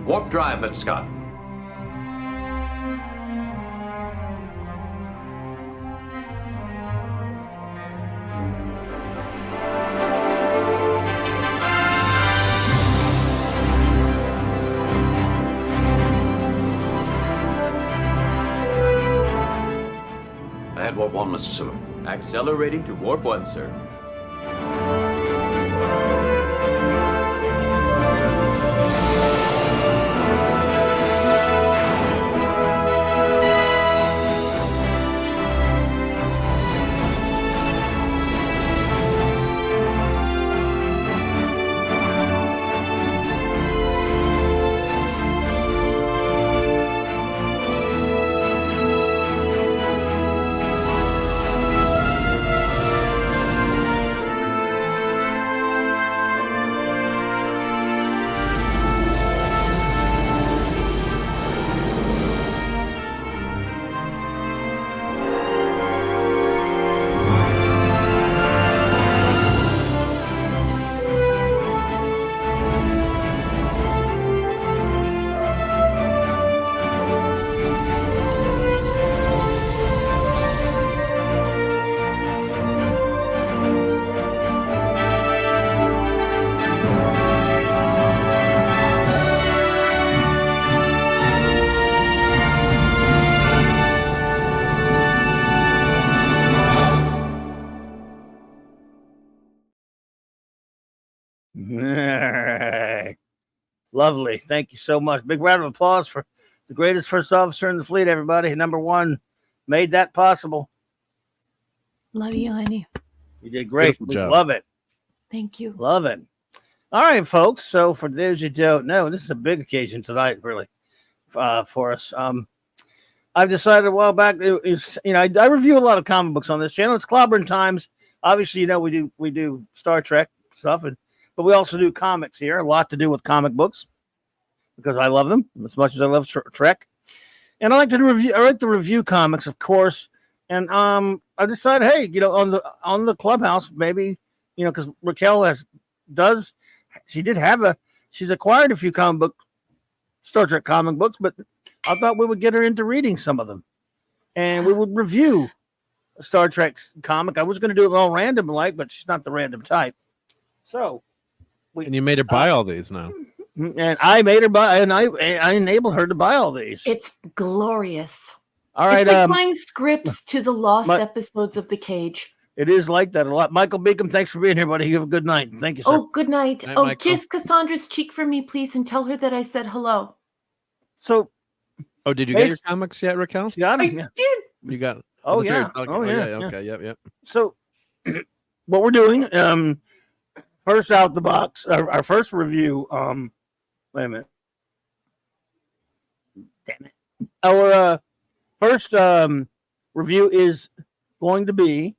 Warp drive, Mr. Scott. Ahead warp 1, Mr. Sulu. Accelerating to warp 1, sir. Lovely. Thank you so much. Big round of applause for the greatest first officer in the fleet, everybody. Number one made that possible. Love you, honey. You did great. We love it. Thank you. Love it. All right, folks. So for those who don't know, this is a big occasion tonight, really, for us. I've decided a while back, I review a lot of comic books on this channel. It's Clobbering Times. Obviously, we do Star Trek stuff, but we also do comics here. A lot to do with comic books because I love them as much as I love Trek. And I like to review comics, of course. And I decided, hey, on the Clubhouse, maybe, because Raquel she's acquired a few Star Trek comic books, but I thought we would get her into reading some of them, and we would review a Star Trek comic. I was going to do it all random like, but she's not the random type. So, And you made her buy all these now. and I made her buy, and I enabled her to buy all these. It's glorious. All right, It's like buying scripts to the lost episodes of The Cage. It is like that a lot. Michael Beacom, thanks for being here, buddy. You have a good night. Thank you, sir. Oh, good night. Night, Oh, Michael. kiss Cassandra's cheek for me, please, and tell her that I said hello. So, Oh, did you get your comics yet, Raquel? she got I him. Yeah. did. You got it. Oh, that's right. yeah. Okay. Oh, yeah. Okay. Yep. So, what we're doing, first out the box, our first review. Wait a minute. Damn it. Our first review is going to be,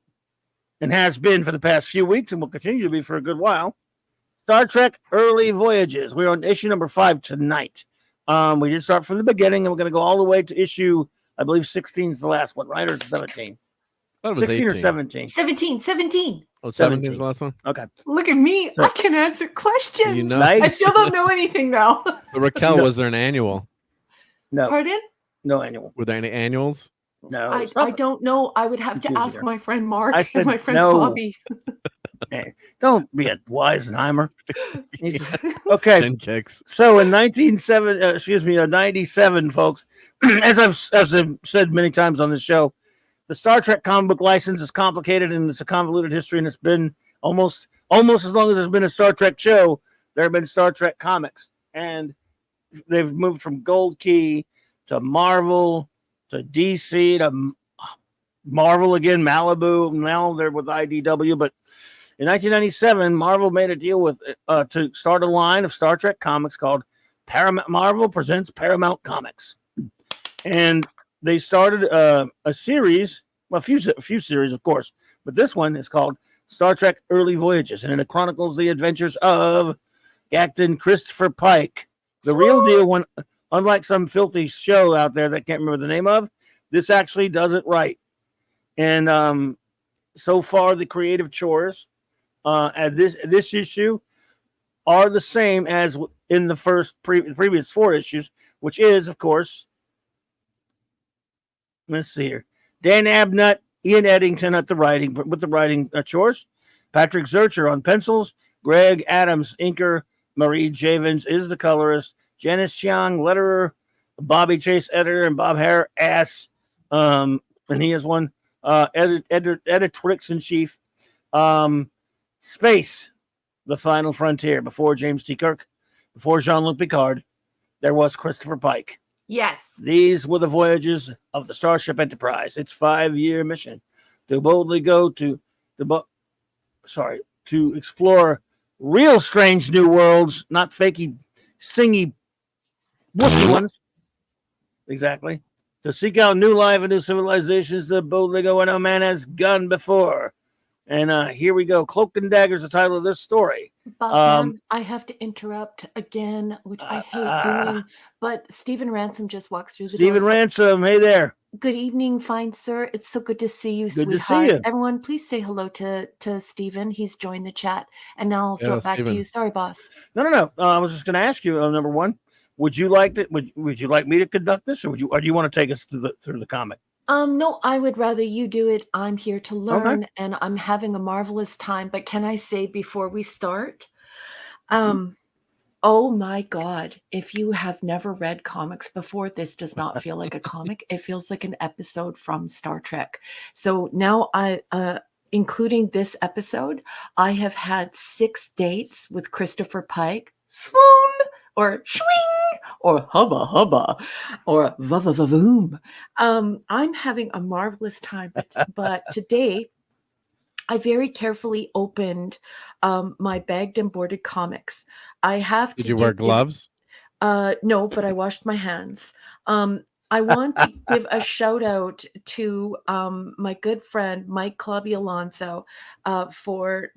and has been for the past few weeks, and will continue to be for a good while, Star Trek Early Voyages. We're on issue number 5 tonight. We did start from the beginning, and we're going to go all the way to issue, I believe 16 is the last one, right? Or is it 17? I thought it was 16 or 18. 17? 17. Oh, 17 is the last one? Okay. Look at me. So- I can answer questions. You know. I Nice. still don't know anything, though. But Raquel, No. was there an annual? No, Pardon? no annual. Were there any annuals? No. I stop it. don't know. I would have to Confusing ask her. my friend Mark I said and my friend no. Bobby. Don't be a Weisenheimer. Okay. 10 kicks. So in 97, folks, as I've said many times on this show, the Star Trek comic book license is complicated and it's a convoluted history, and it's been almost as long as there's been a Star Trek show, there have been Star Trek comics, and they've moved from Gold Key to Marvel to DC to Marvel again, Malibu. Now they're with IDW, but in 1997, Marvel made a deal with to start a line of Star Trek comics called Paramount. Marvel presents Paramount Comics, and they started a series, well, a few series, of course, but this one is called Star Trek Early Voyages, and it chronicles the adventures of Captain Christopher Pike. The real deal one, unlike some filthy show out there that I can't remember the name of, this actually does it right. And so far, the creative chores at this issue are the same as in the previous 4 issues, which is, of course, let's see here, Dan Abnett, Ian Eddington with the writing chores, Patrick Zurcher on pencils, Greg Adams inker, Marie Javins is the colorist, Janice Chiang letterer, Bobby Chase editor, and Bob Hare and he is one editorics in chief. Space, the final frontier. Before James T. Kirk, before Jean-Luc Picard, there was Christopher Pike. Yes. These were the voyages of the Starship Enterprise. Its 5-year mission to boldly go to explore real strange new worlds, not fakey, singy, wussy ones. Exactly. To seek out new life and new civilizations to boldly go where no man has gone before. And here we go. Cloak and Dagger is the title of this story. Boss man, I have to interrupt again, which I hate doing. But Stephen Ransom just walks through the door. Stephen Ransom, hey there. Good evening, fine sir. It's so good to see you, Good to see sweetheart. you. Everyone, please say hello to Stephen. He's joined the chat. And now I'll throw Yeah, it back to Stephen. you. Sorry, boss. No. I was just going to ask you, number one, would you like to? Would you like me to conduct this, or do you want to take us through the comic? No, I would rather you do it. I'm here to learn, and I'm having a marvelous time. But can I say before we start, oh my God, if you have never read comics before, this does not feel like a comic. It feels like an episode from Star Trek. So now including this episode, I have had 6 dates with Christopher Pike. Swoon! Or swing, or hubba hubba, or va va va voom. I'm having a marvelous time, but today I very carefully opened my bagged and boarded comics. I have. Did you wear gloves? No, but I washed my hands. I want to give a shout out to my good friend Mike Clubby Alonso for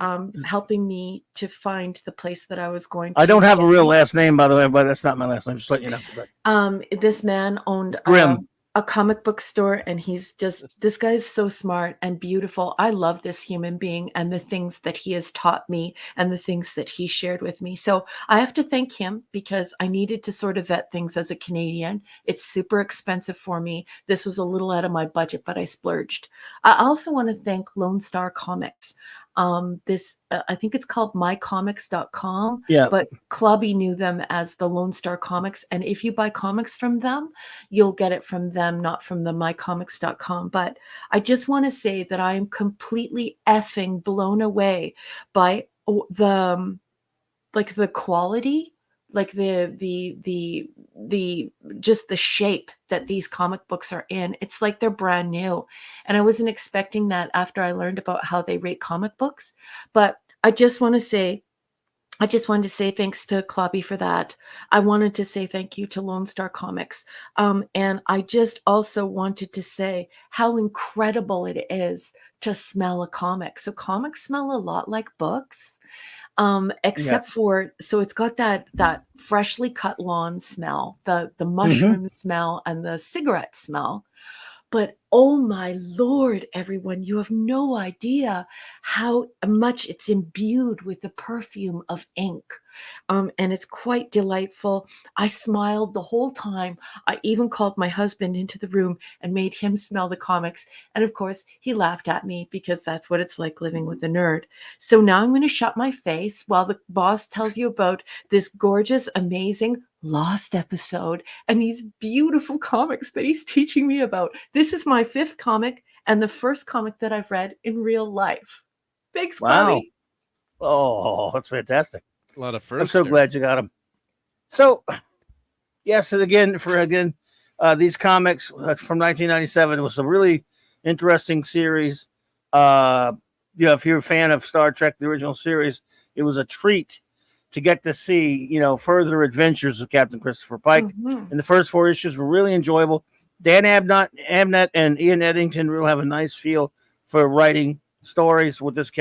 helping me to find the place that I was going to. I don't have a get real these. last name, by the way, but that's not my last name. Just let you know. But This man owned Grim. a comic book store, and this guy's so smart and beautiful. I love this human being and the things that he has taught me and the things that he shared with me. So I have to thank him because I needed to sort of vet things as a Canadian. It's super expensive for me. This was a little out of my budget, but I splurged. I also want to thank Lone Star Comics. I think it's called mycomics.com, Yeah. but Clubby knew them as the Lone Star Comics. And if you buy comics from them, you'll get it from them, not from the mycomics.com. But I just want to say that I am completely effing blown away by the quality, like the just the shape that these comic books are in. It's like they're brand new. And I wasn't expecting that after I learned about how they rate comic books. But I just wanted to say thanks to Clobby for that. I wanted to say thank you to Lone Star Comics. And I just also wanted to say how incredible it is to smell a comic. So comics smell a lot like books. Except Yes. for, so it's got that freshly cut lawn smell, the mushroom smell, and the cigarette smell. But oh my Lord, everyone, you have no idea how much it's imbued with the perfume of ink. And it's quite delightful. I smiled the whole time. I even called my husband into the room and made him smell the comics. And of course, he laughed at me because that's what it's like living with a nerd. So now I'm going to shut my face while the boss tells you about this gorgeous, amazing Lost episode and these beautiful comics that he's teaching me about. This is my 5th comic and the first comic that I've read in real life. Thanks, Wow. Clubby. Oh, that's fantastic. A lot of I'm firsts. so there. glad you got them. So, yes, and again, these comics from 1997, it was a really interesting series. If you're a fan of Star Trek, the original series, it was a treat to get to see, further adventures of Captain Christopher Pike. Mhm. And the first 4 issues were really enjoyable. Dan Abnett and Ian Eddington really have a nice feel for writing stories with these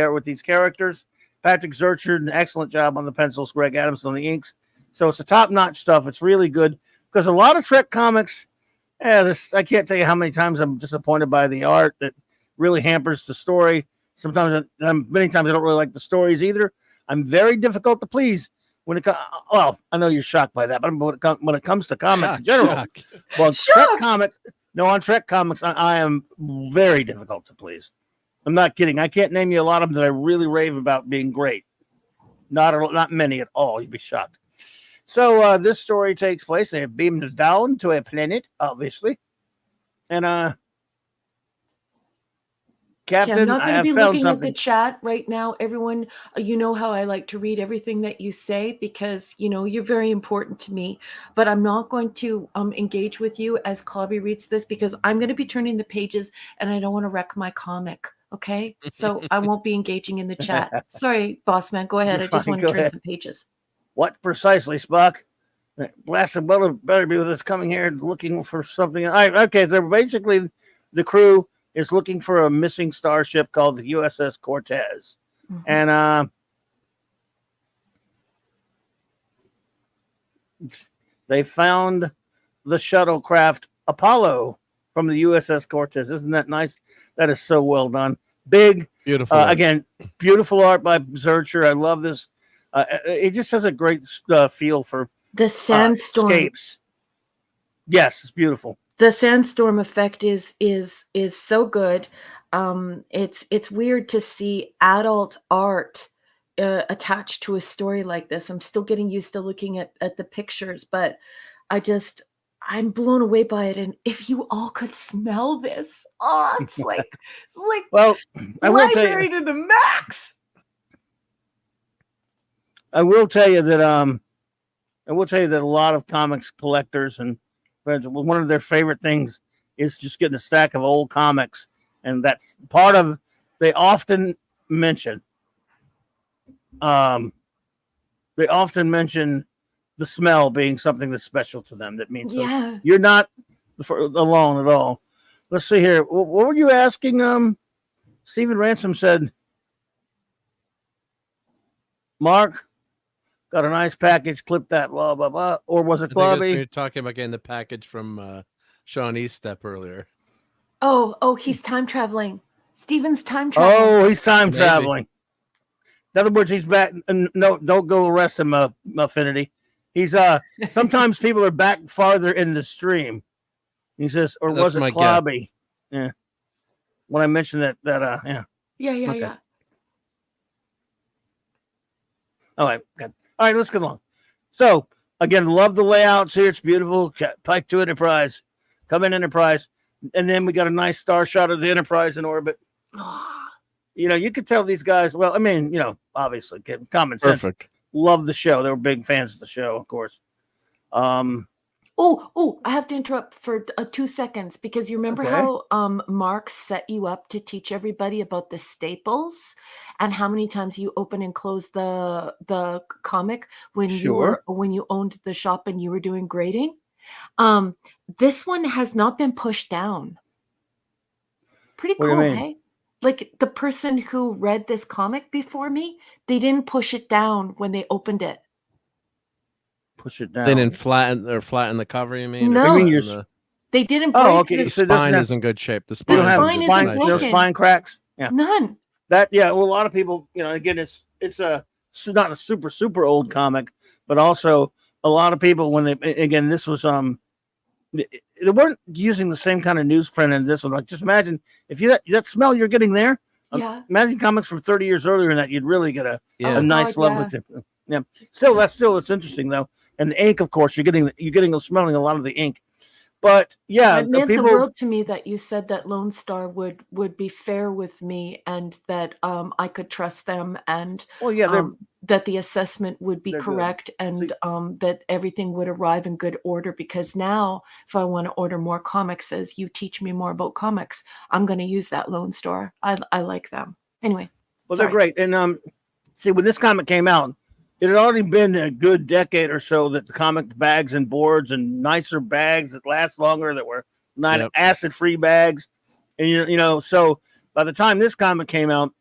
characters. Patrick Zurcher, an excellent job on the pencils. Greg Adams on the inks. So it's a top-notch stuff. It's really good because a lot of Trek comics, I can't tell you how many times I'm disappointed by the art that really hampers the story. Many times I don't really like the stories either. I'm very difficult to please when it comes. Well, I know you're shocked by that, but when it comes to comics in general, well, Trek comics. No, on Trek comics, I am very difficult to please. I'm not kidding. I can't name you a lot of them that I really rave about being great. Not many at all. You'd be shocked. So this story takes place. They have beamed down to a planet, obviously, and Captain, Okay, I'm not I going to have be found looking something. at the chat right now. Everyone, you know how I like to read everything that you say because, you're very important to me. But I'm not going to engage with you as Clobby reads this because I'm going to be turning the pages and I don't want to wreck my comic. Okay? So I won't be engaging in the chat. Sorry, boss man. Go ahead. You're I just fine, want to go turn ahead. some pages. What precisely, Spock? Blasted better be with us coming here looking for something. Okay, so basically the crew is looking for a missing starship called the USS Cortez. Mhm. And they found the shuttlecraft Apollo from the USS Cortez. Isn't that nice? That is so well done. Big, Beautiful. art. again, beautiful art by Zurcher. I love this. It just has a great feel for The sandstorm. escapes. Yes, it's beautiful. The sandstorm effect is so good. It's weird to see adult art attached to a story like this. I'm still getting used to looking at the pictures, but I'm blown away by it. And if you all could smell this, it's like Well, I will tell library you. to the max. I will tell you that a lot of comics collectors and friends, one of their favorite things is just getting a stack of old comics, and that's part of. They often mention the smell being something that's special to them. That means Yeah. you're not alone at all. Let's see here. What were you asking? Stephen Ransom said, Mark got a nice package. Clip that. Blah blah blah. Or was it I think that's when Clubby? you're talking about getting the package from Shawnee's step earlier. Oh, he's time traveling. Steven's time traveling. Oh, he's time Maybe. traveling. In other words, he's back. No, don't go arrest him, Affinity. He's sometimes people are back farther in the stream. He says, or That's was it my guess. Clobby? Yeah. When I mentioned that yeah. Yeah. Okay. All right, good. All right, let's get along. So again, love the layouts here. It's beautiful. Pike 2 Enterprise, come in Enterprise, and then we got a nice star shot of the Enterprise in orbit. You know, you could tell these guys. Well, I mean, you know, obviously, common sense. Perfect. Love the show. They were big fans of the show, of course. Oh, I have to interrupt for 2 seconds because you remember Okay. how Mark set you up to teach everybody about the staples and how many times you open and close the comic when Sure. when you owned the shop and you were doing grading. This one has not been pushed down. Pretty What do you cool, mean? hey? Like the person who read this comic before me, they didn't push it down when they opened it. Push it down. They didn't flatten the cover, you mean? No. Or You mean your flatten They didn't Oh, break okay. the the So it doesn't spine have- is in good shape. The You spine, don't have spine isn't spine, nice no broken. spine cracks. Yeah. none. That well, a lot of people, you know, again, it's not a super old comic, but also a lot of people when this was they weren't using the same kind of newsprint in this one. Like, just imagine if that smell you're getting there. Yeah. Imagine comics from 30 years earlier, and that you'd really get a Yeah. nice, God, lovely. Yeah. Still, it's interesting though, and the ink, of course, you're getting smelling a lot of the ink. But yeah, It meant people. the world to me that you said that Lone Star would be fair with me and that I could trust them and Well, yeah, that the assessment would be they're good. correct and that everything would arrive in good order, because now if I want to order more comics as you teach me more about comics, I'm going to use that Lone Star. I like them. Anyway. Well, sorry. they're great. And see, when this comic came out, it had already been a good decade or so that the comic bags and boards and nicer bags that last longer, that were not Yep. acid-free bags. And, you know, so by the time this comic came out,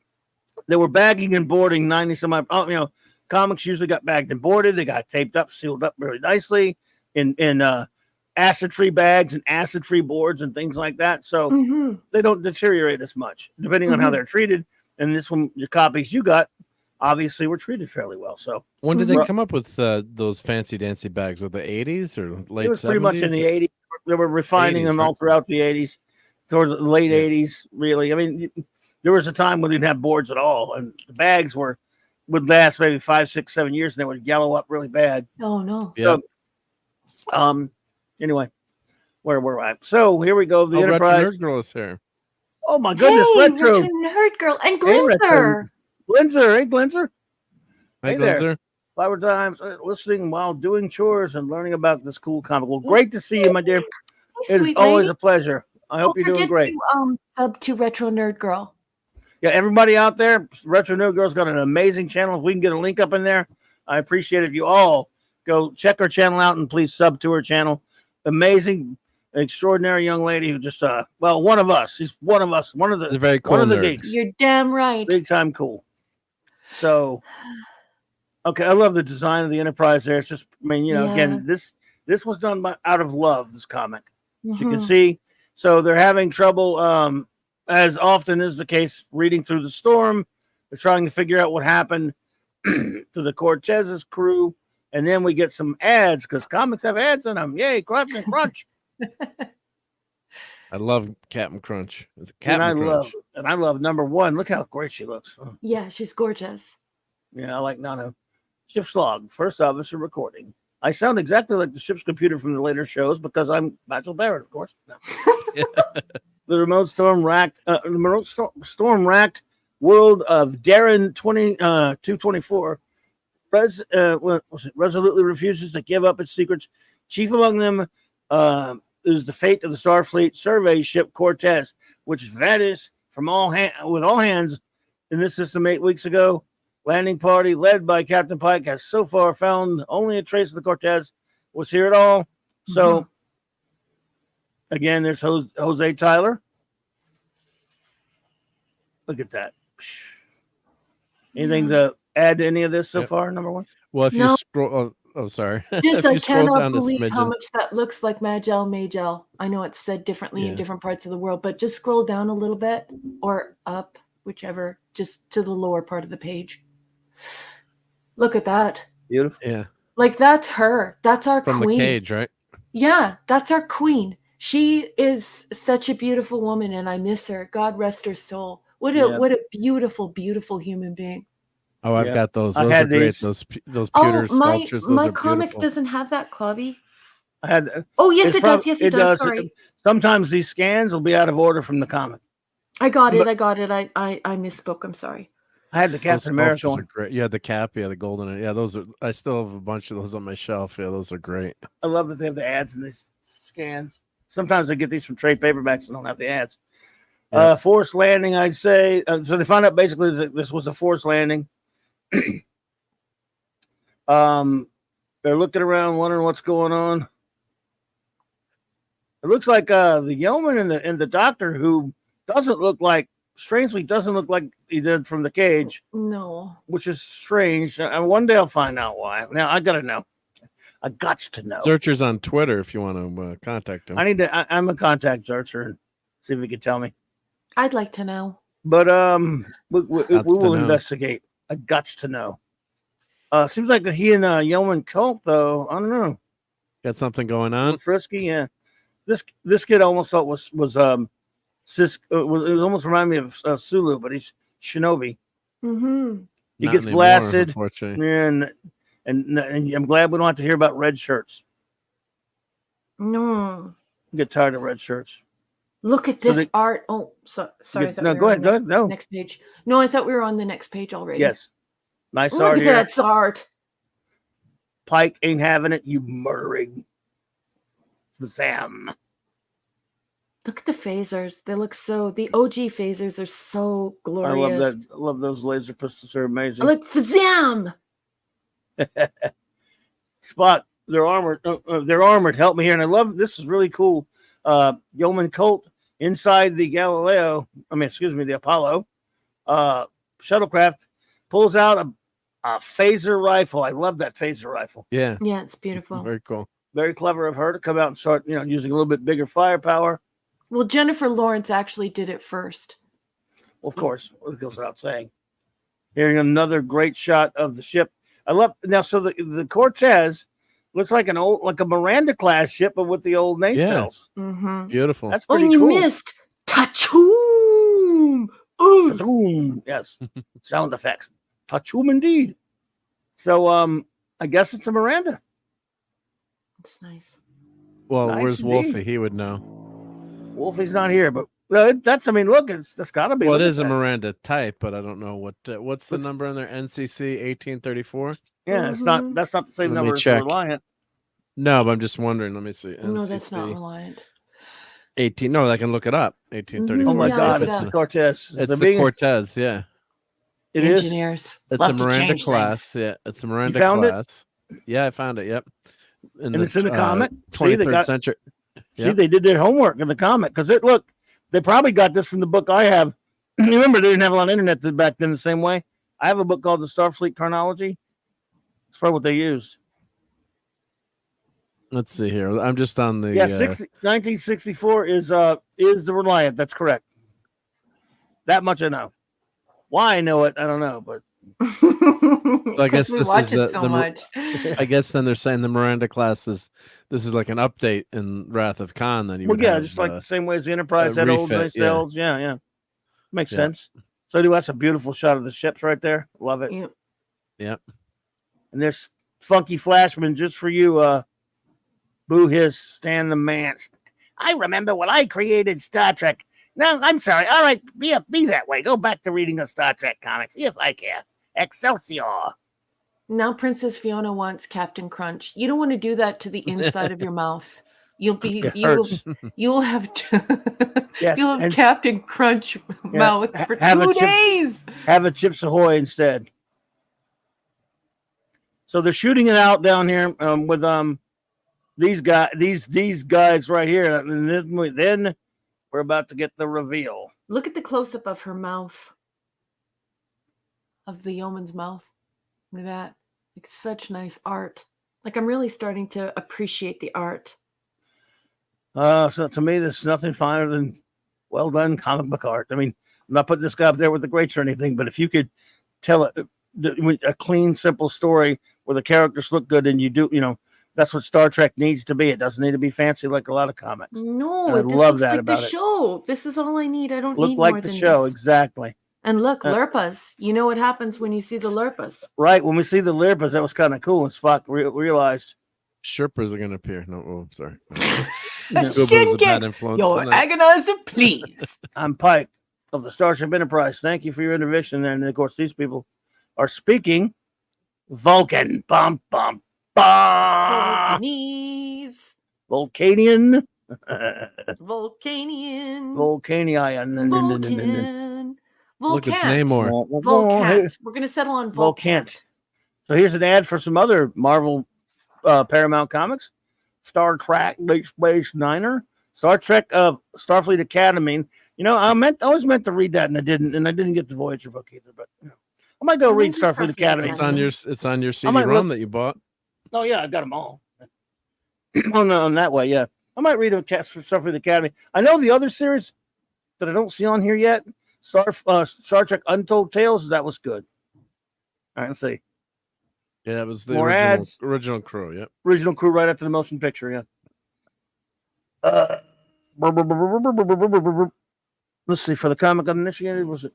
they were bagging and boarding 90 some odd, you know, comics usually got bagged and boarded. They got taped up, sealed up really nicely in acid-free bags and acid-free boards and things like that. So Mhm. they don't deteriorate as much, depending on how they're treated. And this one, the copies you got, obviously were treated fairly well. So When did they Mhm. come up with those fancy dancy bags? Were the 80s or late 70s? it was pretty much in the 80s. They were refining 80s, them all right? throughout the 80s, towards the late Yeah. 80s, really. I mean, there was a time when they didn't have boards at all, and the bags would last maybe 5, 6, 7 years, and they would yellow up really bad. Oh no. Yeah. So, anyway, where were I? So here we go. The Retro Enterprise. Nerd Girl is here. Oh my goodness, Hey, retro. Nerd Girl and Hey, Retro. Glinzer. Glinzer, hey Glinzer. Hi, Hey there. Glinzer. Flower Times, listening while doing chores and learning about this cool comic. Well, great to see you, my dear. Hey, It is sweet always lady. a pleasure. I hope Don't you're doing forget great. to sub to Retro Nerd Girl. Yeah, everybody out there, Retro Nerd Girl's got an amazing channel. If we can get a link up in there, I appreciate it. If you all go check her channel out and please sub to her channel. Amazing, extraordinary young lady who just one of us. She's one of us. One of He's a the very cool one of the nerd. geeks. You're damn right. Big time cool. So, okay, I love the design of the Enterprise there. It's just, I mean, you know, Yeah. again, this was done out of love. This comic, as you can Mhm. see. So they're having trouble, as often is the case, reading through the storm. They're trying to figure out what happened to the Cortez's crew, and then we get some ads because comics have ads in them. Yay, Crunch and Crunch! I love Captain Crunch. It's and Captain Crunch. I love number one. Look how great she looks. Oh, Yeah, she's gorgeous. yeah, I like Nana. Ship's log. First officer recording. I sound exactly like the ship's computer from the later shows because I'm Bachelor Barrett, of course. No. The remote storm racked world of Darren 224 resolutely refuses to give up its secrets. Chief among them is the fate of the Starfleet survey ship Cortez, which vanished from with all hands in this system 8 weeks ago. Landing party led by Captain Pike has so far found only a trace of the Cortez was here at all. So again, there's Jose Tyler. Look at that. Anything to add to any of this so Yep. far? Number one. Well, if you No. scroll, Oh, sorry. Just If I you scroll cannot down a believe how smidgen. much that looks like Majel. I know it's said differently in Yeah. different parts of the world, but just scroll down a little bit or up, whichever, just to the lower part of the page. Look at that. Beautiful. Yeah. Like that's her. That's our From queen. the cage, right? Yeah, that's our queen. She is such a beautiful woman and I miss her. God rest her soul. What a beautiful, beautiful human being. Oh, I've Yeah. got those. I Those are had great. these. Those Oh, pewter sculptures. Those my are comic beautiful. doesn't have that, Clobby. I had. Oh, yes, it's it does. Yes, it does. does. Sorry. Sometimes these scans will be out of order from the comic. I got it. But- I got it. I misspoke. I'm sorry. I had the Those Captain America sculptures are one. great. Yeah, the cap. Yeah, the golden. Yeah, those are. I still have a bunch of those on my shelf. Yeah, those are great. I love that they have the ads in these scans. Sometimes I get these from trade paperbacks and don't have the ads. Yeah. Forced landing, I'd say. So they found out basically that this was a forced landing. They're looking around, wondering what's going on. It looks like the yeoman and the doctor, who strangely doesn't look like he did from the cage, No. which is strange. And one day I'll find out why. Now I gotta know. I got to know. Searchers on Twitter if you want to contact him. I need to. I'm a contact searcher and see if he can tell me. I'd like to know. But we will know. investigate. I got to know. Seems like that he and Yeoman Cult, though. I don't know. Got something going A little on? frisky, yeah. This kid almost thought was Sis. It almost reminded me of Sulu, but he's Shinobi. Mm-hmm. He Not gets anymore, blasted, unfortunately. and I'm glad we don't have to hear about red shirts. No. I get tired of red shirts. Look at So this art. Oh, sorry. I thought No, we go were ahead. on Go the ahead. No, next page. No, I thought we were on the next page already. yes, nice Look art at here. that art. Pike ain't having it. You murdering Sam. Look at the phasers. They look so. The OG phasers are so glorious. I love that. I love those laser pistols. They're amazing. I look Fazam. Spot. They're armored. They're armored. Help me here. And I love this. Is really cool. Yeoman Colt inside the the Apollo shuttlecraft pulls out a phaser rifle. I love that phaser rifle. Yeah. Yeah, it's beautiful. Very cool. Very clever of her to come out and start, using a little bit bigger firepower. Well, Jennifer Lawrence actually did it first. Well, of course, it goes without saying. Here's another great shot of the ship. I love now. So the Cortez looks like a Miranda class ship, but with the old nacelles. Mm-hmm. Beautiful. That's Oh, pretty and you cool. missed Tachoom. Ooh. Tachoom. Yes, sound effects. Tachoom indeed. So I guess it's a Miranda. It's nice. Well, Nice where's indeed. Wolfie? He would know. Wolfie's not here, but that's. I mean, look, that's got to be. Well, it look at is a that. Miranda type, but I don't know what's the What's- number on there? NCC 1834. Yeah, it's not. That's not the same Let me number as check. Reliant. No, but I'm just wondering. Let me see. No, that's not NCC Reliant. 18. No, I can look it up. 1834. Oh my Yeah, God, look it's it the up. Cortez. It's the Cortez. Yeah, It is. Engineers. it's Love a to Miranda change class. things. Yeah, it's a Miranda found it? class. Yeah, I found it. Yep. And it's in the comic? See, 23rd they got- century. See, Yep. they did their homework in the comic because they probably got this from the book I have. Remember, they didn't have a lot of internet back then the same way. I have a book called the Starfleet Chronology. That's probably what they used. Let's see here. I'm just on the. 1964 is the Reliant. That's correct. That much I know. Why I know it, I don't know, but I guess we this watch is, it so the- much. I guess then they're saying the Miranda class is like an update in Wrath of Khan. Then you would have, just like the same way as the Enterprise had old refit, yeah. nacelles. Yeah. Makes Yeah. sense. So that's a beautiful shot of the ships right there. Love it. Yep. Yep. And there's Funky Flashman just for you, Boo Hiss, Stan the Man. I remember when I created Star Trek. No, I'm sorry. All right, be that way. Go back to reading the Star Trek comics. See if I care. Excelsior. Now Princess Fiona wants Captain Crunch. You don't want to do that to the inside of your mouth. You'll It hurts. you'll have Yes, you'll have and- Captain Crunch mouth for have a 2 chip- days. Have a Chips Ahoy instead. So they're shooting it out down here with these guys right here, and then we're about to get the reveal. Look at the close up of her mouth, of the yeoman's mouth. Look at that. Like such nice art. Like, I'm really starting to appreciate the art. So to me, there's nothing finer than well done comic book art. I mean, I'm not putting this guy up there with the greats or anything, but if you could tell a clean, simple story where the characters look good and you do, that's what Star Trek needs to be. It doesn't need to be fancy like a lot of comics. No, I this love looks that like about the it. show. This is all I need. I don't Look need like more the than show, this. exactly. And look, Lurpas. You know what happens when you see the Lurpas. Right, when we see the Lirpas, that was kind of cool, and Spock realized Sherpas are going to appear. No, oh, sorry. Yeah. Scuba is a bad influence. Your tonight. agonizer, please. I'm Pike of the Starship Enterprise. Thank you for your intervention. And of course, these people are speaking Vulcan. Bum, bum, bum. Vulcanese. Vulcanian. Vulcanian. Vulcanian. Vulcan. Look, it's Volcant. Namor. Volcant. We're going to settle on Volcant. So here's an ad for some other Marvel Paramount comics. Star Trek, Deep Space Niner, Star Trek of Starfleet Academy. I always meant to read that, and I didn't get the Voyager book either. But I might go read Starfleet Academy. It's on your CD-ROM that you bought. Oh yeah, I got them all. on that way, yeah. I might read a cast for Starfleet Academy. I know the other series that I don't see on here yet. Star Trek Untold Tales. That was good. All right, let's see. Yeah, that was the More ads. original crew. Yep. Original crew right after the motion picture. Yeah. Let's see. For the comic uninitiated, was it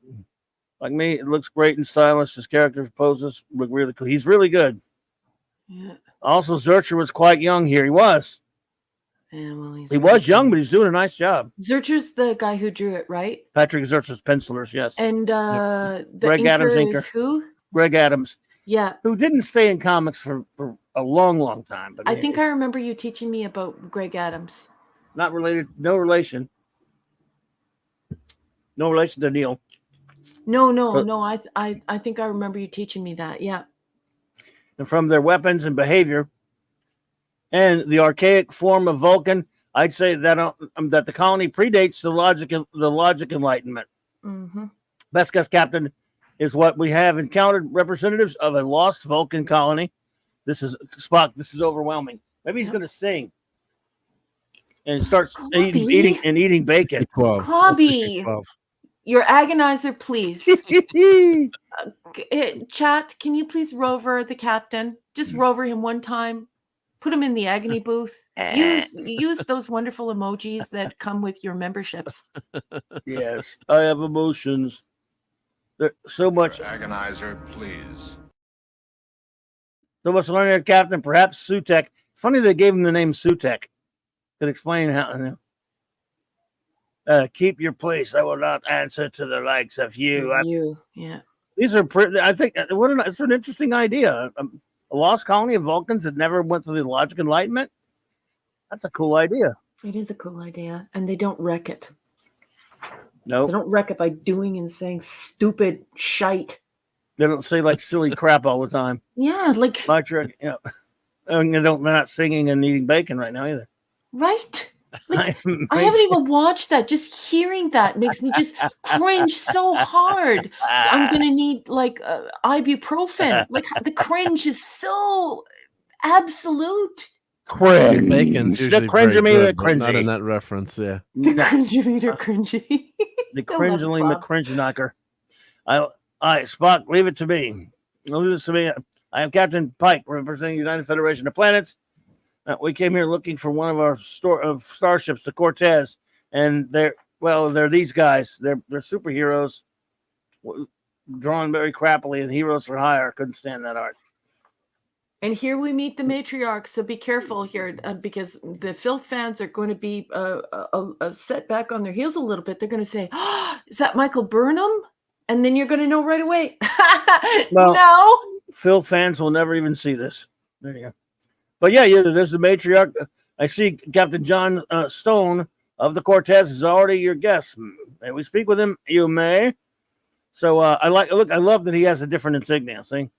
like me? It looks great and stylish. His character poses look really cool. He's really good. Yeah. Also, Zurcher was quite young here. He was. Yeah, well, He was young, but he's doing a nice job. Zurcher's the guy who drew it, right? Patrick Zurcher's pencilers, yes. And the Greg Adams inker inker. is who? Greg Adams. Yeah. Who didn't stay in comics for a long, long time. But I think I remember you teaching me about Greg Adams. Not related, no relation. No relation to Neil. No. I think I remember you teaching me that. Yeah. And from their weapons and behavior and the archaic form of Vulcan, I'd say that that the colony predates the logic Enlightenment. Mm-hmm. Best guess, Captain, is what we have encountered representatives of a lost Vulcan colony. This is Spock. This is overwhelming. Maybe he's going to sing and starts eating bacon. 12. Clobby, 12. your agonizer, please. Chat, can you please rover the captain? Just rover him one time. Put him in the agony booth. Use those wonderful emojis that come with your memberships. Yes, I have emotions. There's so much Agonizer, please. So much learning, Captain. Perhaps Sutek. It's funny they gave him the name Sutek. Could explain how. Keep your place. I will not answer to the likes of you. Yeah. These are pretty. I think it's an interesting idea. A lost colony of Vulcans that never went through the logic Enlightenment. That's a cool idea. It is a cool idea, and they don't wreck it. No, they don't wreck it by doing and saying stupid shite. They don't say like silly crap all the time. Yeah, like and they're not singing and eating bacon right now either. Right. Like, I haven't even watched that. Just hearing that makes me just cringe so hard. I'm gonna need like ibuprofen. Like the cringe is so absolute. Cringe. Bacon's usually the cringe-o-meter cringy. Not in that reference, yeah. The cringe-o-meter cringy. The cringe-o-meter cringe knocker. All right, Spock, leave it to me. Leave this to me. I am Captain Pike, representing the United Federation of Planets. We came here looking for one of our starships, the Cortez, and they're these guys. They're superheroes, drawn very crappily, and heroes for hire. Couldn't stand that art. And here we meet the matriarch, so be careful here because the filth fans are going to be set back on their heels a little bit. They're going to say, oh, "Is that Michael Burnham?" And then you're going to know right away. No, filth fans will never even see this. There you go. But yeah, there's the matriarch. I see Captain John Stone of the Cortez is already your guest. May we speak with him? You may. So I love that he has a different insignia. See,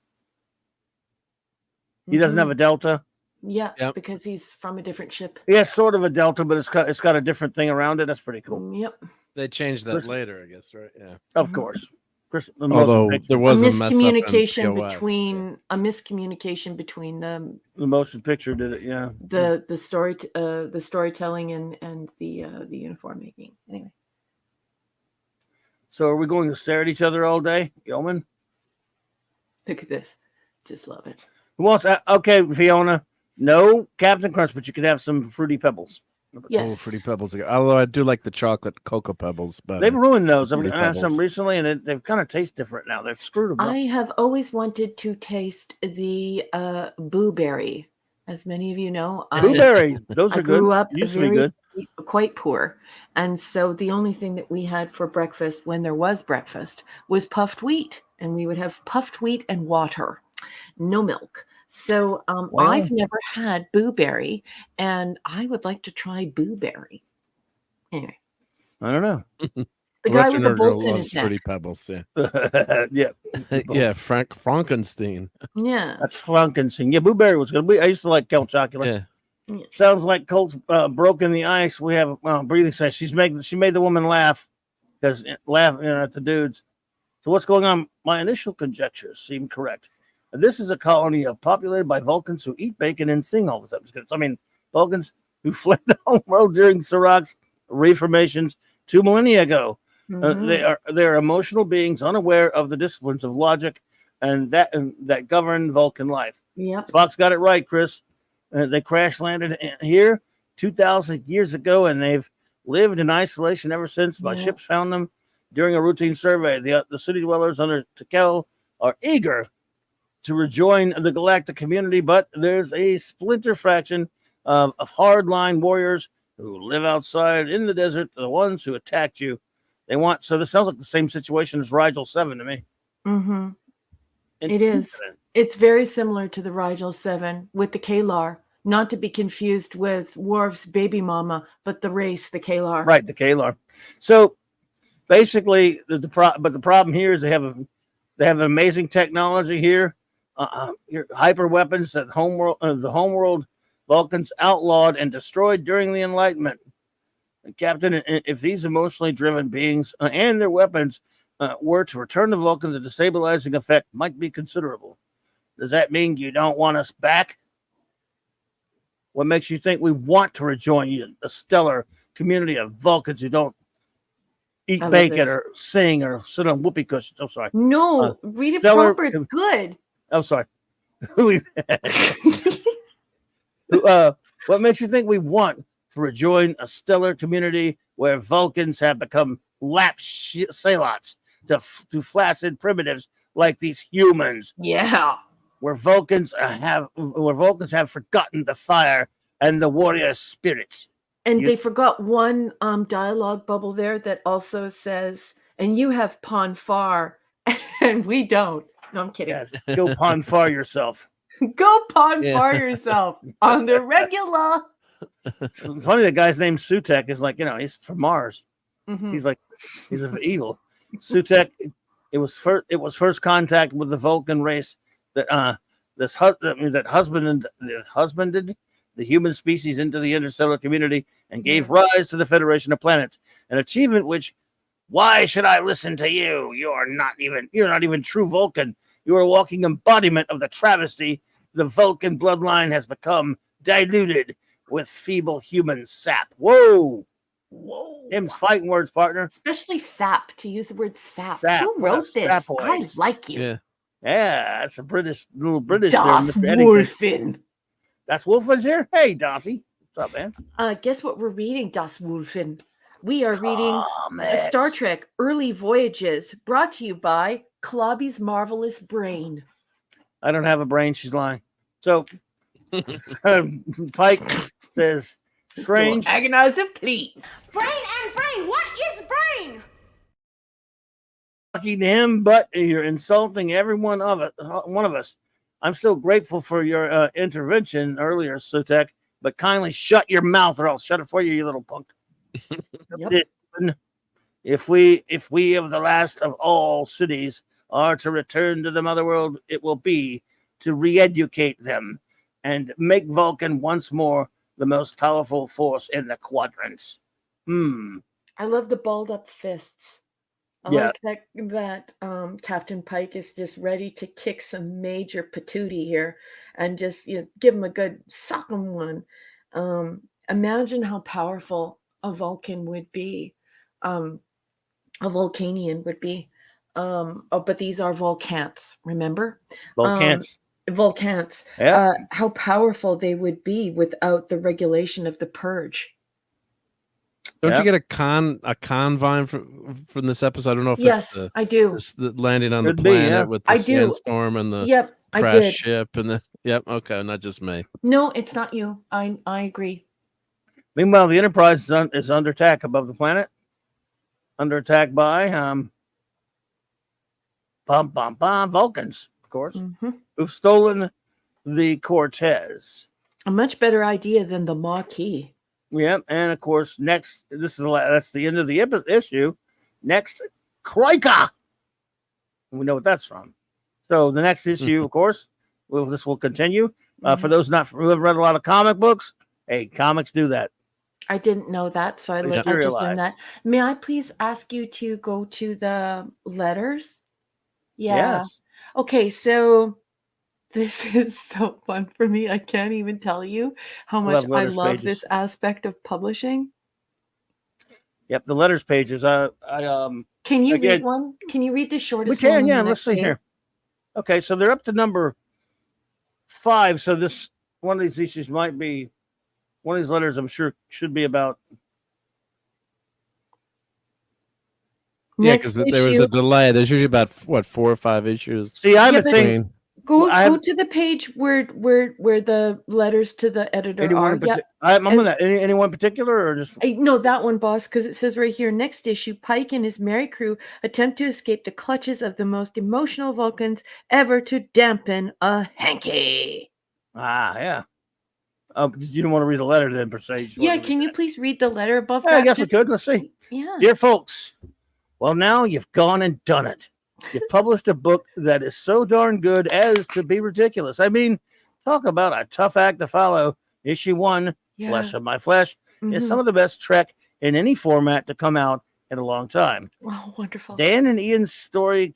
he doesn't have a delta. Yeah, because he's from a different ship. He has sort of a delta, but it's got a different thing around it. That's pretty cool. Yep. They changed that later, I guess, right? Yeah. Of course. Chris, the Although motion there picture, was a mess up in miscommunication POS. between a miscommunication between the motion picture did it. Yeah. the storytelling and the uniform making. Anyway, So are we going to stare at each other all day, Yeoman? look at this. Just love it. Who wants? Okay, Fiona. No Captain Crunch, but you could have some Fruity Pebbles. Yes. Oh, Fruity Pebbles. Although I do like the chocolate Cocoa Pebbles, but They've ruined those. I've Fruity had some Pebbles. recently, and they've kind of taste different now. They've screwed them up. I have always wanted to taste the blueberry. As many of you know, Blueberries, those I are good. grew up Used to be good. quite poor. And so the only thing that we had for breakfast when there was breakfast was puffed wheat. And we would have puffed wheat and water, no milk. So Wow. I've never had blueberry, and I would like to try blueberry. Anyway, I don't know. the guy Richard with the Nerd bolts in loves his neck. Fruity Pebbles. Yeah, Yeah, yeah. Frank Frankenstein. Yeah. that's Frankenstein. Yeah, blueberry was good. I used to like Count Chocula. Yeah, Sounds like Colt's broken the ice. We have breathing session. She made the woman laugh because laughing at the dudes. So what's going on? My initial conjectures seem correct. This is a colony populated by Vulcans who eat bacon and sing all the time. I mean, Vulcans who fled the home world during Sirach's reformations 2 millennia ago. They are emotional beings unaware of the disciplines of logic and that govern Vulcan life. Yep. Spock's got it right, Chris. They crash landed here 2,000 years ago, and they've lived in isolation ever since. My ships found them during a routine survey. The city dwellers under Tekel are eager to rejoin the galactic community, but there's a splinter fraction of hardline warriors who live outside in the desert, the ones who attacked you. So this sounds like the same situation as Rigel 7 to me. Mm-hmm. It is. It's very similar to the Rigel 7 with the Kalar, not to be confused with Worf's baby mama, but the race, the Kalar. Right, the Kalar. So basically, the problem here is they have an amazing technology here. Hyper weapons that the homeworld Vulcans outlawed and destroyed during the Enlightenment. Captain, if these emotionally driven beings and their weapons were to return to Vulcan, the destabilizing effect might be considerable. Does that mean you don't want us back? What makes you think we want to rejoin a stellar community of Vulcans who don't eat bacon or sing or sit on whoopee cushions? Oh, sorry. No, read it stellar- proper. It's good. Oh, sorry. What makes you think we want to rejoin a stellar community where Vulcans have become lapsalots to flaccid primitives like these humans? Yeah. Where Vulcans have forgotten the fire and the warrior spirit. And they forgot one dialogue bubble there that also says, and you have Pon farr, and we don't. No, I'm kidding. Yes, go Pon farr yourself. Go Pon farr yourself on the regular. It's funny, the guy's name Sutek is like, he's from Mars. Mm-hmm. He's of evil. Sutek, it was first contact with the Vulcan race that husbanded the human species into the interstellar community and gave rise to the Federation of Planets, an achievement which, why should I listen to you? You're not even true Vulcan. You are a walking embodiment of the travesty the Vulcan bloodline has become, diluted with feeble human sap. Whoa. Him's fighting words, partner. Especially sap, to use the word sap. Sap. Who wrote this? Sapoid. I like you. yeah. Yeah, that's a little British. Das there, Mr. Eddington. Wolfen. Das Wolfen's here? Hey, Dossie. What's up, man? Guess what we're reading, Das Wolfen? We are reading Comics. Star Trek Early Voyages, brought to you by CLOBBY'S Marvelous Brain. I don't have a brain. She's lying. So, Pike says, strange. Agonizer, please. Brain and brain. What is brain? Talking to him, but you're insulting every one of us. I'm still grateful for your intervention earlier, Sutek, but kindly shut your mouth or I'll shut it for you, you little punk. Yep. If we of the last of all cities are to return to the mother world, it will be to re-educate them and make Vulcan once more the most powerful force in the quadrants. I love the balled up fists. I Yeah. like that Captain Pike is just ready to kick some major patootie here and just give him a good sock 'em one. Imagine how powerful a Vulcan would be, um, a Vulcanian would be. But these are Vulcans, remember? Um, Volcans. Vulcans. Yeah. How powerful they would be without the regulation of the purge. Don't Yep. you get a convine from this episode? I don't know if Yes, it's I do. the landing on Could the be, planet yeah. with the I do. sandstorm and the Yep, I crash did. ship and the okay, not just me. No, it's not you. I agree. Meanwhile, the Enterprise is under attack above the planet. Under attack by Vulcans, of course, who've stolen the Cortez. A much better idea than the Maquis. Yep, and of course, next that's the end of the issue. Next, Kroika. We know what that's from. So the next issue, of course, this will continue. For those who haven't read a lot of comic books, hey, comics do that. I didn't know that, so I just learned that. May I please ask you to go to the letters? Yeah. Yes. Okay, so this is so fun for me. I can't even tell you how much I love this aspect of publishing. Yep, the letters pages. Can you read one? Can you read the shortest one? We can, one yeah. Let's see here. Okay, so they're up to number 5. So this one of these issues might be one of these letters. I'm sure should be about. Yeah, because there was a delay. There's usually about 4 or 5 issues. See, I have a thing. Go to the page where the letters to the editor are. Yeah. I'm on that. Anyone particular or just no, that one, boss, because it says right here, next issue, Pike and his merry crew attempt to escape the clutches of the most emotional Vulcans ever to dampen a hanky. Yeah. You don't want to read the letter then per se. Yeah, can you please read the letter above that? I guess we could. Let's see. Yeah. Dear folks, well, now you've gone and done it. You've published a book that is so darn good as to be ridiculous. I mean, talk about a tough act to follow. Issue 1, Flesh of My Flesh, is some of the best Trek in any format to come out in a long time. Oh, wonderful. Dan and Ian's story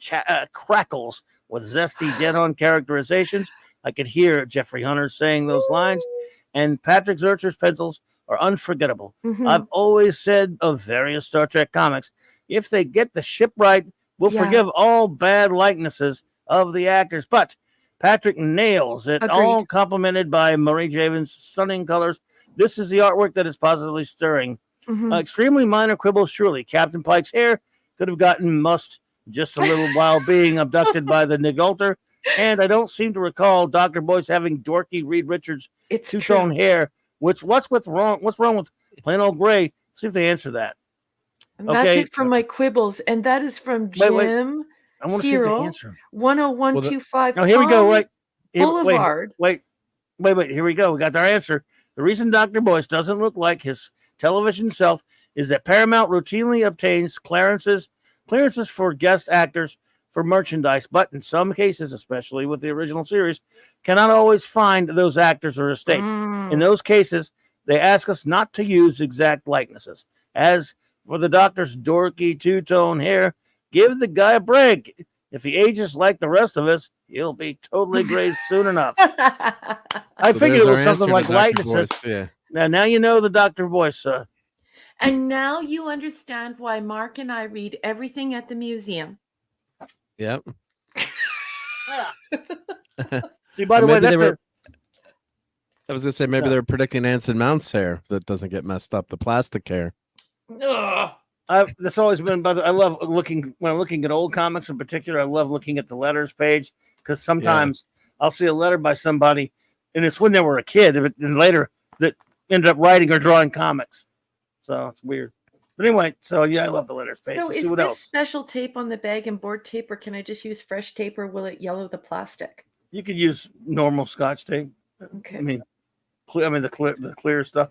crackles with zesty, dead-on characterizations. I could hear Jeffrey Hunter saying those lines, and Patrick Zurcher's pencils are unforgettable. I've always said of various Star Trek comics, if they get the ship right, we'll forgive all bad likenesses of the actors. But Patrick nails it. Agreed. All complemented by Marie Javen's stunning colors. This is the artwork that is positively stirring. Extremely minor quibbles, surely. Captain Pike's hair could have gotten mussed just a little while being abducted by the Nigulter. And I don't seem to recall Dr. Boyce having dorky Reed Richards two-tone hair. What's wrong with plain old gray? See if they answer that. And that's it from my quibbles, and that is from Jim. I want to see if they answer. 10125. Oh, here we go. Boulevard. Wait. Here we go. We got our answer. The reason Dr. Boyce doesn't look like his television self is that Paramount routinely obtains clearances for guest actors for merchandise, but in some cases, especially with the original series, cannot always find those actors or estates. In those cases, they ask us not to use exact likenesses. As for the doctor's dorky two-tone hair, give the guy a break. If he ages like the rest of us, he'll be totally gray soon enough. I figured it was something like likenesses. Yeah. Now you know the Dr. Boyce. And now you understand why Mark and I read everything at the museum. Yep. See, by the way, that's I was going to say maybe they're predicting Anson Mount's hair that doesn't get messed up, the plastic hair. That's always been. I love looking when I'm looking at old comics in particular. I love looking at the letters page because sometimes I'll see a letter by somebody, and it's when they were a kid, and later that ended up writing or drawing comics. So it's weird. But anyway, so yeah, I love the letters page. So Let's is see what this else. special tape on the bag and board tape, or can I just use fresh tape, or will it yellow the plastic? You could use normal Scotch tape. Okay. I mean the clear stuff.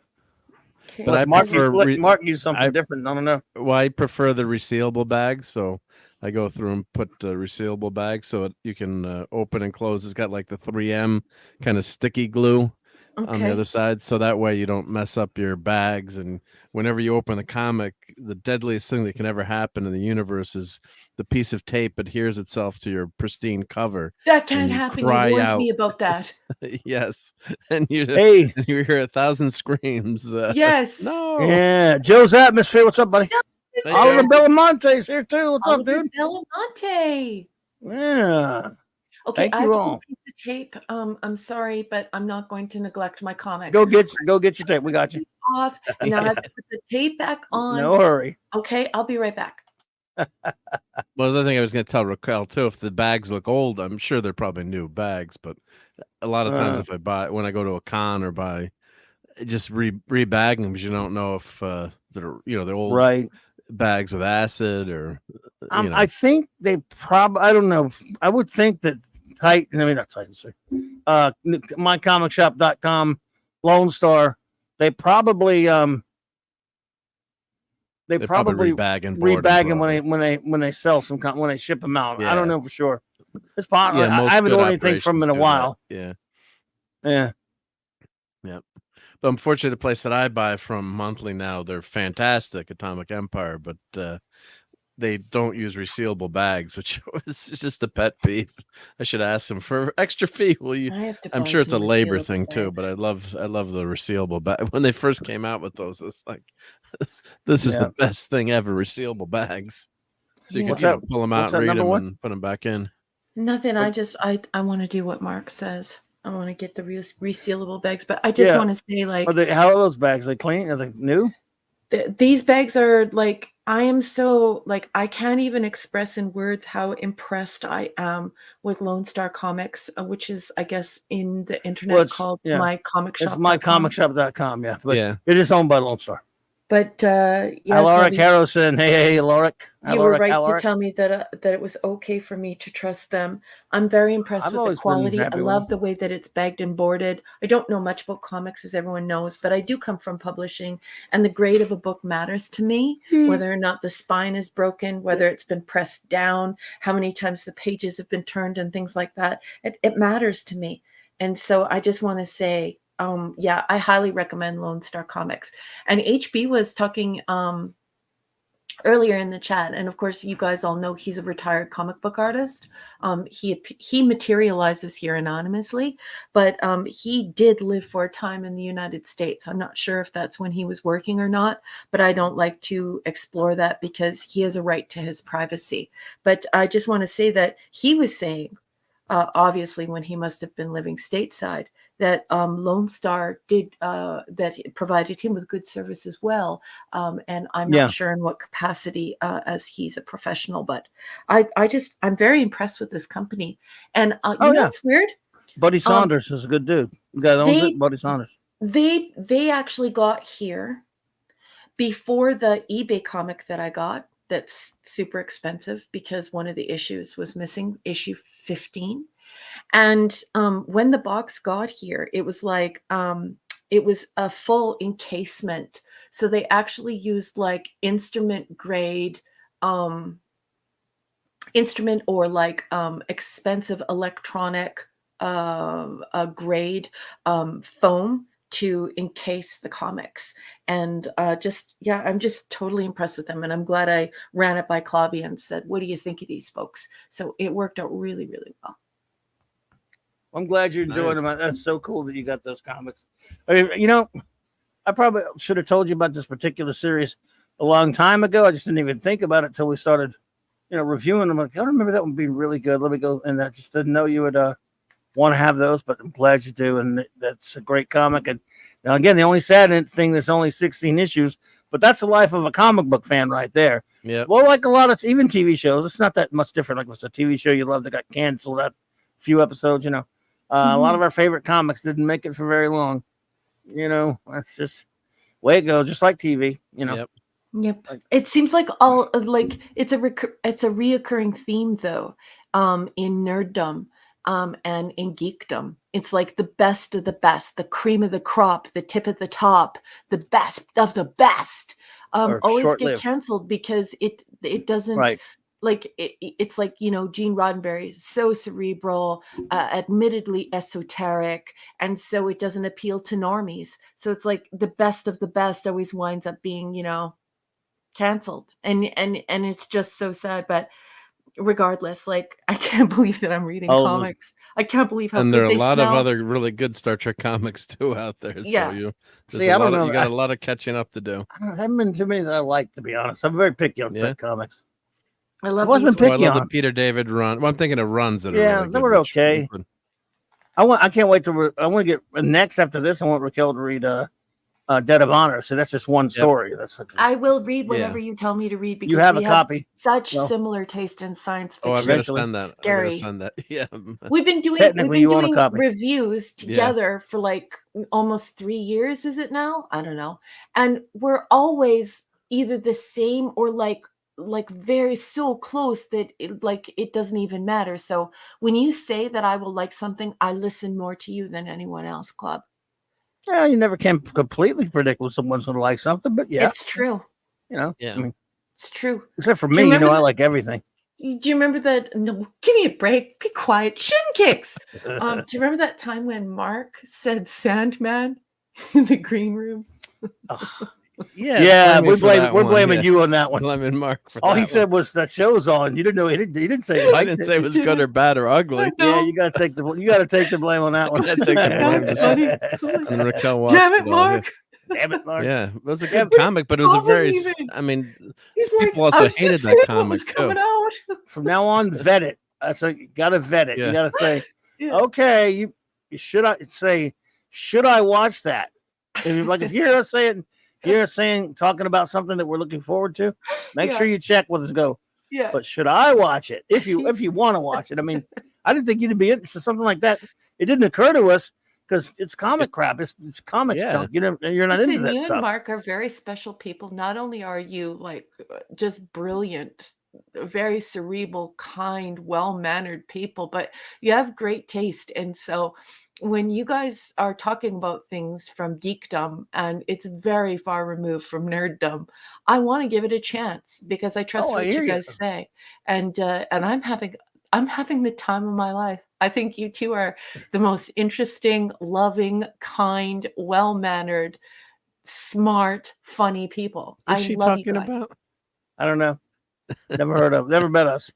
Okay. But I Mark used something different. I don't know. Well, I prefer the resealable bags, so I go through and put the resealable bags so you can open and close. It's got like the 3M kind of sticky glue on the other side, so that way you don't mess up your bags. And whenever you open the comic, the deadliest thing that can ever happen in the universe is the piece of tape adheres itself to your pristine cover. That can't happen. You warned me about that. Yes, and you Hey, you hear 1,000 screams. Yes. No. yeah, Joe's atmosphere. What's up, buddy? Hey, Oliver Joe. Belamonte's here too. What's up, Oliver dude? Belamonte. Yeah. Okay, Thank I you have all. a piece of tape. I'm sorry, but I'm not going to neglect my comic. Go get your tape. We got you. Off. Now I have to put the tape back on. No hurry. Okay, I'll be right back. Well, the other thing I was going to tell Raquel too, if the bags look old, I'm sure they're probably new bags, but a lot of times if I buy, when I go to a con or buy, just rebag them because you don't know if they're, you know, they're old bags with acid or, you know. I think they probably, I don't know. I would think that not Titan, sorry. MyComicShop.com, Lone Star, they probably rebag them when they sell some when they ship them out. I don't know for sure. It's possible. I haven't ordered anything from them in a while. Yeah. But unfortunately, the place that I buy from monthly now, they're fantastic, Atomic Empire, but they don't use resealable bags, which is just a pet peeve. I should ask them for extra fee. Will you? I'm sure it's a labor thing too, but I love the resealable bag. When they first came out with those, it's like, this is the best thing ever, resealable bags. So you can pull them out and read them and put them back in. Nothing. I want to do what Mark says. I want to get the resealable bags, but I just want to say, like, how are those bags? Are they clean? Are they new? These bags are like, I am so, like, I can't even express in words how impressed I am with Lone Star Comics, which is, I guess, in the internet called MyComicShop. It's MyComicShop.com, but it is owned by Lone Star. But Alaric Harrison, hey, Alaric. You were right to tell me that it was okay for me to trust them. I'm very impressed with the quality. I love the way that it's bagged and boarded. I don't know much about comics, as everyone knows, but I do come from publishing, and the grade of a book matters to me, whether or not the spine is broken, whether it's been pressed down, how many times the pages have been turned and things like that. It matters to me. And so I just want to say, I highly recommend Lone Star Comics. And HB was talking earlier in the chat, and of course you guys all know he's a retired comic book artist. He materializes here anonymously, but he did live for a time in the United States. I'm not sure if that's when he was working or not, but I don't like to explore that because he has a right to his privacy. But I just want to say that he was saying, obviously when he must have been living stateside, that Lone Star did that provided him with good service as well, and I'm not sure in what capacity, as he's a professional, but I'm very impressed with this company. And you know what's weird? Buddy Saunders is a good dude. The guy that owns it, Buddy Saunders. They actually got here before the eBay comic that I got. That's super expensive because one of the issues was missing, issue 15. And when the box got here, it was like it was a full encasement. So they actually used like instrument grade instrument or like expensive electronic grade foam to encase the comics. And I'm just totally impressed with them. And I'm glad I ran it by Clobby and said, what do you think of these folks? So it worked out really, really well. I'm glad you enjoyed them. That's so cool that you got those comics. I mean, you know, I probably should have told you about this particular series a long time ago. I just didn't even think about it until we started, reviewing them. Like, I remember that one being really good. Let me go. And I just didn't know you would want to have those, but I'm glad you do. And that's a great comic. And now, again, the only sad thing, there's only 16 issues, but that's the life of a comic book fan right there. Yeah. Well, like a lot of even TV shows, it's not that much different. Like if it's a TV show you love that got canceled at a few episodes, a lot of our favorite comics didn't make it for very long. That's just the way it goes, just like TV, Yep. It seems like it's a reoccurring theme though, in nerddom, and in geekdom. It's like the best of the best, the cream of the crop, the tip of the top, the best of the best. Always get canceled because it doesn't like it's like, you know, Gene Roddenberry is so cerebral, admittedly esoteric, and so it doesn't appeal to normies. So it's like the best of the best always winds up being, you know, canceled, and it's just so sad. But regardless, like, I can't believe that I'm reading Oh, comics. I can't believe how And good there are a they lot of smell. other really good Star Trek comics too out there. Yeah. So you See, I don't know. You got a lot of catching up to do. I haven't been too many that I like, to be honest. I'm very picky on Yeah. Trek comics. I love I've always these been Oh, I picky love the on. Peter David run. Well, I'm thinking of runs that are Yeah, really they good. were which- okay. but- I can't wait to. I want to get next after this. I want Raquel to read Dead of Honor. So that's just one story. That's I will read whatever you tell me to read, because have we a copy. such Well, similar taste in science fiction. Oh, I've got to Eventually. send that. I Scary. gotta send that. Yeah. We've been doing Technically, you own a copy. reviews together for like almost 3 years, is it now? I don't know. And we're always either the same or like very so close that it doesn't even matter. So when you say that I will like something, I listen more to you than anyone else, Club. Yeah, you never can completely predict when someone's going to like something, but yeah, It's true. you know, Yeah. I mean, It's true. except for Do you me, you know, remember I the- like everything. Do you remember that? No, give me a break. Be quiet. Shin kicks. Do you remember that time when Mark said Sandman in the green room? Yeah, blame me for that we're one, blaming yeah. you on that one. Blaming Mark for All that he one. said was that show's on. You didn't know he didn't say it. I didn't say it was good or bad or ugly. Yeah, you gotta take the blame on that one. gotta take the blame. That's funny. And Raquel watched Damn it, all, yeah. Mark. Damn it, Mark. Yeah, it was a good comic, but it was a Can't very. believe it. I mean, He's people like, also I was hated just that saying what comic was too. coming out. From now on, vet it. So you gotta vet it. Yeah. You gotta say, Yeah. okay, you should I watch that? If you hear us saying, talking about something that we're looking forward to, make Yeah. sure you check with us. Go, Yeah. but should I watch it? If you want to watch it, I mean, I didn't think you'd be interested in something like that. It didn't occur to us because it's comic crap. It's comic Yeah. junk. You're not Listen, into that you stuff. and Mark are very special people. Not only are you like just brilliant, very cerebral, kind, well-mannered people, but you have great taste. And so when you guys are talking about things from geekdom and it's very far removed from nerddom, I want to give it a chance because I trust Oh, I what hear you you. guys say. And I'm having the time of my life. I think you two are the most interesting, loving, kind, well-mannered, smart, funny people. What's I she love you talking guys. about? I don't know. Never met us.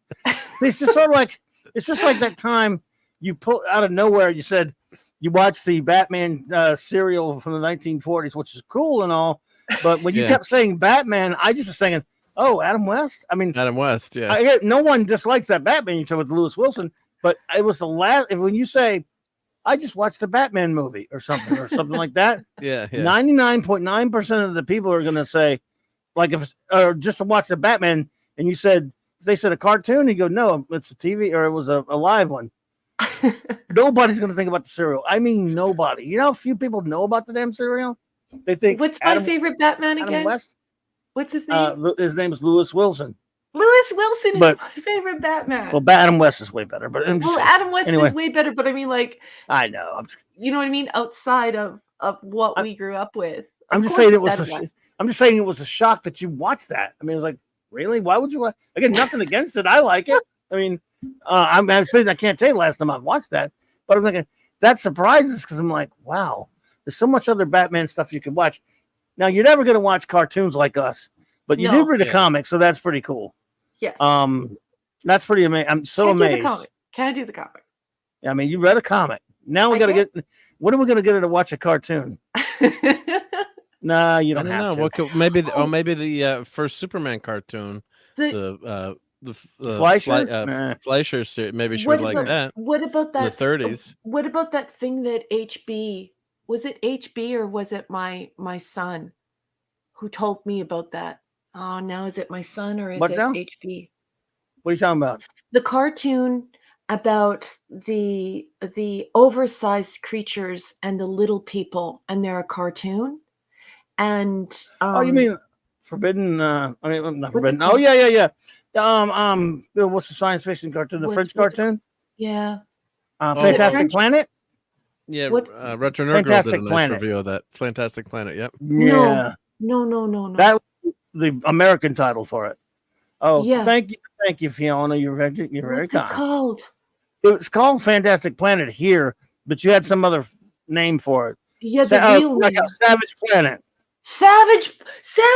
It's just sort of like that time you pull out of nowhere. You said you watched the Batman serial from the 1940s, which is cool and all, but when you Yeah. kept saying Batman, I just was thinking, oh, Adam West. I mean, Adam West, yeah. no one dislikes that Batman you said with Lewis Wilson, but it was the last. When you say, I just watched the Batman movie or something like that, Yeah, yeah. 99.9% of the people are going to say, like, or just to watch the Batman, and you said, if they said a cartoon, you go, no, it's a TV or it was a live one. Nobody's going to think about the serial. I mean, nobody. You know how few people know about the damn serial? They think, What's my favorite Batman Adam again? West? What's his name? His name is Lewis Wilson. Lewis Wilson but- is my favorite Batman. Well, Adam West is way better. But Well, Adam West anyway. is way better, but I mean, like, I know. you know what I mean? Outside of what we grew up with. I'm Of just course saying it's Adam West. I'm just saying it was a shock that you watched that. I mean, it was like, really? Why would you watch? Again, nothing against it. I like it. I mean, I can't tell you the last time I've watched that, but I'm thinking that surprises because I'm like, wow, there's so much other Batman stuff you can watch. Now you're never going to watch cartoons like us, but you No. did read a comic, so that's pretty cool. Yes. That's pretty amazing. I'm so amazed. Can I do the comic? I mean, you read a comic. Now we I got to can. get. When are we going to get her to watch a cartoon? Nah, you I don't don't have know. to. What could, maybe the first Superman cartoon, The- the Fleischer? Nah. Fleischer series. Maybe she What would like about- that. What about In that? the 30s. What about that thing that HB? Was it HB or was it my son who told me about that? Oh, now is it my son or is What it now? HB? What are you talking about? The cartoon about the oversized creatures and the little people, and they're a cartoon. And Oh, you mean Forbidden? I mean, not What's it Forbidden. Oh, called? yeah. What's the science fiction cartoon? The What's- French what's it cartoon? yeah. Fantastic French? Planet. Yeah, What- Retro Nerd Girl did Fantastic a nice Planet. review of that. Fantastic Planet. Yep. Yeah, No. that was the American title for it. Oh, Yeah. thank you, Fiona. You're very What's it kind. called? It was called Fantastic Planet here, but you had some other name for it. Yeah, the real like name. a Savage Planet. Savage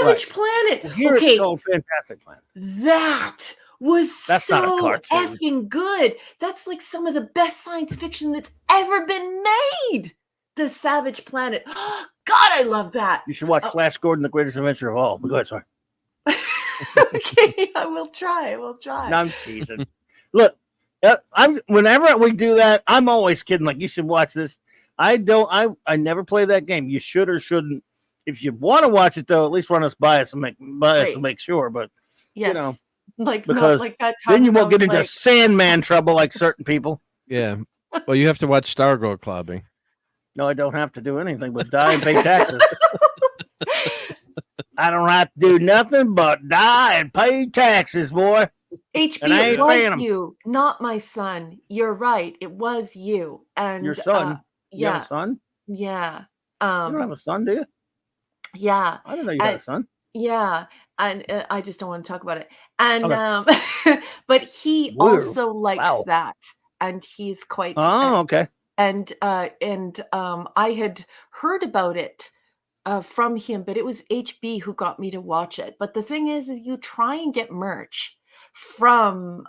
Right. Planet. Well, here Okay, it's called Fantastic Planet. that was That's not a so cartoon. effing good. That's like some of the best science fiction that's ever been made. The Savage Planet. God, I love that. You should watch Flash Gordon, The Greatest Adventure of All. But go ahead, sorry. Okay, I will try. No, I'm teasing. Look, whenever we do that, I'm always kidding. Like, you should watch this. I never play that game. You should or shouldn't. If you want to watch it, though, at least run us by us and make sure. But Yes. you know, Like because not like that then time you when I won't get was into like, Sandman trouble like certain people. Yeah. Well, you have to watch Stargirl, Clobby. No, I don't have to do anything but die and pay taxes. I don't have to do nothing but die and pay taxes, boy. HB, And I it ain't paying was 'em. you, not my son. You're right. It was you. And Your son. You have yeah, a son? yeah. You don't have a son, do you? Yeah. I didn't know you had a And son. yeah, and I just don't want to talk about it. And Okay. but he Weird. also likes Wow. that, and he's quite Oh, okay. and I had heard about it from him, but it was HB who got me to watch it. But the thing is you try and get merch from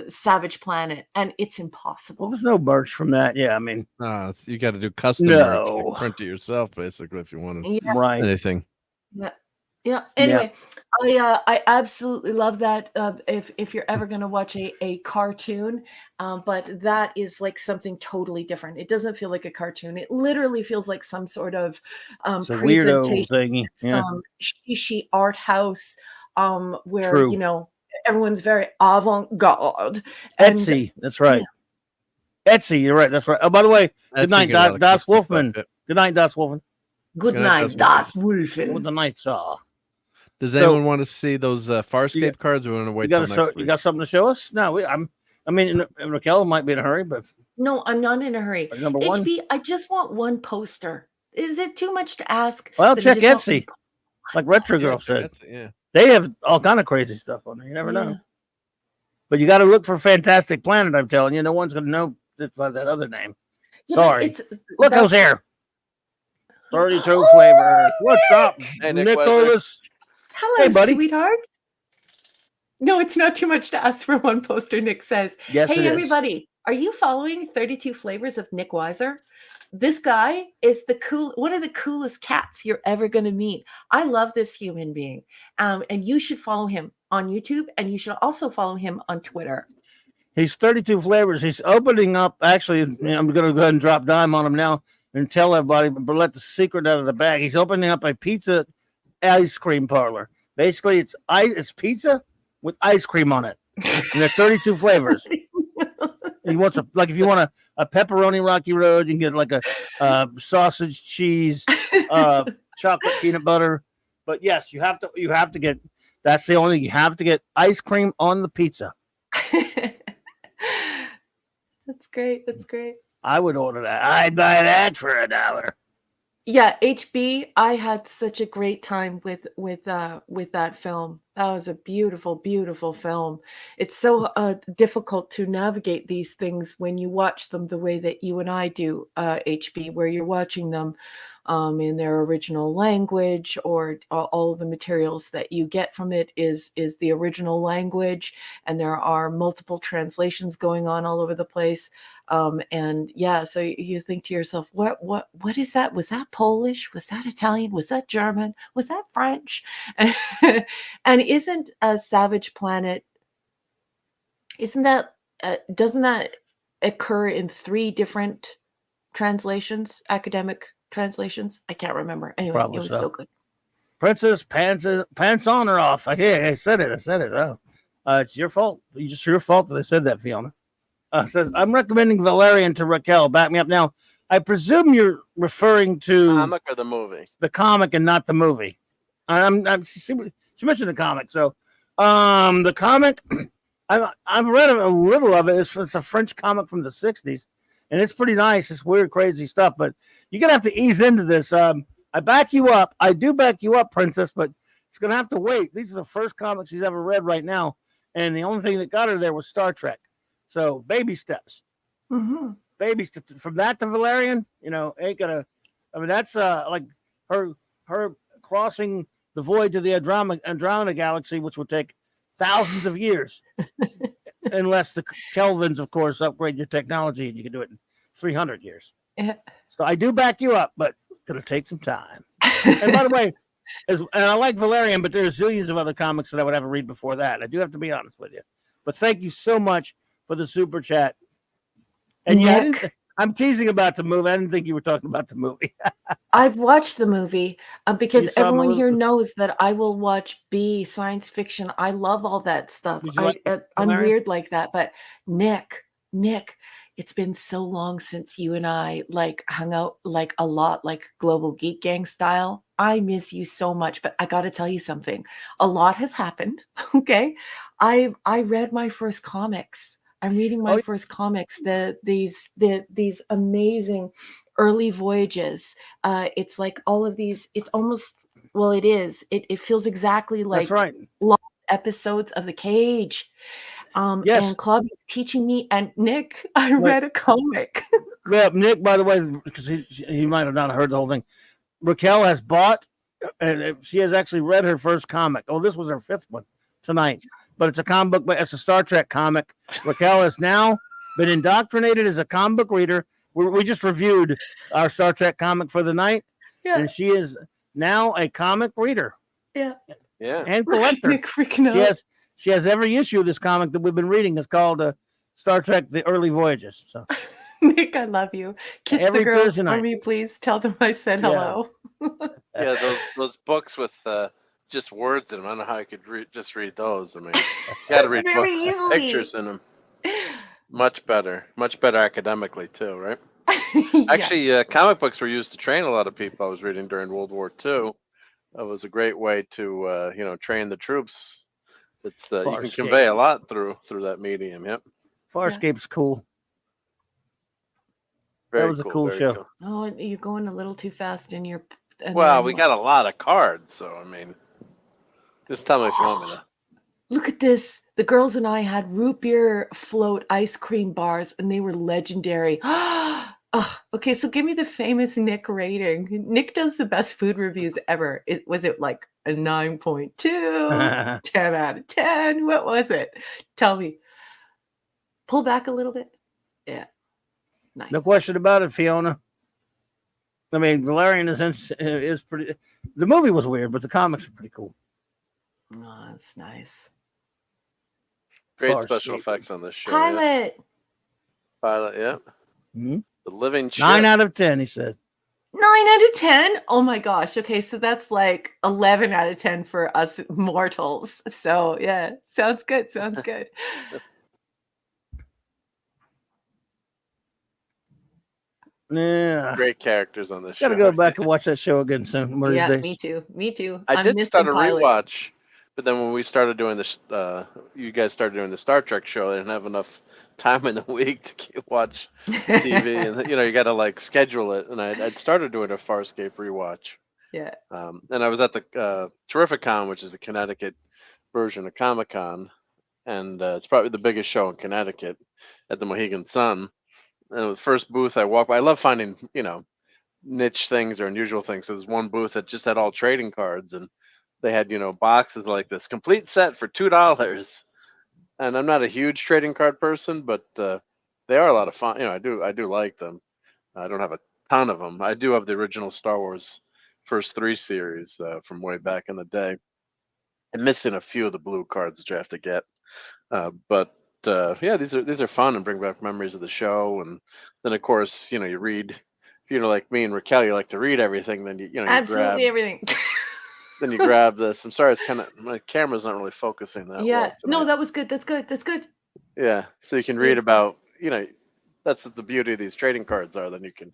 Savage Planet, and it's Well, impossible. there's no merch from that. Yeah, I mean, You got to do custom merch. No. Like print it yourself, basically, if you wanted Yeah, right. anything. yeah. Yeah. Anyway, I absolutely love that. If you're ever going to watch a cartoon, but that is like something totally different. It doesn't feel like a cartoon. It literally feels like some sort of It's a weirdo presentation, thingy. Yeah, some shishi art house, where true. everyone's very avant-garde. And Etsy. That's right. Etsy. You're right. That's right. Oh, by the way, good night, Das Wolfman. Good night, Das Wolfman. good Good night, night, Das Das Wolfen. What the night saw. Does So- anyone want to see those Farscape cards? Or we want to You wait got till next week? you got something to show us? No, I mean, Raquel might be in a hurry, but No, I'm not in a hurry. number one. HB, I just want one poster. Is it too much to ask? Well, that I check just want Etsy. Like Retro Yeah, Girl said, that's it, yeah. they have all kind of crazy stuff on there. You never know. Yeah. But you got to look for Fantastic Planet. I'm telling you, no one's going to know that by that other name. Yeah, but Sorry. Look that's- who's here. 32 flavor. What's up, Hey, Nick Nicholas? Hello, Hey, buddy. sweetheart. No, it's not too much to ask for one poster, Nick says. Yes, Hey, it is. everybody, are you following 32 Flavors of Nick Weiser? This guy is one of the coolest cats you're ever going to meet. I love this human being. And you should follow him on YouTube, and you should also follow him on Twitter. He's 32 flavors. He's opening up. Actually, I'm going to go ahead and drop dime on him now and tell everybody, but let the secret out of the bag. He's opening up a pizza ice cream parlor. Basically, it's pizza with ice cream on it, and they're 32 flavors. He wants if you want a pepperoni Rocky Road, you can get like a sausage, cheese, chocolate, peanut butter. But yes, you have to get. That's the only thing, you have to get ice cream on the pizza. That's great. That's great. I would order that. I'd buy that for $1. Yeah, HB, I had such a great time with that film. That was a beautiful, beautiful film. It's so difficult to navigate these things when you watch them the way that you and I do, HB, where you're watching them in their original language, or all of the materials that you get from it is the original language, and there are multiple translations going on all over the place. And yeah, so you think to yourself, what is that? Was that Polish? Was that Italian? Was that German? Was that French? And isn't a Savage Planet, doesn't that occur in 3 different translations, academic translations? I can't remember. Anyway, Probably it was so. so good. Princess pants on or off. I said it. Oh, it's your fault. It's your fault that I said that, Fiona. Says, I'm recommending Valerian to Raquel. Back me up. Now, I presume you're referring to Comic or the movie? the comic and not the movie. She mentioned the comic. So, the comic, I've read a little of it. It's a French comic from the 60s, and it's pretty nice. It's weird, crazy stuff, but you're going to have to ease into this. I back you up. I do back you up, Princess, but It's going to have to wait. These are the first comics she's ever read right now. And the only thing that got her there was Star Trek. So baby steps. Mm-hmm. Baby steps. From that to Valerian, ain't going to. I mean, that's like her crossing the void to the Andromeda galaxy, which would take thousands of years. Unless the Kelvins, of course, upgrade your technology and you can do it in 300 years. Yeah. So I do back you up, but it's going to take some time. And by the way, and I like Valerian, but there's zillions of other comics that I would have to read before that. I do have to be honest with you. But thank you so much for the super chat. And yeah, I'm teasing about the movie. I didn't think you were talking about the movie. I've watched the movie because You saw everyone here Melissa? knows that I will watch B, science fiction. I love all that stuff. Did you like I'm Valerian? weird like that. But Nick, it's been so long since you and I like hung out like a lot, like Global Geek Gang style. I miss you so much, but I got to tell you something. A lot has happened. Okay, I read my first comics. I'm reading my first comics. These amazing early voyages. It's like all of these. It's almost it is. It feels exactly like That's right. long episodes of The Cage. Yes. And Clubby's teaching me. And Nick, I read a comic. Yeah, Nick, by the way, because he might have not heard the whole thing. Raquel has bought, and she has actually read her first comic. Oh, this was her fifth one tonight. But it's a comic book, but it's a Star Trek comic. Raquel has now been indoctrinated as a comic book reader. We just reviewed our Star Trek comic for the night, and she is now a comic reader. Yeah. And collector. Nick freaking out. She has every issue of this comic that we've been reading. It's called Star Trek: The Early Voyages. So, Nick, I love you. Kiss every the girls Thursday for night. me, please. Tell them I said hello. Yeah, those books with just words in them. I don't know how I could just read those. I mean, you got to read Very books easily. with pictures in them. Much better academically too, right? Actually, comic books were used to train a lot of people. I was reading during World War II. It was a great way to train the troops. It's you can convey a lot through that medium. Yep. Farscape's cool. Very that was a cool show. Cool. Oh, you're going a little too fast in your. Well, we got a lot of cards, so I mean, just tell me if you want me to. Look at this. The girls and I had root beer float ice cream bars, and they were legendary. Okay, so give me the famous Nick rating. Nick does the best food reviews ever. Was it like a 9.2, 10 out of 10? What was it? Tell me. Pull back a little bit. Yeah. Nice. No question about it, Fiona. I mean, Valerian is pretty. The movie was weird, but the comics are pretty cool. Oh, that's nice. Great special effects on this show. Pilot. Yeah. Pilot, yeah. Mm-hmm. The living ship. 9 out of 10, he said. 9 out of 10? Oh my gosh. Okay, so that's like 11 out of 10 for us mortals. So yeah, sounds good. Sounds good. Yeah. Great characters on this show. Gotta go back and watch that show again soon. Yeah, me too. Me too. I did start a rewatch, but then when we started doing this, you guys started doing the Star Trek show. I didn't have enough time in the week to watch TV, and you got to like schedule it. And I'd started doing a Farscape rewatch. Yeah. And I was at the Terrificon, which is the Connecticut version of Comic-Con, and it's probably the biggest show in Connecticut at the Mohegan Sun. And the first booth I walked by, I love finding, niche things or unusual things. So there's one booth that just had all trading cards, and they had, boxes like this, complete set for $2. And I'm not a huge trading card person, but they are a lot of fun. I do like them. I don't have a ton of them. I do have the original Star Wars first 3 series from way back in the day. I'm missing a few of the blue cards that you have to get. But yeah, these are fun and bring back memories of the show. And then of course, you read. If you're like me and Raquel, you like to read everything. Then you absolutely everything. Then you grab this. I'm sorry, it's kind of my camera's not really focusing that. Yeah, well no, that was good. That's good. That's good. Yeah, so you can read about. That's what the beauty of these trading cards are. Then you can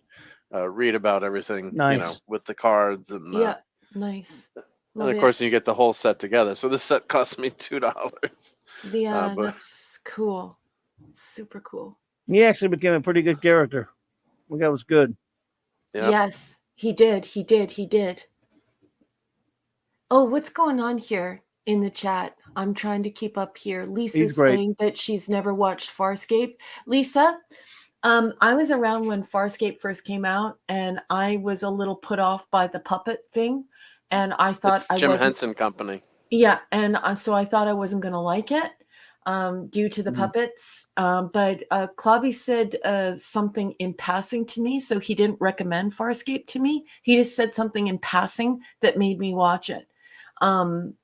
read about everything. Nice. With the cards and. Yeah, nice. And of course, you get the whole set together. So this set cost me $2. Yeah, that's cool. Super cool. He actually became a pretty good character. I think that was good. Yeah. Yes, he did. He did. He did. Oh, what's going on here in the chat? I'm trying to keep up here. He's Lisa's great. saying that she's never watched Farscape. Lisa, I was around when Farscape first came out, and I was a little put off by the puppet thing, and I thought It's I Jim wasn't. Henson Company. Yeah, and so I thought I wasn't going to like it due to the Mhm. puppets. But Clobby said something in passing to me, so he didn't recommend Farscape to me. He just said something in passing that made me watch it. And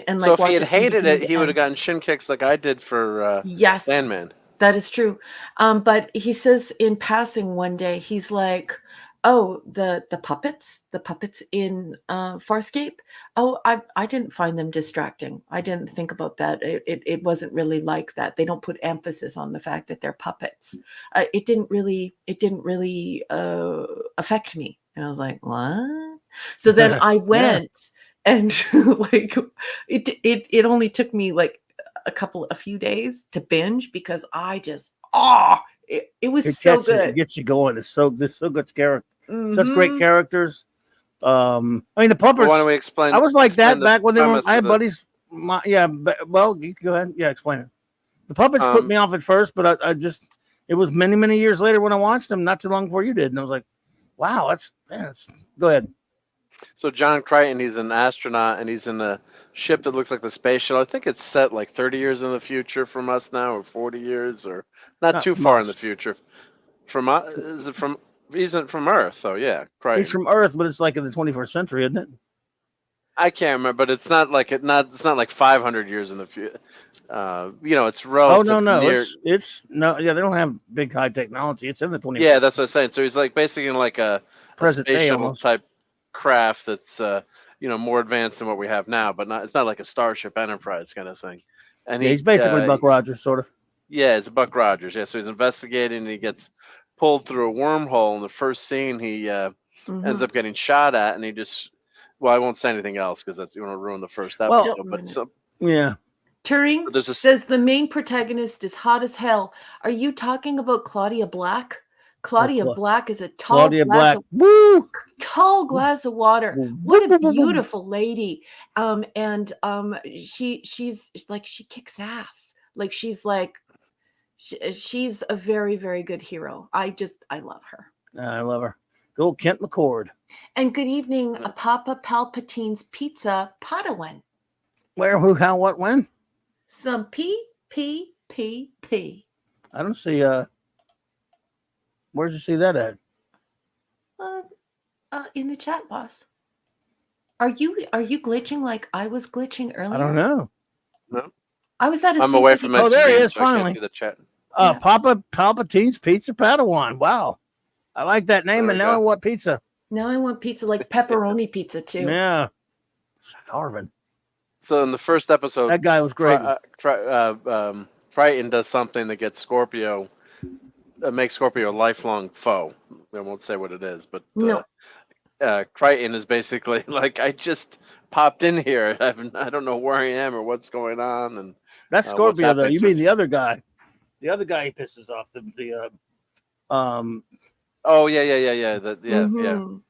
So like if he watch had it from hated beginning it, to he would have end. gotten shin kicks like I did for Yes, Landman. that is true. But he says in passing one day, he's like, "Oh, the puppets in Farscape. Oh, I didn't find them distracting. I didn't think about that. It wasn't really like that. They don't put emphasis on the fact that they're puppets. It didn't really affect me." And I was like, "What?" So then I Yeah. went and like it only took me like a few days to binge because I just it was It so gets you, it good. gets you going. It's so good character, such great Mhm. characters. I mean the Well, why puppets. don't we explain? I was like explain that the back when they were. premise I of had the. buddies. Yeah, well, you can go ahead. Yeah, explain it. The puppets put me off at first, but I just it was many years later when I watched them, not too long before you did, and I was like, wow, that's go ahead. So John Crichton, he's an astronaut, and he's in a ship that looks like the space shuttle. I think it's set like 30 years in the future from us now, or 40 years, or not Not too from far in the us. future. From us, is it from? He's from Earth, so yeah, He's Crichton. from Earth, but it's like in the 21st century, isn't it? I can't remember, but it's not like it's not like 500 years in the future. It's Oh relative no, near. it's no, yeah, they don't have big high technology. It's in the 21st. Yeah, that's what I'm saying. So he's like basically in like a present space day shuttle almost. type craft that's more advanced than what we have now, but it's not like a Starship Enterprise kind of thing. And Yeah, he's basically Buck Rogers, sort of. yeah, it's Buck Rogers. Yeah, so he's investigating and he gets pulled through a wormhole. In the first scene, he ends Mhm. up getting shot at, and he just I won't say anything else because that's going to ruin the first Well, episode. Don't But ruin it. some Yeah, Turing but there's a says the main protagonist is hot as hell. Are you talking about Claudia Black? Claudia Cla- Black is a Claudia Black. Woo! tall glass of water. What a beautiful lady. And she's like she kicks ass. Like she's a very, very good hero. I love her. I love her. Good old Kent McCord. And good evening, Papa Palpatine's Pizza Padawan. Where, who, how, what, when? Some P. I don't see. Where'd you see that at? In the chat, boss. Are you glitching like I was glitching earlier? I don't know. no. I was at a I'm away sync from with my Oh, there he screen, is, so I can't finally. see the chat. Yeah. Papa Palpatine's Pizza Padawan. Wow, I like that name, There and we now go. I want pizza. Now I want pizza, like pepperoni pizza too. Yeah, starving. So in the first episode, That guy was great. Crichton does something that gets Scorpio, makes Scorpio a lifelong foe. I won't say what it is, but No. Crichton is basically like, I just popped in here. I don't know where I am or what's going on, and That's what's Scorpio, though. happening. You So mean it's- the other guy? The other guy he pisses off. Oh yeah. Yeah. Mhm.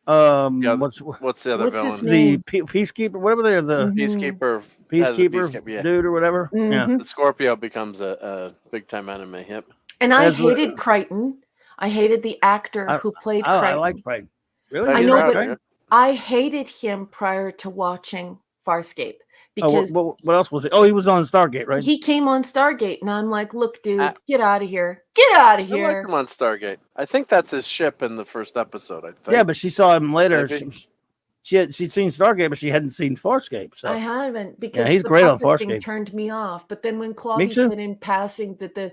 Yeah. What's the other What's his villain? name? The peacekeeper, whatever they're the Mhm. Peacekeeper. peacekeeper yeah. dude or whatever. Yeah, Mhm. The Scorpio becomes a big time enemy. Yep. And I That's what- hated Crichton. I hated the actor who played I Crichton. liked Crichton. Really? Peggy I know, Crowder, but yeah. I hated him prior to watching Farscape Oh, because what else was it? Oh, he was on Stargate, right? he came on Stargate, and I'm like, "Look, dude, Ah. get out of here! Get out of I like here!" him on Stargate. I think that's his ship in the first episode. I think. Yeah, but she saw him later. Maybe. She'd seen Stargate, but she hadn't seen Farscape. So I haven't because he's the great on puppet thing Farscape. turned me off. But then when Me Clobby too. said in passing that the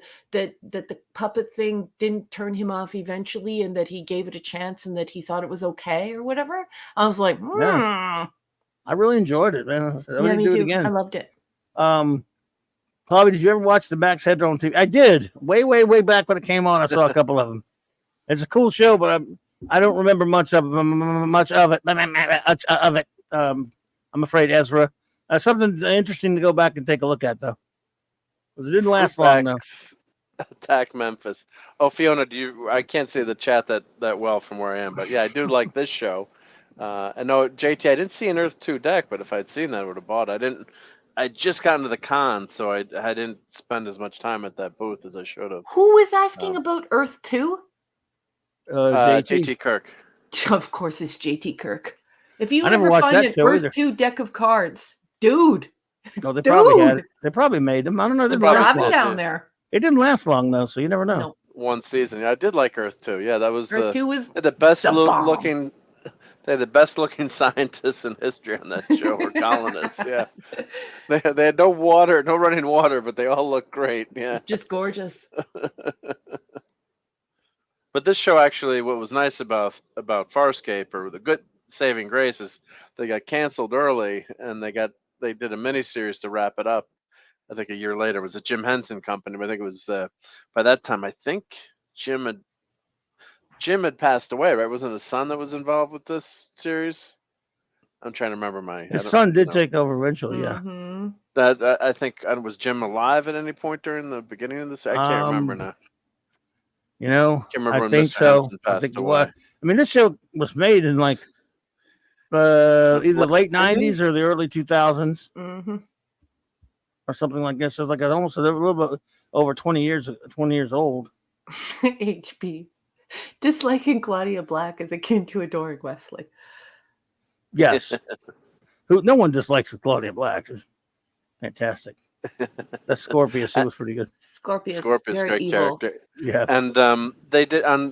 puppet thing didn't turn him off eventually, and that he gave it a chance, and that he thought it was okay or whatever, I was like, Yeah. I really enjoyed it, man. I would yeah, me do too. it again. I loved it. Bobby, did you ever watch the Max Headroom on TV? I did. Way back when it came on. I saw a couple of them. It's a cool show, but I don't remember much of it. I'm afraid, Ezra. Something interesting to go back and take a look at, though. Because it didn't last long, though. Attack Memphis. Oh, Fiona, I can't see the chat that well from where I am, but yeah, I do like this show. I know JT. I didn't see an Earth 2 deck, but if I'd seen that, I would have bought it. I didn't. I just got into the con, so I didn't spend as much time at that booth as I should have. Who was asking about Earth 2? JT Kirk. Of course, it's JT Kirk. If you I never ever watched find that an show Earth either. 2 deck of cards, dude, No, they probably had Dude! it. They probably made them. I don't know. It didn't probably last grab long. it down there. It didn't last long though, so you never know. No. One season. Yeah, I did like Earth 2. Yeah, that was Earth 2 was the best the bomb. looking. They had the best looking scientists in history on that show, or colonists. Yeah, they had no water, no running water, but they all look great. Yeah, just gorgeous. But this show actually, what was nice about Farscape, or the good saving grace, is they got canceled early, and they did a miniseries to wrap it up. I think a year later. It was a Jim Henson company, but I think it was by that time. I think Jim had passed away, right? Wasn't his son that was involved with this series? I'm trying to remember His son did take over eventually. Yeah. Mm-hmm. That I think was Jim alive at any point during the beginning of this? I can't remember now. You know, Can't remember I when think Mr. so. Henson I passed think it away. was. I mean, this show was made in like either late 90s? '90s or the early 2000s Mm-hmm. or something like this. So it's like almost a little bit over 20 years old. HP. Disliking Claudia Black is akin to adoring Wesley. Yes. No one dislikes Claudia Black. It's fantastic. That Scorpius, it was pretty good. Scorpius, Scorpius, very great evil. character. Yeah. And they did on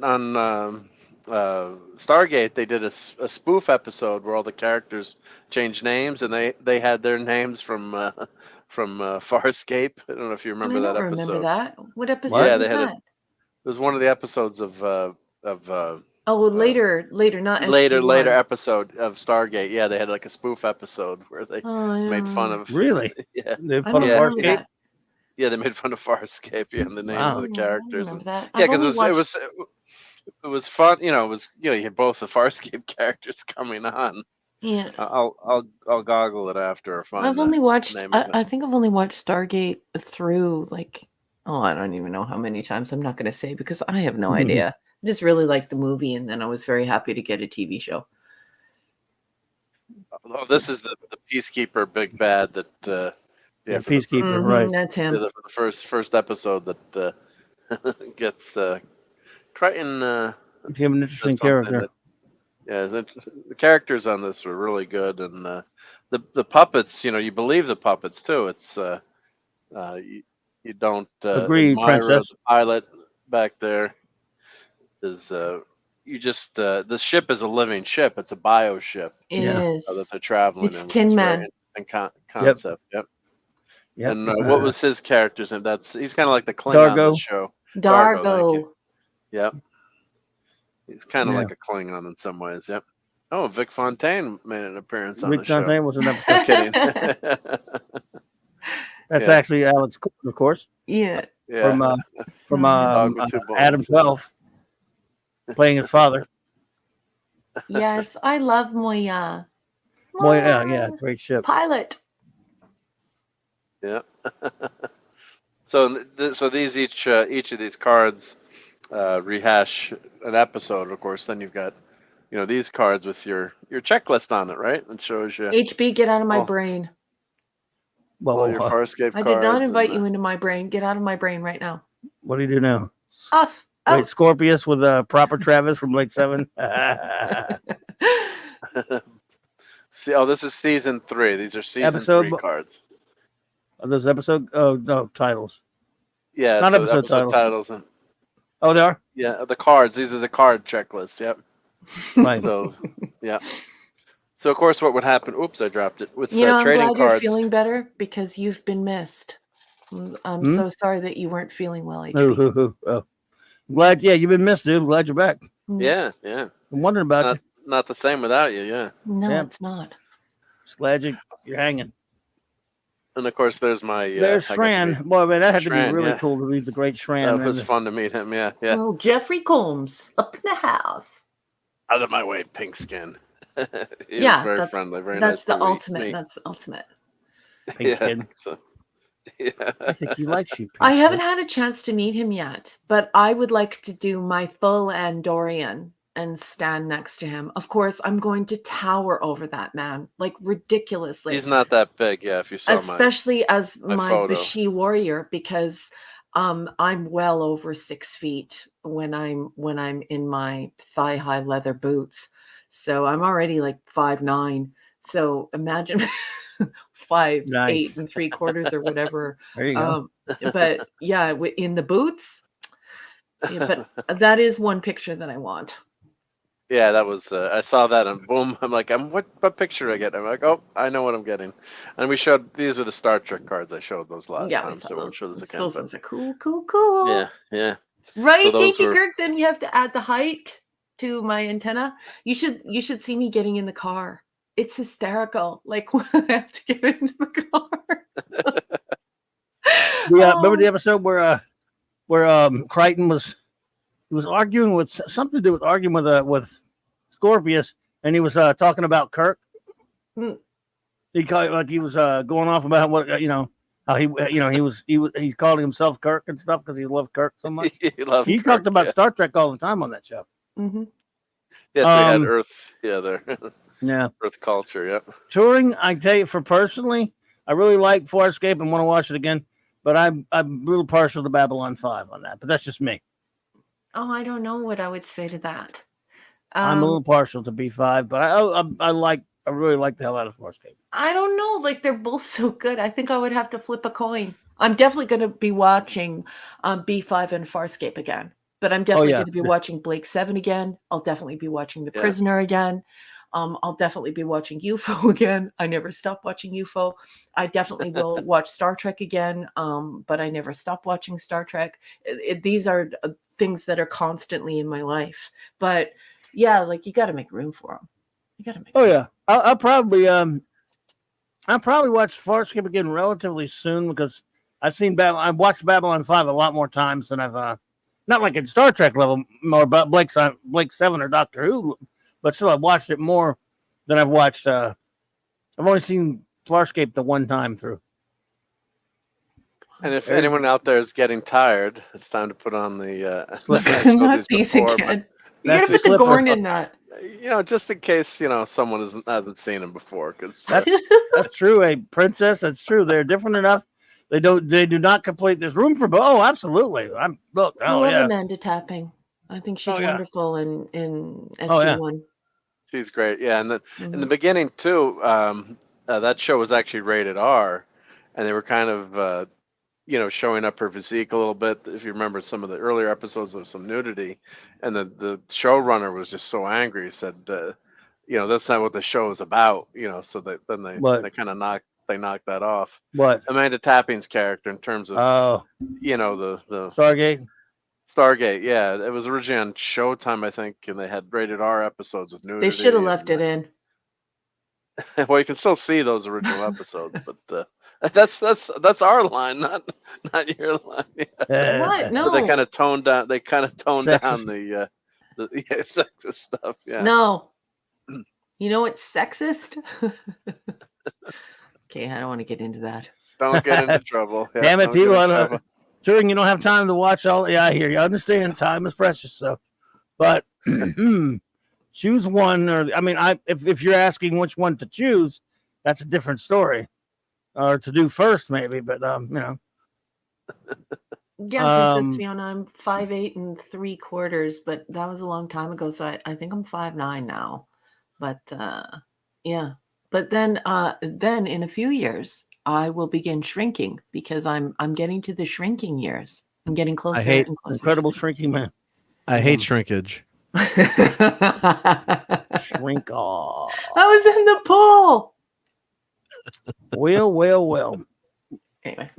Stargate. They did a spoof episode where all the characters changed names, and they had their names from Farscape. I don't know if you remember that episode. Remember that. What episode Yeah, was they had that? it was one of the episodes of later, not later SG-1. episode of Stargate. Yeah, they had like a spoof episode where they made fun of. Really? Yeah. They I fun don't of remember Farscape? that. Yeah, they made fun of Farscape. Yeah, and the names Wow. of the characters. I remember that. Yeah, I've because only it was fun. You know, you had both the Farscape characters coming on. Yeah. I'll goggle it after. Or find I've only the watched. name of it. I think I've only watched Stargate through I don't even know how many times. I'm not going to say because I have no idea. I just really liked the movie, and then I was very happy to get a TV show. Oh, this is the Peacekeeper big bad that. Yeah, Peacekeeper, right? That's him. For the first episode that gets Crichton. Give an interesting character. The characters on this were really good, and the puppets. You know, you believe the puppets too. It's you don't Agreed, admire Princess. the pilot back there. Is you just the ship is a living ship. It's a bio ship It is. that they're traveling It's in. Tin It's a Man. very interesting concept. Yep. Yep. And what was his character's name? He's kind of like the Klingon on Dargo. the show. Dargo. Thank you. Yep. He's kind of Yeah. like a Klingon in some ways. Yep. Oh, Vic Fontaine made an appearance on Rick the show. Fontaine was an episode. Just kidding. That's Yeah. actually Alex Cooper, of course, Yeah. Yeah. from Dog with two bones. Adam 12, playing his father. Yes, I love Moya. Boy, yeah, great ship. Pilot. Yeah. So these each of these cards rehash an episode. Of course, then you've got these cards with your checklist on it, right? It shows you HB, get out of my Oh. brain. all your Farscape I cards. did not invite and, you into my brain. Get out of my brain right now. What do you do now? Off. Wait, Scorpius with proper Travis from Lake 7. See, this is season 3. These are season Episode 3 cards. Are those episode? Oh, no, titles. Yeah, Not so episode titles. and Oh, they are? yeah, the cards. These are the card checklists. Yep. Right. So, yeah. So of course, what would happen? Oops, I dropped it. With I'm trading glad you're cards. feeling better because you've been missed. I'm so sorry that you weren't feeling well, HB. Oh. Glad, you've been missed, dude. Glad you're back. Yeah. I'm wondering about you. Not the same without you. Yeah. No, Yeah. it's not. Just glad you're hanging. And of course, there's my. There's I got to Shran. meet- Boy, man, that had to be Shran, really yeah. cool to meet the great Shran. That man. was fun to meet him. Yeah. Oh, Jeffrey Combs up in the house. Out of my way, pink skin. He Yeah, was very that's- friendly. Very That's nice the to meet ultimate. me. That's the ultimate. Pink Yeah, skin. so- yeah. I think he likes you. I Pink haven't skin. had a chance to meet him yet, but I would like to do my full Andorian and stand next to him. Of course, I'm going to tower over that man, like ridiculously. He's not that big, yeah. If you saw Especially as my photo. Bashi warrior, because I'm well over 6 feet when I'm in my thigh-high leather boots. So I'm already like 5'9". So imagine 5'8" Nice. and 3/4 or whatever. There you go. But yeah, in the boots. Yeah, but that is one picture that I want. Yeah, that was. I saw that and boom, I'm like, what picture do I get? I'm like, oh, I know what I'm getting. And we showed these are the Star Trek cards. I showed those last time, so we'll show this again. Those ones are cool. Yeah, yeah. Right, So those JT were- Kirk. Then you have to add the height to my antenna. You should see me getting in the car. It's hysterical. Like when I have to get into the car. Remember the episode where Crichton was arguing with something to do with arguing with Scorpius, and he was talking about Kirk. Mm. He was going off about what how he called himself Kirk and stuff because he loved Kirk so much. He talked about Star Trek all the time on that show. Mm-hmm. Yes, they had Earth. Yeah, there. Yeah, Earth culture. Yeah. Touring, I tell you, for personally, I really like Farscape and want to watch it again. But I'm a little partial to Babylon 5 on that. But that's just me. Oh, I don't know what I would say to that. I'm a little partial to B5, but I really like the hell out of Farscape. I don't know. Like they're both so good. I think I would have to flip a coin. I'm definitely going to be watching B5 and Farscape again. But I'm definitely going to be watching Blake 7 again. I'll definitely be watching The Prisoner again. I'll definitely be watching UFO again. I never stop watching UFO. I definitely will watch Star Trek again, but I never stop watching Star Trek. These are things that are constantly in my life. But yeah, like you got to make room for them. You got to make. Oh yeah, I'll probably watch Farscape again relatively soon because I've watched Babylon 5 a lot more times than I've not like in Star Trek level more about Blake 7 or Doctor Who. But still, I've watched it more than I've watched. I've only seen Farscape the one time through. And if anyone out there is getting tired, it's time to put on the not these again. You gotta put the Gorn in that. Just in case someone hasn't seen him before, because that's true. A princess, that's true. They're different enough. They do not complete. There's room for both. Oh, absolutely. I love Amanda Tapping. I think she's wonderful in SG1. She's great, yeah. And in the beginning too, that show was actually rated R, and they were kind of, showing up her physique a little bit. If you remember some of the earlier episodes of some nudity, and the showrunner was just so angry. He said, that's not what the show is about. So they kind of knocked that off. What? Amanda Tapping's character in terms of, the Stargate. Stargate, yeah. It was originally on Showtime, I think, and they had rated R episodes with nudity. They should have left it in. Well, you can still see those original episodes, but that's our line, not your line. Yeah. What? No. But they kind of toned down. They kind of toned down the sexist stuff. Yeah. No. You know what's sexist? Okay, I don't want to get into that. Don't get into trouble. Yeah, damn it, people! Touring, you don't have time to watch all. Yeah, I hear you. I understand. Time is precious. So, but choose one, if you're asking which one to choose, that's a different story, or to do first, maybe. But Yeah, Princess Fiona. I'm 5'8" and 3/4, but that was a long time ago. So I think I'm 5'9" now. But yeah. But then in a few years, I will begin shrinking because I'm getting to the shrinking years. I'm getting closer. I hate and closer. incredible shrinking man. I hate shrinkage. Shrink off. I was in the pool. Well. Anyway,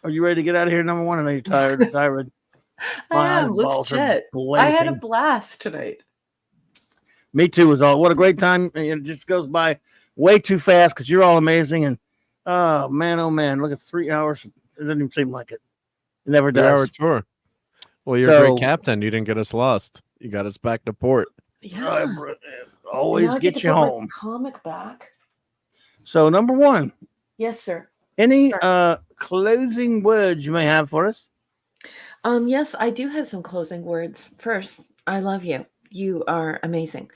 are you ready to get out of here? Number one, I know you're tired. I am. Let's chat. I had a blast tonight. Me too. What a great time. It just goes by way too fast because you're all amazing. And oh man, look at 3 hours. It doesn't even seem like it. It never does. 3 hour tour. Well, you're a great captain. You didn't get us lost. You got us back to port. Yeah. Always get you home. Comic back. So number one. Yes, sir. Any closing words you may have for us? Yes, I do have some closing words. First, I love you. You are amazing.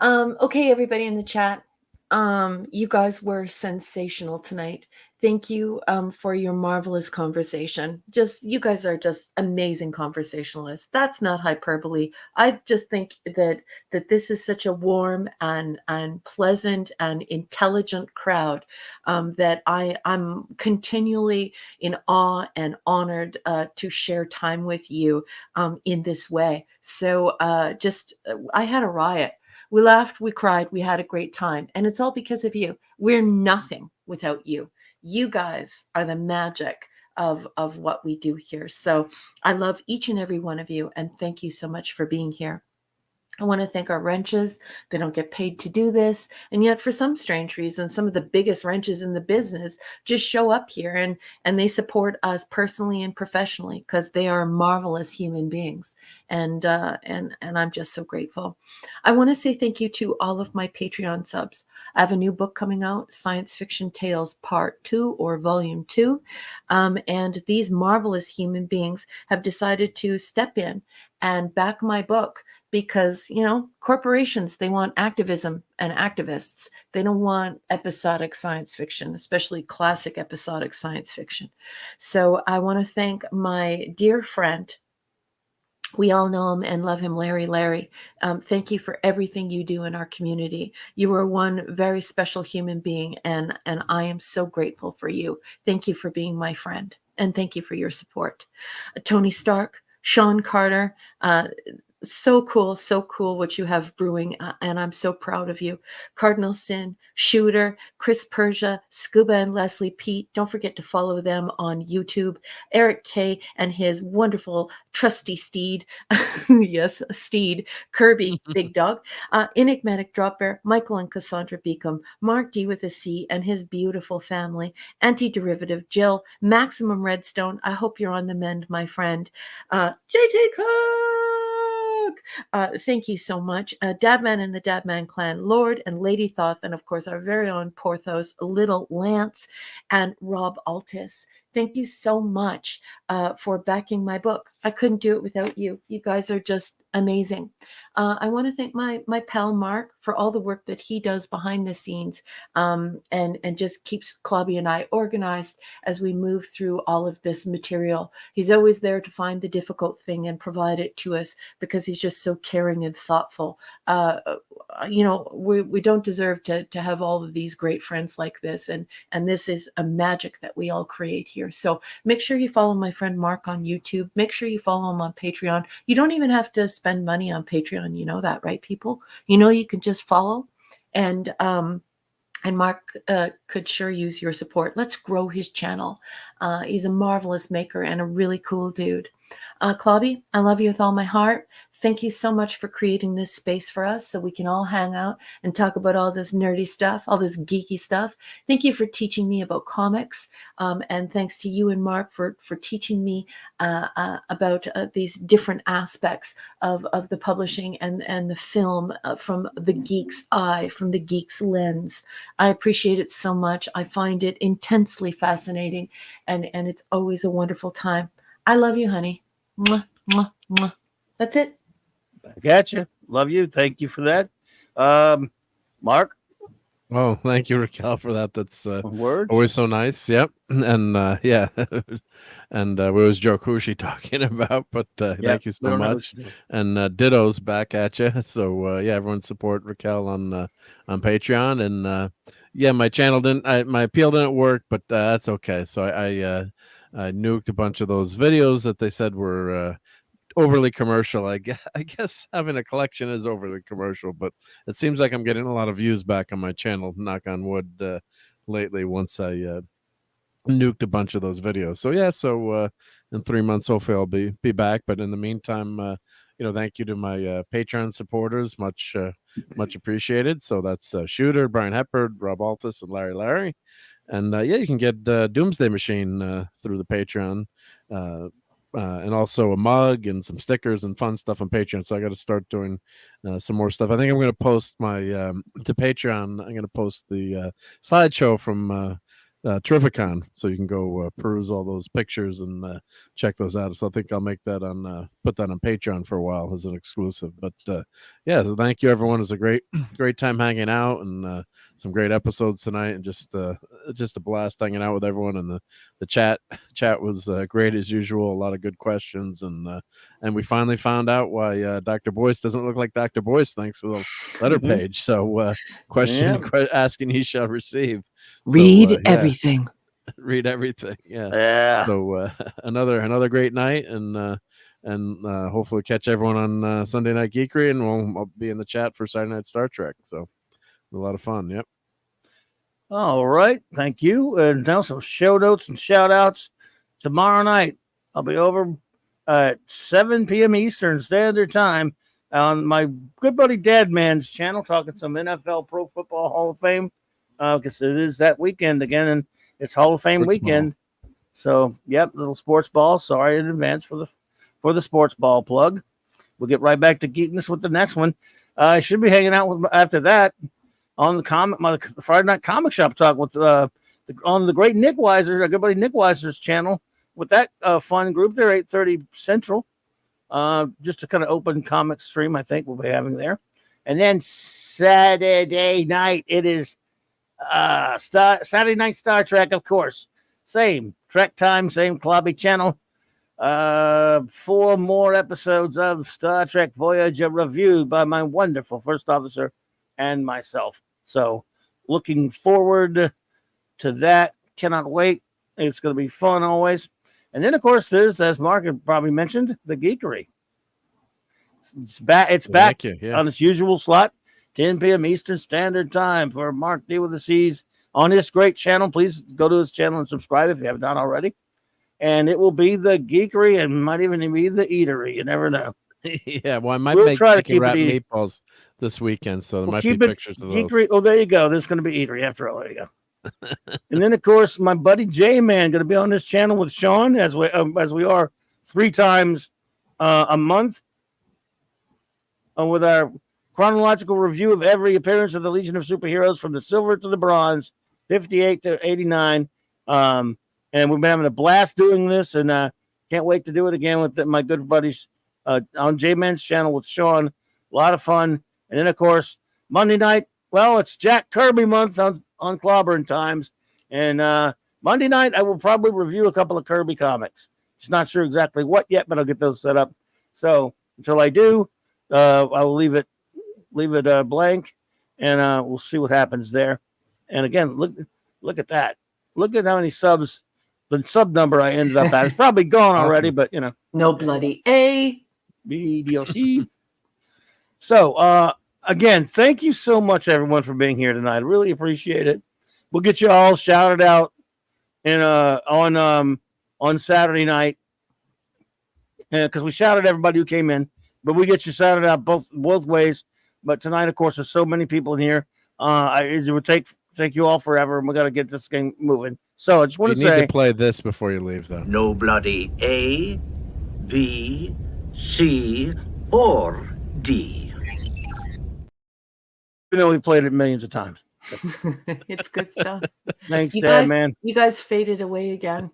Okay, everybody in the chat. You guys were sensational tonight. Thank you for your marvelous conversation. You guys are just amazing conversationalists. That's not hyperbole. I just think that this is such a warm and pleasant and intelligent crowd that I'm continually in awe and honored to share time with you in this way. So I had a riot. We laughed, we cried, we had a great time. And it's all because of you. We're nothing without you. You guys are the magic of what we do here. So I love each and every one of you. And thank you so much for being here. I want to thank our wrenches. They don't get paid to do this. And yet, for some strange reason, some of the biggest wrenches in the business just show up here and they support us personally and professionally because they are marvelous human beings. And I'm just so grateful. I want to say thank you to all of my Patreon subs. I have a new book coming out, Science Fiction Tales Part 2 or Volume 2. And these marvelous human beings have decided to step in and back my book. Because, corporations, they want activism and activists. They don't want episodic science fiction, especially classic episodic science fiction. So I want to thank my dear friend. We all know him and love him, Larry. Thank you for everything you do in our community. You are one very special human being, and I am so grateful for you. Thank you for being my friend, and thank you for your support. Tony Stark, Sean Carter, so cool what you have brewing, and I'm so proud of you. Cardinal Sin, Shooter, Chris Persia, Scuba and Leslie Pete. Don't forget to follow them on YouTube. Eric K and his wonderful trusty steed. Yes, steed. Kirby, Big Dog. Enigmatic Drop Bear, Michael and Cassandra Beacom. Mark D with a C and his beautiful family. Anti-Derivative Jill. Maximum Redstone. I hope you're on the mend, my friend. JJ Cook. Thank you so much. Dabman and the Dabman clan, Lord and Lady Thoth, and of course our very own Porthos, Little Lance, and Rob Altis. Thank you so much for backing my book. I couldn't do it without you. You guys are just amazing. I want to thank my pal Mark for all the work that he does behind the scenes and just keeps Clobby and I organized as we move through all of this material. He's always there to find the difficult thing and provide it to us because he's just so caring and thoughtful. We don't deserve to have all of these great friends like this, and this is a magic that we all create here. So make sure you follow my friend Mark on YouTube. Make sure you follow him on Patreon. You don't even have to spend money on Patreon. You know that, right, people? You can just follow, and Mark could sure use your support. Let's grow his channel. He's a marvelous maker and a really cool dude. Clobby, I love you with all my heart. Thank you so much for creating this space for us so we can all hang out and talk about all this nerdy stuff, all this geeky stuff. Thank you for teaching me about comics. And thanks to you and Mark for teaching me about these different aspects of the publishing and the film from the geek's eye, from the geek's lens. I appreciate it so much. I find it intensely fascinating, and it's always a wonderful time. I love you, honey. Mwah, mwah, mwah. That's it. Back at you. Love you. Thank you for that. Mark? Oh, thank you, Raquel, for that. That's Words? always so nice. Yep. And yeah. And we always joke who's she talking about, but thank you so much. And ditto's back at you. So yeah, everyone support Raquel on Patreon. And yeah, my channel my appeal didn't work, but that's okay. So I nuked a bunch of those videos that they said were overly commercial. I guess having a collection is overly commercial, but it seems like I'm getting a lot of views back on my channel, knock on wood, lately, once I nuked a bunch of those videos. So yeah, in 3 months hopefully I'll be back, but in the meantime, thank you to my Patreon supporters, much appreciated. So that's Shooter, Brian Hepburn, Rob Altis, and Larry. And yeah, you can get Doomsday Machine through the Patreon, and also a mug and some stickers and fun stuff on Patreon. So I got to start doing some more stuff. I think I'm going to post my to Patreon. I'm going to post the slideshow from Terrificon, so you can go peruse all those pictures and check those out. So I think I'll make that on put that on Patreon for a while as an exclusive. But yeah, so thank you everyone. It was a great time hanging out, and some great episodes tonight, and just a blast hanging out with everyone. And the chat was great as usual. A lot of good questions, and we finally found out why Dr. Boyce doesn't look like Dr. Boyce thanks to the letter page. So asking he shall receive. Read everything. Read everything. Yeah. Yeah. So another great night, and hopefully catch everyone on Sunday Night Geekery, and I'll be in the chat for Saturday Night Star Trek. So a lot of fun. Yep. All right. Thank you. And now some show notes and shout outs. Tomorrow night, I'll be over at 7 p.m. Eastern Standard Time on my good buddy Dadman's channel, talking some NFL Pro Football Hall of Fame, because it is that weekend again, and it's Hall of Fame weekend. So, yep, little sports ball. Sorry in advance for the sports ball plug. We'll get right back to geekiness with the next one. I should be hanging out with after that on the Friday Night Comic Shop talk with on the great Nick Weiser, our good buddy Nick Weiser's channel, with that fun group there, 8:30 Central. Just a kind of open comic stream, I think we'll be having there. And then Saturday night, it is Saturday Night Star Trek, of course. Same Trek time, same Clobby channel. 4 more episodes of Star Trek Voyager reviewed by my wonderful first officer and myself. So looking forward to that. Cannot wait. It's going to be fun always. And then, of course, there's, as Mark had probably mentioned, the Geekery. It's back on its usual slot, 10 p.m. Eastern Standard Time for Mark D with the C's on his great channel. Please go to his channel and subscribe if you haven't done already. And it will be the Geekery and might even be the Eatery. You never know. Yeah, well, I might make chicken wrap meatballs this weekend, so there might be pictures of those. Geekery. Oh, there you go. There's going to be Eatery after all. There you go. And then, of course, my buddy J-Man going to be on this channel with Sean as we are 3 times a month with our chronological review of every appearance of the Legion of Superheroes from the silver to the bronze, 58 to 89. And we've been having a blast doing this, and can't wait to do it again with my good buddies on J-Man's channel with Sean. A lot of fun. And then, of course, Monday night, well, it's Jack Kirby month on Clobbering Times. And Monday night, I will probably review a couple of Kirby comics. Just not sure exactly what yet, but I'll get those set up. So until I do, I will leave it blank, and we'll see what happens there. And again, look at that. Look at how many subs, the sub number I ended up at. It's probably gone already, but you know. No bloody A. BDOC. So, again, thank you so much, everyone, for being here tonight. I really appreciate it. We'll get you all shouted out on Saturday night, because we shouted everybody who came in, but we get you shouted out both ways. But tonight, of course, there's so many people in here. It would take you all forever, and we got to get this game moving. So I just want to say, you need to play this before you leave, though. No bloody A, B, C, or D. You know, we played it millions of times. It's good stuff. Thanks, Dad, man. You guys faded away again.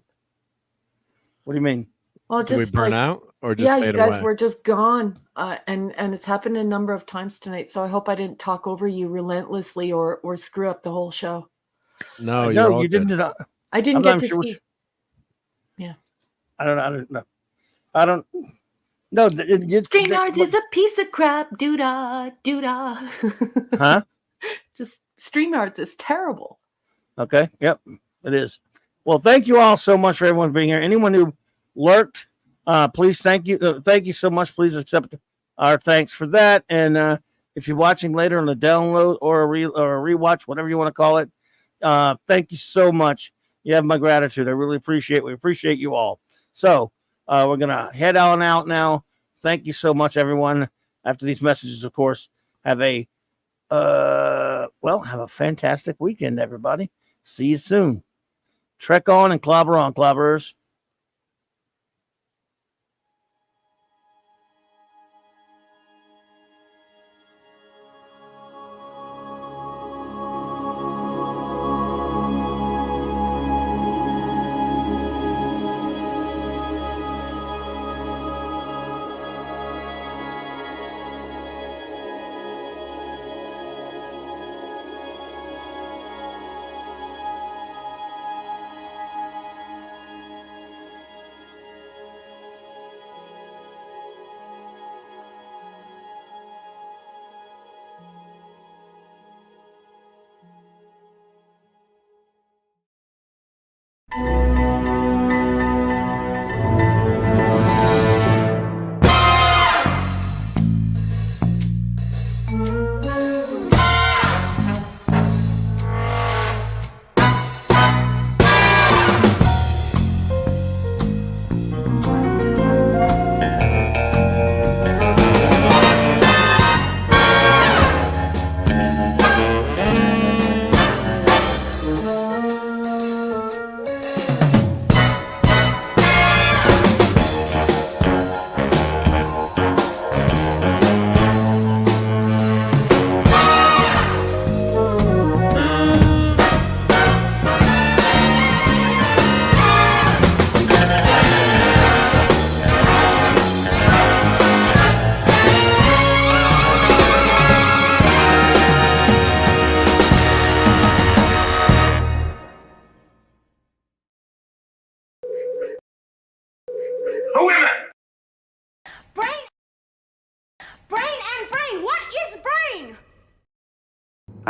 What do you mean? Well, Did we burn out or just fade away? You guys were just gone. And it's happened a number of times tonight. So I hope I didn't talk over you relentlessly or screw up the whole show. No, you didn't. I didn't get to see. Yeah. I don't know. I don't. No, StreamYards is a piece of crap. Doodah, doodah. Huh? Just StreamYards is terrible. Okay. Yep, it is. Well, thank you all so much for everyone being here. Anyone who lurked, please thank you. Thank you so much. Please accept our thanks for that. And if you're watching later on a download or a rewatch, whatever you want to call it, thank you so much. You have my gratitude. I really appreciate it. We appreciate you all. So we're going to head on out now. Thank you so much, everyone. After these messages, of course, have a fantastic weekend, everybody. See you soon. Trek on and clobber on, clobberers.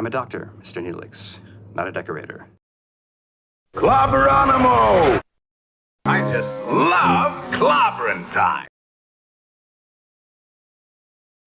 I'm a doctor, Mr. Neelix, not a decorator. Clobber animal! I just love clobbering time.